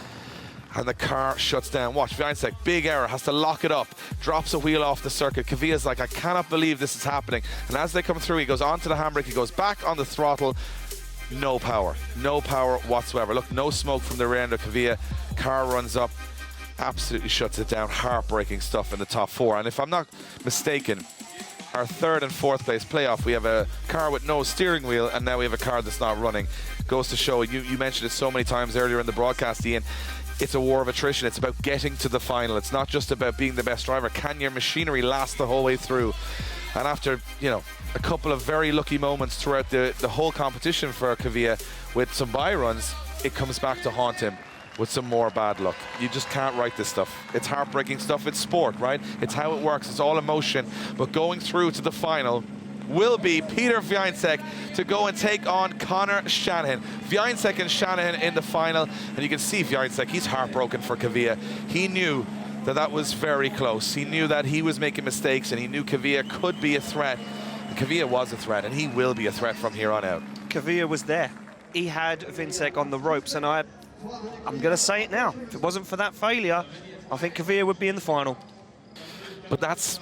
And the car shuts down. Watch, Wiańczek, big error, has to lock it up, drops a wheel off the circuit. Kvia's like, I cannot believe this is happening. And as they come through, he goes onto the handbrake, he goes back on the throttle. No power whatsoever. Look, no smoke from the rear end of Kvia. Car runs up, absolutely shuts it down. Heartbreaking stuff in the top four. And if I'm not mistaken, our third and fourth place playoff, we have a car with no steering wheel, and now we have a car that's not running. Goes to show, you mentioned it so many times earlier in the broadcast, Ian, it's a war of attrition. It's about getting to the final. It's not just about being the best driver. Can your machinery last the whole way through? And after, a couple of very lucky moments throughout the whole competition for Kvia with some by-runs, it comes back to haunt him with some more bad luck. You just can't write this stuff. It's heartbreaking stuff. It's sport, right? It's how it works. It's all emotion. But going through to the final will be Peter Wiańczek to go and take on Conor Shanahan. Wiańczek and Shanahan in the final. And you can see Wiańczek, he's heartbroken for Kvia. He knew that was very close. He knew that he was making mistakes, and he knew Kvia could be a threat. And Kvia was a threat, and he will be a threat from here on out. Kvia was there. He had Wiańczek on the ropes, and I'm going to say it now. If it wasn't for that failure, I think Kvia would be in the final. But that's,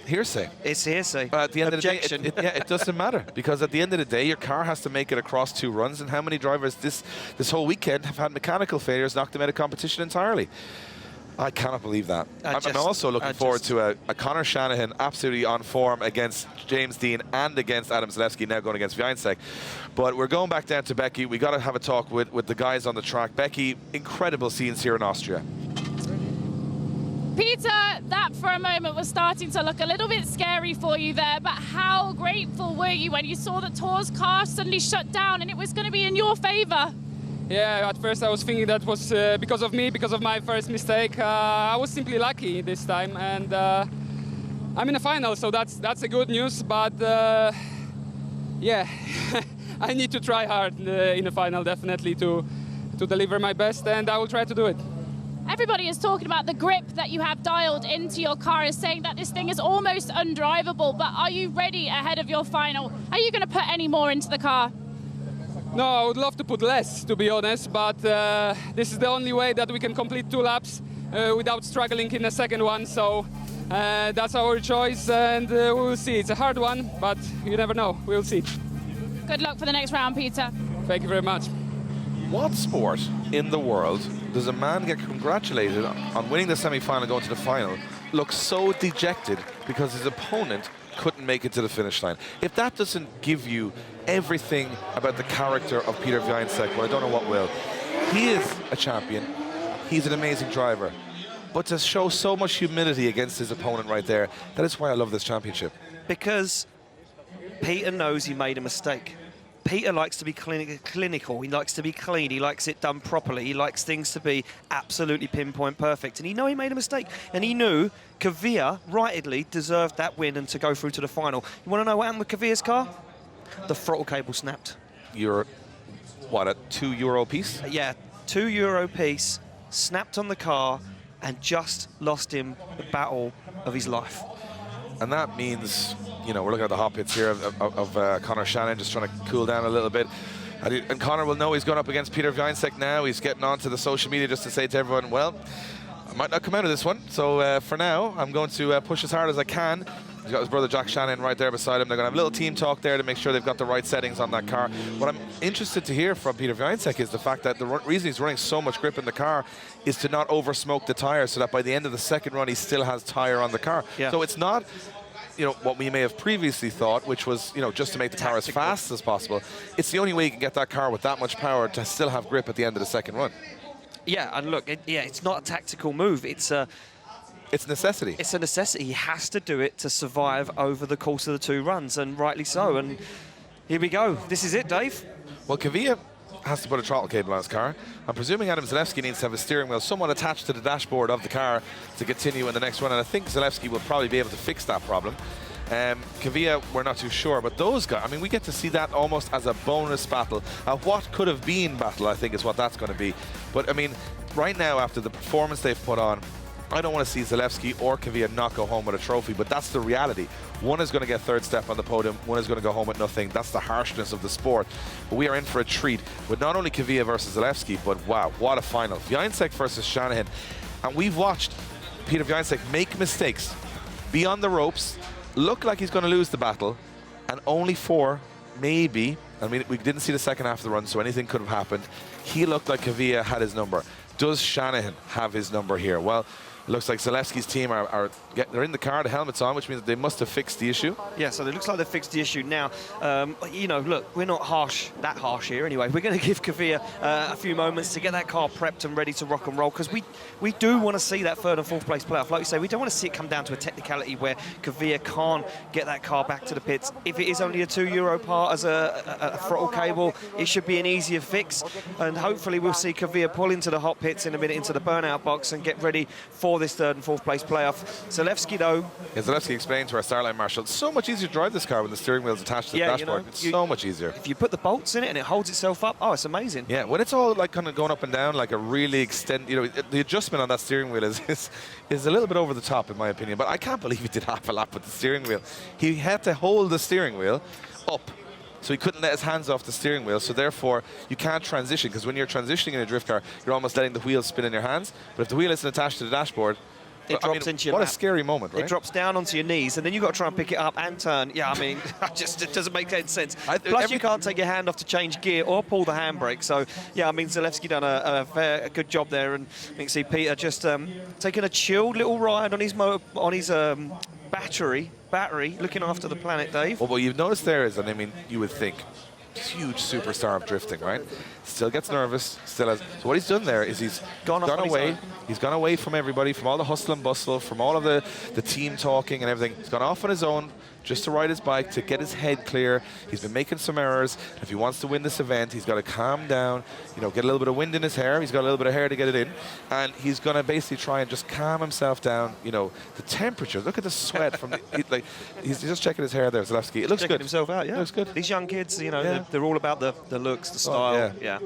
hearsay. It's hearsay. At the end Objection. of the day, it doesn't matter, because at the end of the day, your car has to make it across two runs, and how many drivers this whole weekend have had mechanical failures, knocked them out of competition entirely? I cannot believe that. I'm also looking forward to a Conor Shanahan absolutely on form against James Dean and against Adam Zalewski, now going against Wiańczek. But we're going back down to Becky. We got to have a talk with the guys on the track. Becky, incredible scenes here in Austria. Peter, that for a moment was starting to look a little bit scary for you there, but how grateful were you when you saw that Tor's car suddenly shut down and it was going to be in your favour? Yeah, at first I was thinking that was because of me, because of my first mistake. I was simply lucky this time, and I'm in a final, so that's a good news. But yeah, I need to try hard in the final, definitely, to deliver my best, and I will try to do it. Everybody is talking about the grip that you have dialed into your car, is saying that this thing is almost undrivable. But are you ready ahead of your final? Are you going to put any more into the car? No, I would love to put less, to be honest, but this is the only way that we can complete 2 laps without struggling in the second one, so that's our choice, and we'll see. It's a hard one, but you never know. We'll see. Good luck for the next round, Peter. Thank you very much. What sport in the world does a man get congratulated on winning the semi-final and going to the final, look so dejected because his opponent couldn't make it to the finish line? If that doesn't give you everything about the character of Peter Wiańczek, well, I don't know what will. He is a champion. He's an amazing driver. But to show so much humility against his opponent right there, that is why I love this championship. Because Peter knows he made a mistake. Peter likes to be clinical, he likes to be clean, he likes it done properly, he likes things to be absolutely pinpoint perfect. And he knew he made a mistake. And he knew Kvyat, rightly, deserved that win and to go through to the final. You want to know what happened with Kvyat's car? The throttle cable snapped. You're, what, a €2 piece? Yeah, €2 piece, snapped on the car, and just lost him the battle of his life. And that means, you know, we're looking at the hot pits here of Conor Shanahan just trying to cool down a little bit. And Conor will know he's going up against Peter Wiańczek now. He's getting onto the social media just to say to everyone, well, I might not come out of this one. So for now, I'm going to push as hard as I can. He's got his brother Jack Shanahan right there beside him. They're going to have a little team talk there to make sure they've got the right settings on that car. What I'm interested to hear from Peter Wiańczek is the fact that the reason he's running so much grip in the car is to not over-smoke the tyre, so that by the end of the second run, he still has tyre on the car. Yeah. So it's not, you know, what we may have previously thought, which was, you know, just to make the car as fast as possible. It's the only way you can get that car with that much power to still have grip at the end of the second run. Yeah, and look, it's not a tactical move. It's necessity. It's a necessity. He has to do it to survive over the course of the 2 runs, and rightly so. And here we go. This is it, Dave. Well, Kvyat has to put a throttle cable on his car. I'm presuming Adam Zalewski needs to have a steering wheel somewhat attached to the dashboard of the car to continue in the next run, and I think Zalewski will probably be able to fix that problem. Kvyat, we're not too sure, but those guys, I mean, we get to see that almost as a bonus battle. A what could have been battle, I think, is what that's going to be. But, I mean, right now, after the performance they've put on, I don't want to see Zalewski or Kvyat not go home with a trophy, but that's the reality. One is going to get third step on the podium, one is going to go home with nothing. That's the harshness of the sport. But we are in for a treat with not only Kvyat versus Zalewski, but wow, what a final. Wiańczek versus Shanahan. And we've watched Peter Wiańczek make mistakes, be on the ropes, look like he's going to lose the battle, and only for, maybe, I mean, we didn't see the second half of the run, so anything could have happened. He looked like Kvyat had his number. Does Shanahan have his number here? Well, it looks like Zalewski's team they're in the car, the helmet's on, which means they must have fixed the issue. Yeah, so it looks like they've fixed the issue now. You know, look, we're not that harsh here anyway. We're going to give Kvyat a few moments to get that car prepped and ready to rock and roll, because we do want to see that 3rd and 4th place playoff. Like you say, we don't want to see it come down to a technicality where Kvyat can't get that car back to the pits. If it is only a €2 part as a throttle cable, it should be an easier fix. And hopefully we'll see Kvyat pull into the hot pits in a minute, into the burnout box, and get ready for this 3rd and 4th place playoff. Zalewski, though. Yeah, Zalewski explained to our Starline Marshal, it's so much easier to drive this car when the steering wheel is attached to the dashboard. You know, it's so much easier. If you put the bolts in it and it holds itself up, oh, it's amazing. Yeah, when it's all like kind of going up and down, like a really you know, the adjustment on that steering wheel is a little bit over the top, in my opinion. But I can't believe he did half a lap with the steering wheel. He had to hold the steering wheel up, so he couldn't let his hands off the steering wheel, so therefore you can't transition, because when you're transitioning in a drift car, you're almost letting the wheel spin in your hands. But if the wheel isn't attached to the dashboard, It drops into your What lap. a scary moment, right? It drops down onto your knees, and then you've got to try and pick it up and turn. Yeah, I mean, it doesn't make any sense. Plus, you can't take your hand off to change gear or pull the handbrake. So, yeah, I mean, Zalewski done a good job there, and you can see Peter just taking a chilled little ride on his battery, looking after the planet, Dave. Well, what you've noticed there is, and I mean, you would think, huge superstar of drifting, right? Still gets nervous, still has. So what he's done there is he's gone away. He's gone away from everybody, from all the hustle and bustle, from all of the team talking and everything. He's gone off on his own just to ride his bike, to get his head clear. He's been making some errors. If he wants to win this event, he's got to calm down, you know, get a little bit of wind in his hair. He's got a little bit of hair to get it in. And he's going to basically try and just calm himself down. You know, the temperature, look at the sweat from the, he's just checking his hair there, Zalewski. It looks checking good. himself out, yeah. It looks good. These young kids, you know, they're all about the looks, the style. Yeah.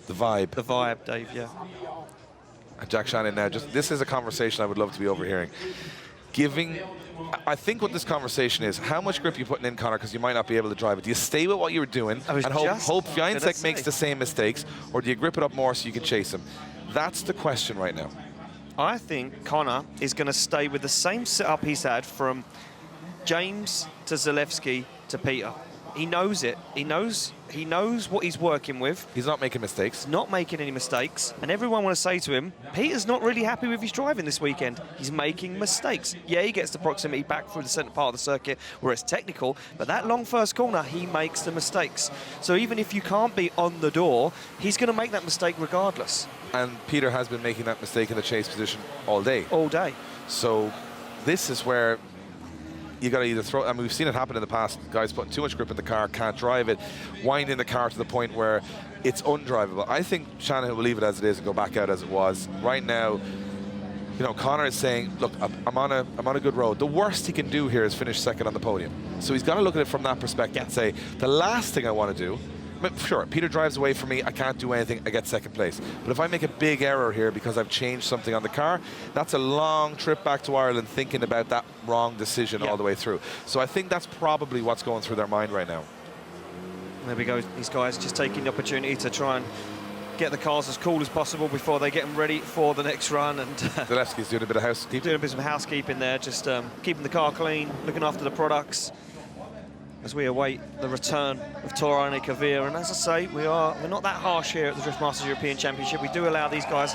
The vibe. The vibe, Dave, yeah. And Jack Shannon now, this is a conversation I would love to be overhearing. I think what this conversation is, how much grip are you putting in, Connor, because you might not be able to drive it. Do you stay with what you were doing and hope Fiancek makes the same mistakes, or do you grip it up more so you can chase him? That's the question right now. I think Connor is going to stay with the same setup he's had from James to Zalewski to Peter. He knows it. He knows what he's working with. He's not making mistakes. Not making any mistakes. And everyone want to say to him, Peter's not really happy with his driving this weekend. He's making mistakes. Yeah, he gets the proximity back through the centre part of the circuit where it's technical, but that long first corner, he makes the mistakes. So even if you can't be on the door, he's going to make that mistake regardless. And Peter has been making that mistake in the chase position all day. All day. So this is where you got to either throw, I mean, we've seen it happen in the past, guys putting too much grip in the car, can't drive it, winding the car to the point where it's undrivable. I think Shanahan will leave it as it is and go back out as it was. Right now, you know, Connor is saying, look, I'm on a good road. The worst he can do here is finish second on the podium. So he's got to look at it from that perspective and say, the last thing I want to do, sure, Peter drives away from me, I can't do anything, I get second place. But if I make a big error here because I've changed something on the car, that's a long trip back to Ireland thinking about that wrong decision all the way through. So I think that's probably what's going through their mind right now. There we go, these guys just taking the opportunity to try and get the cars as cool as possible before they get them ready for the next run. And Zalewski's doing a bit of housekeeping. Doing a bit of housekeeping there, just keeping the car clean, looking after the products, as we await the return of Torane Kavir. And as I say, we're not that harsh here at the Drift Masters European Championship. We do allow these guys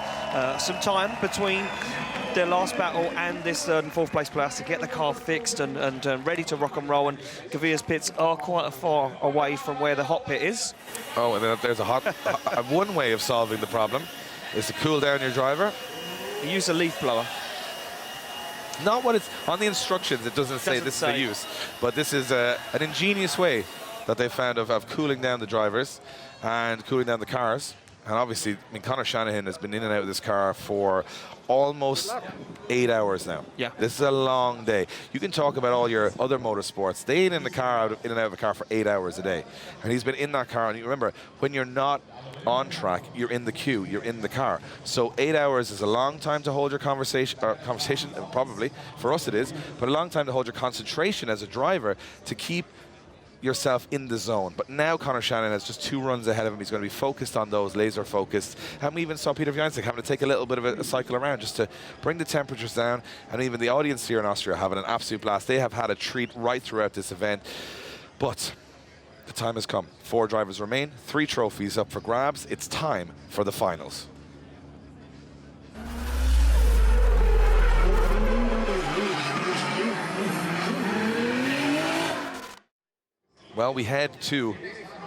some time between their last battle and this third and fourth place playoffs to get the car fixed and ready to rock and roll. And Kavir's pits are quite far away from where the hot pit is. Oh, and then there's one way of solving the problem is to cool down your driver. You use a leaf blower. Not what it's on the instructions. It doesn't say this is the use, but this is an ingenious way that they found of cooling down the drivers and cooling down the cars. And obviously, I mean, Conor Shanahan has been in and out of this car for almost 8 hours now. Yeah. This is a long day. You can talk about all your other motorsports. They ain't in and out of the car for 8 hours a day. And he's been in that car. And you remember, when you're not on track, you're in the queue, you're in the car. So 8 hours is a long time to hold your conversation, probably, for us it is, but a long time to hold your concentration as a driver to keep yourself in the zone. But now Conor Shanahan has just 2 runs ahead of him. He's going to be focused on those, laser focused. And we even saw Peter Fiancek having to take a little bit of a cycle around just to bring the temperatures down. And even the audience here in Austria having an absolute blast. They have had a treat right throughout this event. But the time has come. 4 drivers remain, 3 trophies up for grabs. It's time for the finals. Well, we head to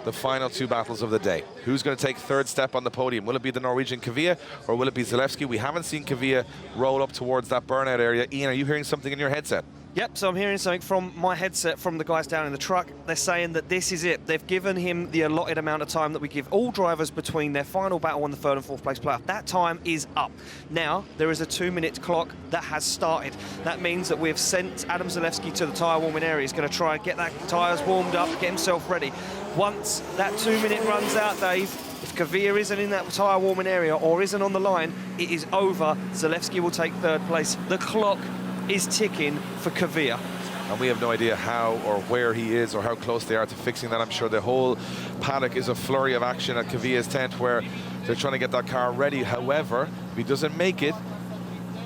the final 2 battles of the day. Who's going to take third step on the podium? Will it be the Norwegian Kavir or will it be Zalewski? We haven't seen Kavir roll up towards that burnout area. Ian, are you hearing something in your headset? Yep, so I'm hearing something from my headset from the guys down in the truck. They're saying that this is it. They've given him the allotted amount of time that we give all drivers between their final battle and the third and fourth place playoff. That time is up. Now, there is a 2-minute clock that has started. That means that we've sent Adam Zalewski to the tyre warming area. He's going to try and get that tyres warmed up, get himself ready. Once that 2-minute runs out, Dave, if Kavir isn't in that tyre warming area or isn't on the line, it is over. Zalewski will take third place. The clock is ticking for Kavir. And we have no idea how or where he is or how close they are to fixing that. I'm sure the whole paddock is a flurry of action at Kavir's tent where they're trying to get that car ready. However, if he doesn't make it,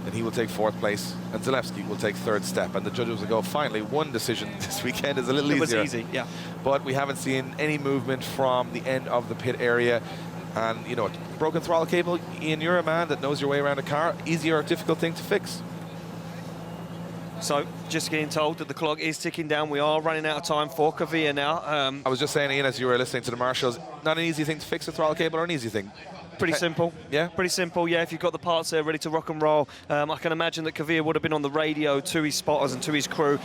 and he will take 4th place, and Zalewski will take 3rd step, and the judges will go, finally, one decision this weekend is a little easier. It was easy, yeah. But we haven't seen any movement from the end of the pit area. And, you know, broken throttle cable, Ian, you're a man that knows your way around a car. Easy or difficult thing to fix? So, just getting told that the clock is ticking down. We are running out of time for Kvyat now. I was just saying, Ian, as you were listening to the marshals, not an easy thing to fix a throttle cable, or an easy thing? Pretty simple. Yeah? Pretty simple, yeah. If you've got the parts there ready to rock and roll. I can imagine that Kvyat would have been on the radio to his spotters and to his crew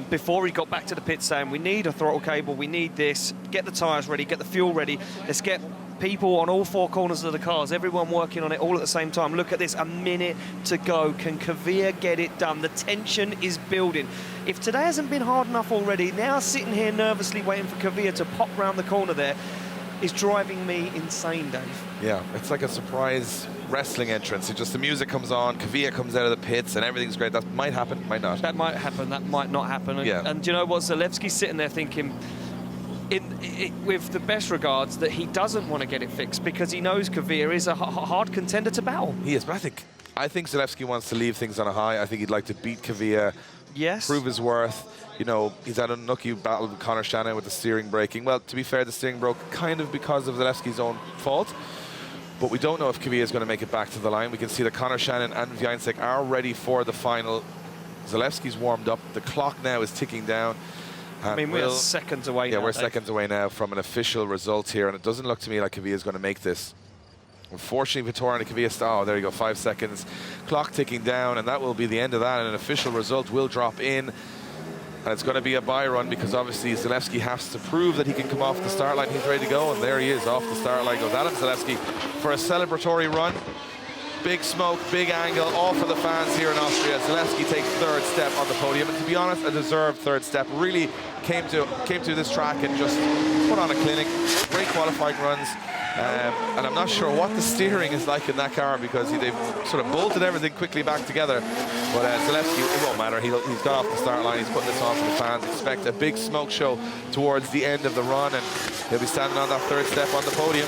before he got back to the pit saying, we need a throttle cable, we need this, get the tyres ready, get the fuel ready, let's get people on all 4 corners of the cars, everyone working on it all at the same time. Look at this, a minute to go. Can Kvyat get it done? The tension is building. If today hasn't been hard enough already, now sitting here nervously waiting for Kvyat to pop round the corner there is driving me insane, Dave. Yeah, it's like a surprise wrestling entrance. It just, the music comes on, Kvyat comes out of the pits, and everything's great. That might happen, might not. That might happen, that might not happen. And, yeah. And do you know what? Zalewski's sitting there thinking, with the best regards, that he doesn't want to get it fixed because he knows Kvyat is a hard contender to battle. He is, but I think Zalewski wants to leave things on a high. I think he'd like to beat Kvyat, yes, prove his worth. You know, he's had an unlucky battle with Conor Shanahan with the steering braking. Well, to be fair, the steering broke kind of because of Zalewski's own fault. But we don't know if Kvyat is going to make it back to the line. We can see that Conor Shanahan and Wiańczyk are ready for the final. Zalewski's warmed up. The clock now is ticking down. I mean, we're seconds away now. Yeah, we're Dave. seconds away now from an official result here, and it doesn't look to me like Kvyat is going to make this. Unfortunately, Vittorio and Kvyat, oh, there you go, 5 seconds. Clock ticking down, and that will be the end of that, and an official result will drop in. And it's going to be a bye run because obviously Zalewski has to prove that he can come off the start line. He's ready to go, and there he is, off the start line goes Adam Zalewski for a celebratory run. Big smoke, big angle, all for the fans here in Austria. Zalewski takes 3rd step on the podium, and to be honest, a deserved 3rd step. Really came to this track and just put on a clinic. Great qualifying runs. And I'm not sure what the steering is like in that car because they've sort of bolted everything quickly back together. But Zalewski, it won't matter. He's got off the start line. He's putting this on for the fans. Expect a big smoke show towards the end of the run, and he'll be standing on that 3rd step on the podium.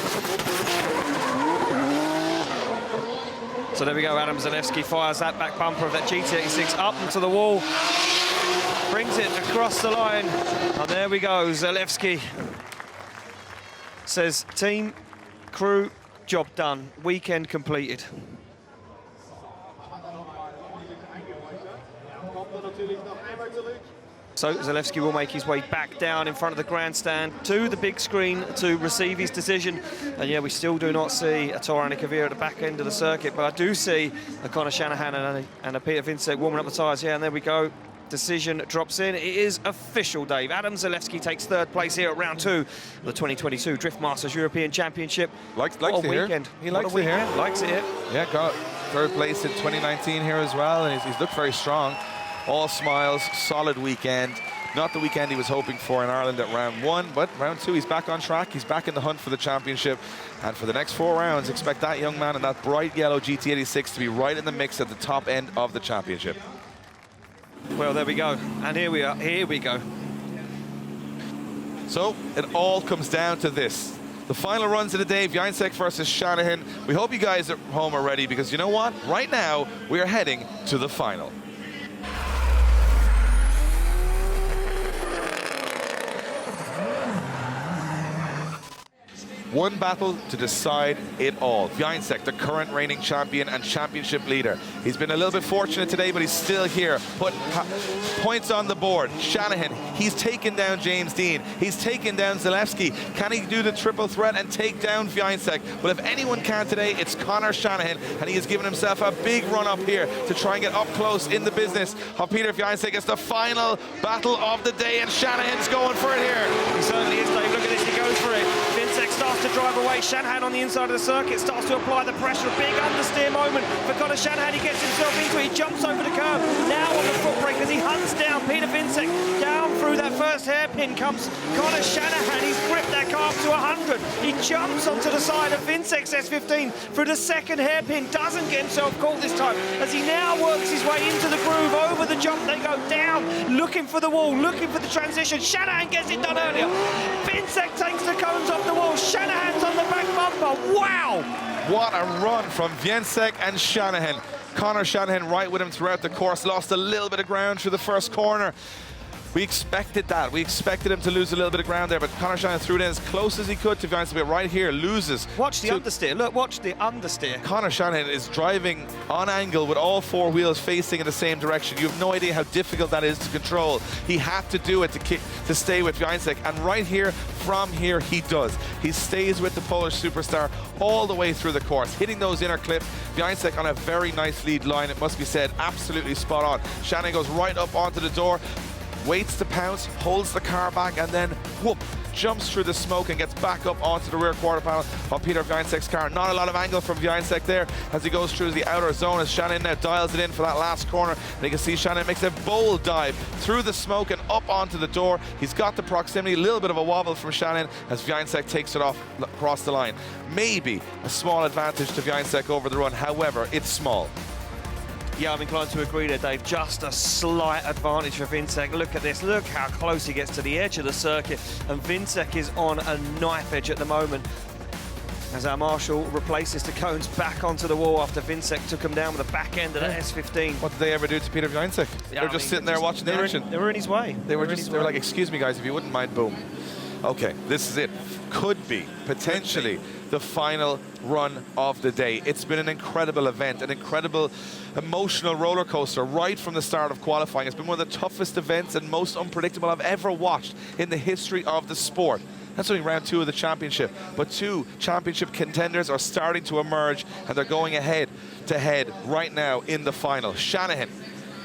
So there we go. Adam Zalewski fires that back bumper of that GT86 up into the wall. Brings it across the line. And there we go. Zalewski says, team, crew, job done. Weekend completed. So Zalewski will make his way back down in front of the grandstand to the big screen to receive his decision. And yeah, we still do not see a Taurani Kvyat at the back end of the circuit, but I do see a Conor Shanahan and a Peter Wiańczyk warming up the tyres. Yeah, and there we go. Decision drops in. It is official, Dave. Adam Zalewski takes 3rd place here at round 2 of the 2022 Drift Masters European Championship. Likes it here. He likes it here. Likes it here. Yeah, got 3rd place in 2019 here as well, and he's looked very strong. All smiles, solid weekend. Not the weekend he was hoping for in Ireland at round 1, but round 2 he's back on track. He's back in the hunt for the championship. And for the next 4 rounds, expect that young man in that bright yellow GT86 to be right in the mix at the top end of the championship. Well, there we go. And here we are. Here we go. So it all comes down to this. The final runs of the day, Wiańczyk versus Shanahan. We hope you guys at home are ready because you know what? Right now, we are heading to the final. One battle to decide it all. Wiańczyk, the current reigning champion and championship leader. He's been a little bit fortunate today, but he's still here, putting points on the board. Shanahan, he's taken down James Dean. He's taken down Zalewski. Can he do the triple threat and take down Wiańczyk? Well, if anyone can today, it's Conor Shanahan, and he has given himself a big run up here to try and get up close in the business of Peter Wiańczyk. It's the final battle of the day, and Shanahan's going for it here. He certainly is, Dave. Look at this, he goes for it. Wiańczyk starts to drive away. Shanahan on the inside of the circuit starts to apply the pressure. Big understeer moment for Conor Shanahan. He gets himself into it. He jumps over the curb. Now on the foot brake as he hunts down Peter Wiańczyk. Down through that first hairpin comes Conor Shanahan. He's gripped that car up to 100. He jumps onto the side of Wiańczyk's S15 through the second hairpin. Doesn't get himself caught this time as he now works his way into the groove. Over the jump they go down, looking for the wall, looking for the transition. Shanahan gets it done earlier. Wiańczyk takes the cones off the wall. Shanahan's on the back bumper. Wow! What a run from Wiańczyk and Shanahan. Conor Shanahan right with him throughout the course, lost a little bit of ground through the first corner. We expected that. We expected him to lose a little bit of ground there, but Conor Shanahan threw it in as close as he could to Viancevic, but right here loses. Watch the understeer. Look, watch the understeer. Conor Shanahan is driving on angle with all four wheels facing in the same direction. You have no idea how difficult that is to control. He had to do it to stay with Viancevic, and right here, from here, he does. He stays with the Polish superstar all the way through the course, hitting those inner clips. Viancevic on a very nice lead line, it must be said, absolutely spot on. Shanahan goes right up onto the door, waits to pounce, holds the car back, and then whoop, jumps through the smoke and gets back up onto the rear quarter panel of Peter Viancek's car. Not a lot of angle from Viancek there as he goes through the outer zone as Shanahan now dials it in for that last corner. And you can see Shanahan makes a bold dive through the smoke and up onto the door. He's got the proximity, a little bit of a wobble from Shanahan as Viancek takes it off across the line. Maybe a small advantage to Viancek over the run, however, it's small. Yeah, I'm inclined to agree there, Dave. Just a slight advantage for Vincek. Look at this. Look how close he gets to the edge of the circuit. And Vincek is on a knife edge at the moment. As our Marshal replaces the cones back onto the wall after Vincek took him down with the back end of that S15. What did they ever do to Peter Viancek? Yeah, They're just sitting there watching the action. They were in his way. They were like, excuse me, guys, if you wouldn't mind, boom. Okay, this is it. Could be, potentially, the final run of the day. It's been an incredible event, an incredible emotional roller coaster right from the start of qualifying. It's been one of the toughest events and most unpredictable I've ever watched in the history of the sport. That's only round 2 of the championship, but 2 championship contenders are starting to emerge, and they're going head to head right now in the final. Shanahan,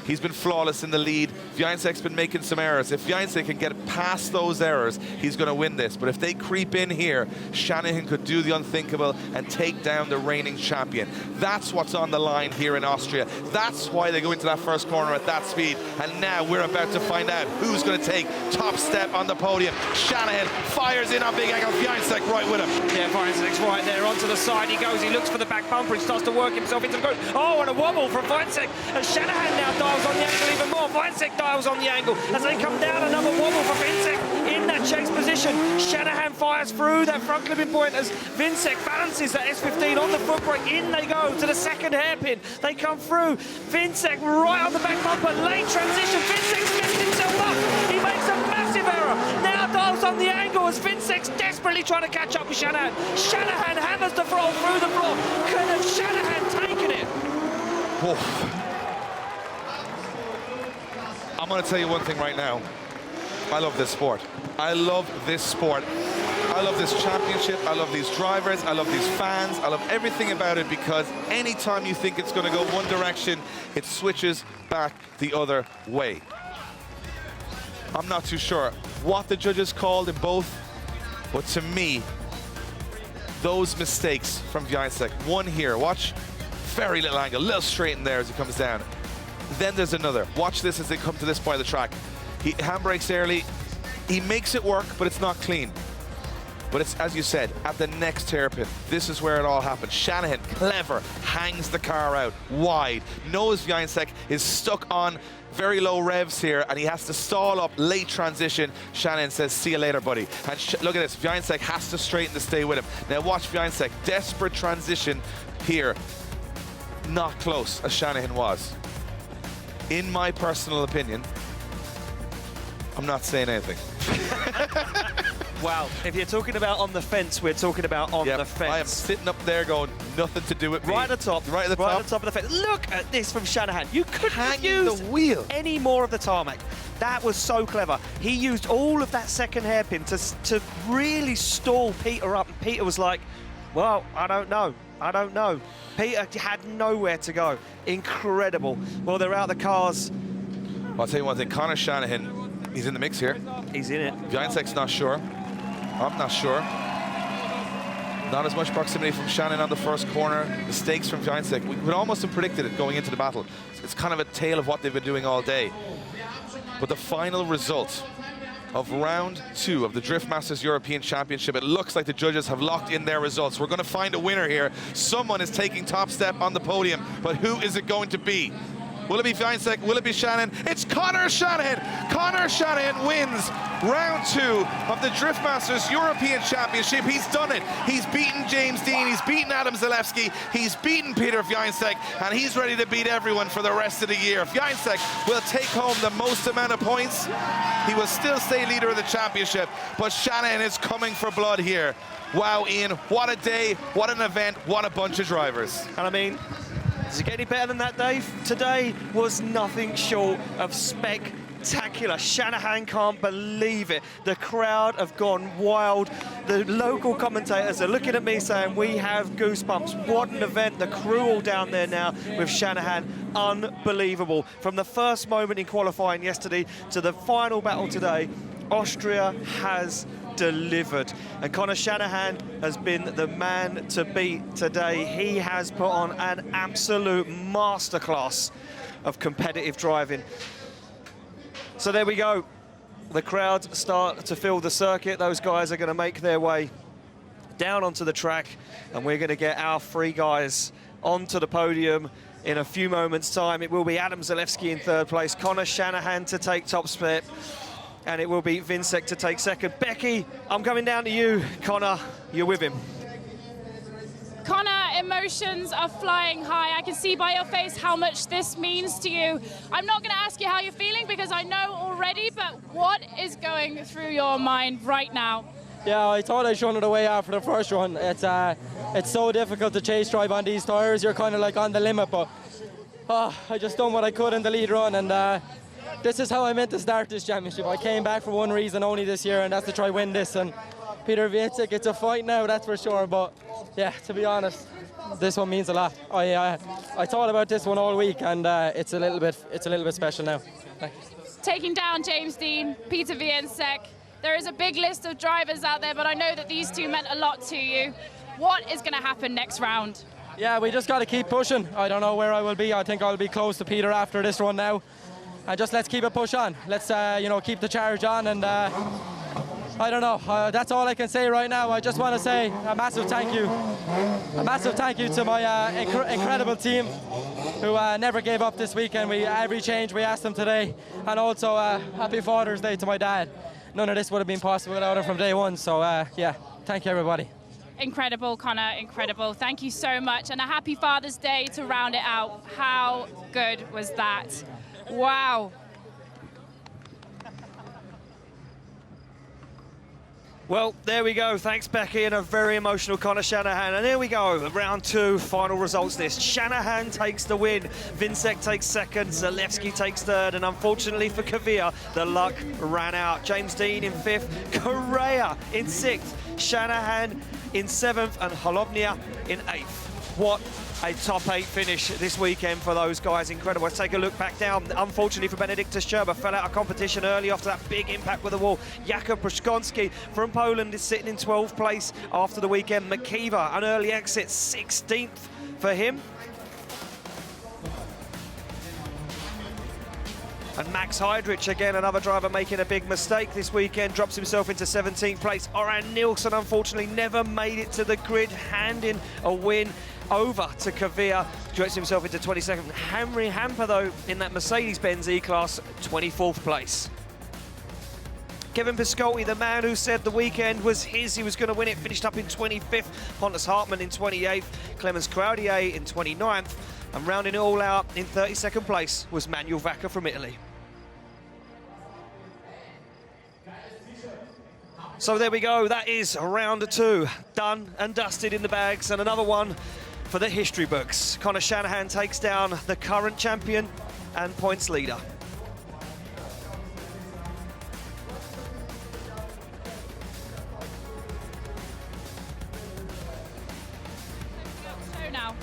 he's been flawless in the lead. Viancek's been making some errors. If Viancek can get past those errors, he's going to win this. But if they creep in here, Shanahan could do the unthinkable and take down the reigning champion. That's what's on the line here in Austria. That's why they go into that first corner at that speed. And now we're about to find out who's going to take top step on the podium. Shanahan fires in on big angle. Viancek right with him. Yeah, Viancek's right there. Onto the side he goes. He looks for the back bumper. He starts to work himself into the group. Oh, and a wobble from Viancek. And Shanahan now dials on the angle even more. Viancek dials on the angle as they come down. Another wobble for Viancek in that chase position. Shanahan fires through that front clipping point as Viancek balances that S15 on the foot brake. In they go to the second hairpin. They come through. Viancek right on the back bumper. Late transition. Viancek gets himself up. He makes a massive error. Now dials on the angle as Vincek's desperately trying to catch up with Shanahan. Shanahan hammers the throttle through the floor. Could have Shanahan taken it? Whoa. I'm going to tell you one thing right now. I love this sport. I love this sport. I love this championship. I love these drivers. I love these fans. I love everything about it because anytime you think it's going to go one direction, it switches back the other way. I'm not too sure what the judges called in both, but to me, those mistakes from Viancek. One here, watch, very little angle, little straight in there as he comes down. Then there's another. Watch this as they come to this point of the track. He handbrakes early. He makes it work, but it's not clean. But it's, as you said, at the next hairpin. This is where it all happens. Shanahan, clever, hangs the car out wide. Knows Viancek is stuck on very low revs here, and he has to stall up late transition. Shanahan says, see you later, buddy. And look at this. Viancek has to straighten to stay with him. Now watch Viancek. Desperate transition here. Not close as Shanahan was. In my personal opinion, I'm not saying anything. Wow, if you're talking about on the fence, we're talking about on the fence. I am sitting up there going, nothing to do with me. Right at the top. Right at the top. Right at the top of the fence. Look at this from Shanahan. You couldn't use the wheel. any more of the tarmac. That was so clever. He used all of that second hairpin to really stall Peter up. And Peter was like, well, I don't know. I don't know. Peter had nowhere to go. Incredible. Well, they're out of the cars. I'll tell you one thing. Conor Shanahan, he's in the mix here. He's in it. Viancek's not sure. I'm not sure. Not as much proximity from Shanahan on the first corner. Mistakes from Viancek. We would almost have predicted it going into the battle. It's kind of a tale of what they've been doing all day. But the final result of round 2 of the Drift Masters European Championship, it looks like the judges have locked in their results. We're going to find a winner here. Someone is taking top step on the podium, but who is it going to be? Will it be Wiesek? Will it be Shanahan? It's Conor Shanahan! Conor Shanahan wins round 2 of the Drift Masters European Championship. He's done it. He's beaten James Dean, he's beaten Adam Zalewski, he's beaten Peter Wiesek, and he's ready to beat everyone for the rest of the year. Wiesek will take home the most amount of points. He will still stay leader of the championship, but Shanahan is coming for blood here. Wow, Ian, what a day, what an event, what a bunch of drivers. And I mean, does it get any better than that, Dave? Today was nothing short of spectacular. Shanahan can't believe it. The crowd have gone wild. The local commentators are looking at me saying, we have goosebumps. What an event. The crew all down there now with Shanahan. Unbelievable. From the first moment in qualifying yesterday to the final battle today, Austria has delivered, and Conor Shanahan has been the man to beat today. He has put on an absolute masterclass of competitive driving. So there we go. The crowds start to fill the circuit. Those guys are going to make their way down onto the track, and we're going to get our 3 guys onto the podium in a few moments' time. It will be Adam Zalewski in 3rd place, Conor Shanahan to take top split, and it will be Wiesek to take 2nd. Becky, I'm coming down to you. Conor, you're with him. Conor, emotions are flying high. I can see by your face how much this means to you. I'm not going to ask you how you're feeling because I know already, but what is going through your mind right now? Yeah, I thought I'd shown it away after the first run. It's so difficult to chase drive on these tyres. You're kind of like on the limit, but I just done what I could in the lead run, and this is how I meant to start this championship. I came back for one reason only this year, and that's to try win this. And Peter Wiesek, it's a fight now, that's for sure. But yeah, to be honest, this one means a lot. I thought about this one all week, and it's a little bit special now. Taking down James Dean, Peter Wiesek. There is a big list of drivers out there, but I know that these two meant a lot to you. What is going to happen next round? Yeah, we just got to keep pushing. I don't know where I will be. I think I'll be close to Peter after this run now. And just let's keep a push on. Let's keep the charge on, and I don't know. That's all I can say right now. I just want to say a massive thank you to my incredible team who never gave up this weekend. Every change we asked them today, and also happy Father's Day to my dad. None of this would have been possible without him from day one. So yeah, thank you everybody. Incredible, Conor, incredible. Thank you so much, and a happy Father's Day to round it out. How good was that? Wow. Well, there we go. Thanks, Becky, and a very emotional Conor Shanahan. And there we go, round 2, final results list. Shanahan takes the win. Wiesek takes 2nd. Zalewski takes 3rd. And unfortunately for Kvyat, the luck ran out. James Dean in 5th. Correa in 6th. Shanahan in 7th. And Holownia in 8th. What a top 8 finish this weekend for those guys. Incredible. Let's take a look back down. Unfortunately for Benediktus Szczerba, fell out of competition early after that big impact with the wall. Jakub Pruszkonski from Poland is sitting in 12th place after the weekend. Makiva, an early exit, 16th for him. And Max Heidrich, again, another driver making a big mistake this weekend, drops himself into 17th place. Oran Nilsson, unfortunately, never made it to the grid, handing a win over to Kvyat, drops himself into 22nd. Henry Hamper, though, in that Mercedes-Benz E-Class, 24th place. Kevin Piscotty, the man who said the weekend was his, he was going to win it, finished up in 25th. Pontus Hartmann in 28th. Clemens Craudier in 29th. And rounding it all out in 32nd place was Manuel Vacca from Italy. So there we go, that is round 2, done and dusted in the bags, and another one for the history books. Conor Shanahan takes down the current champion and points leader. So now,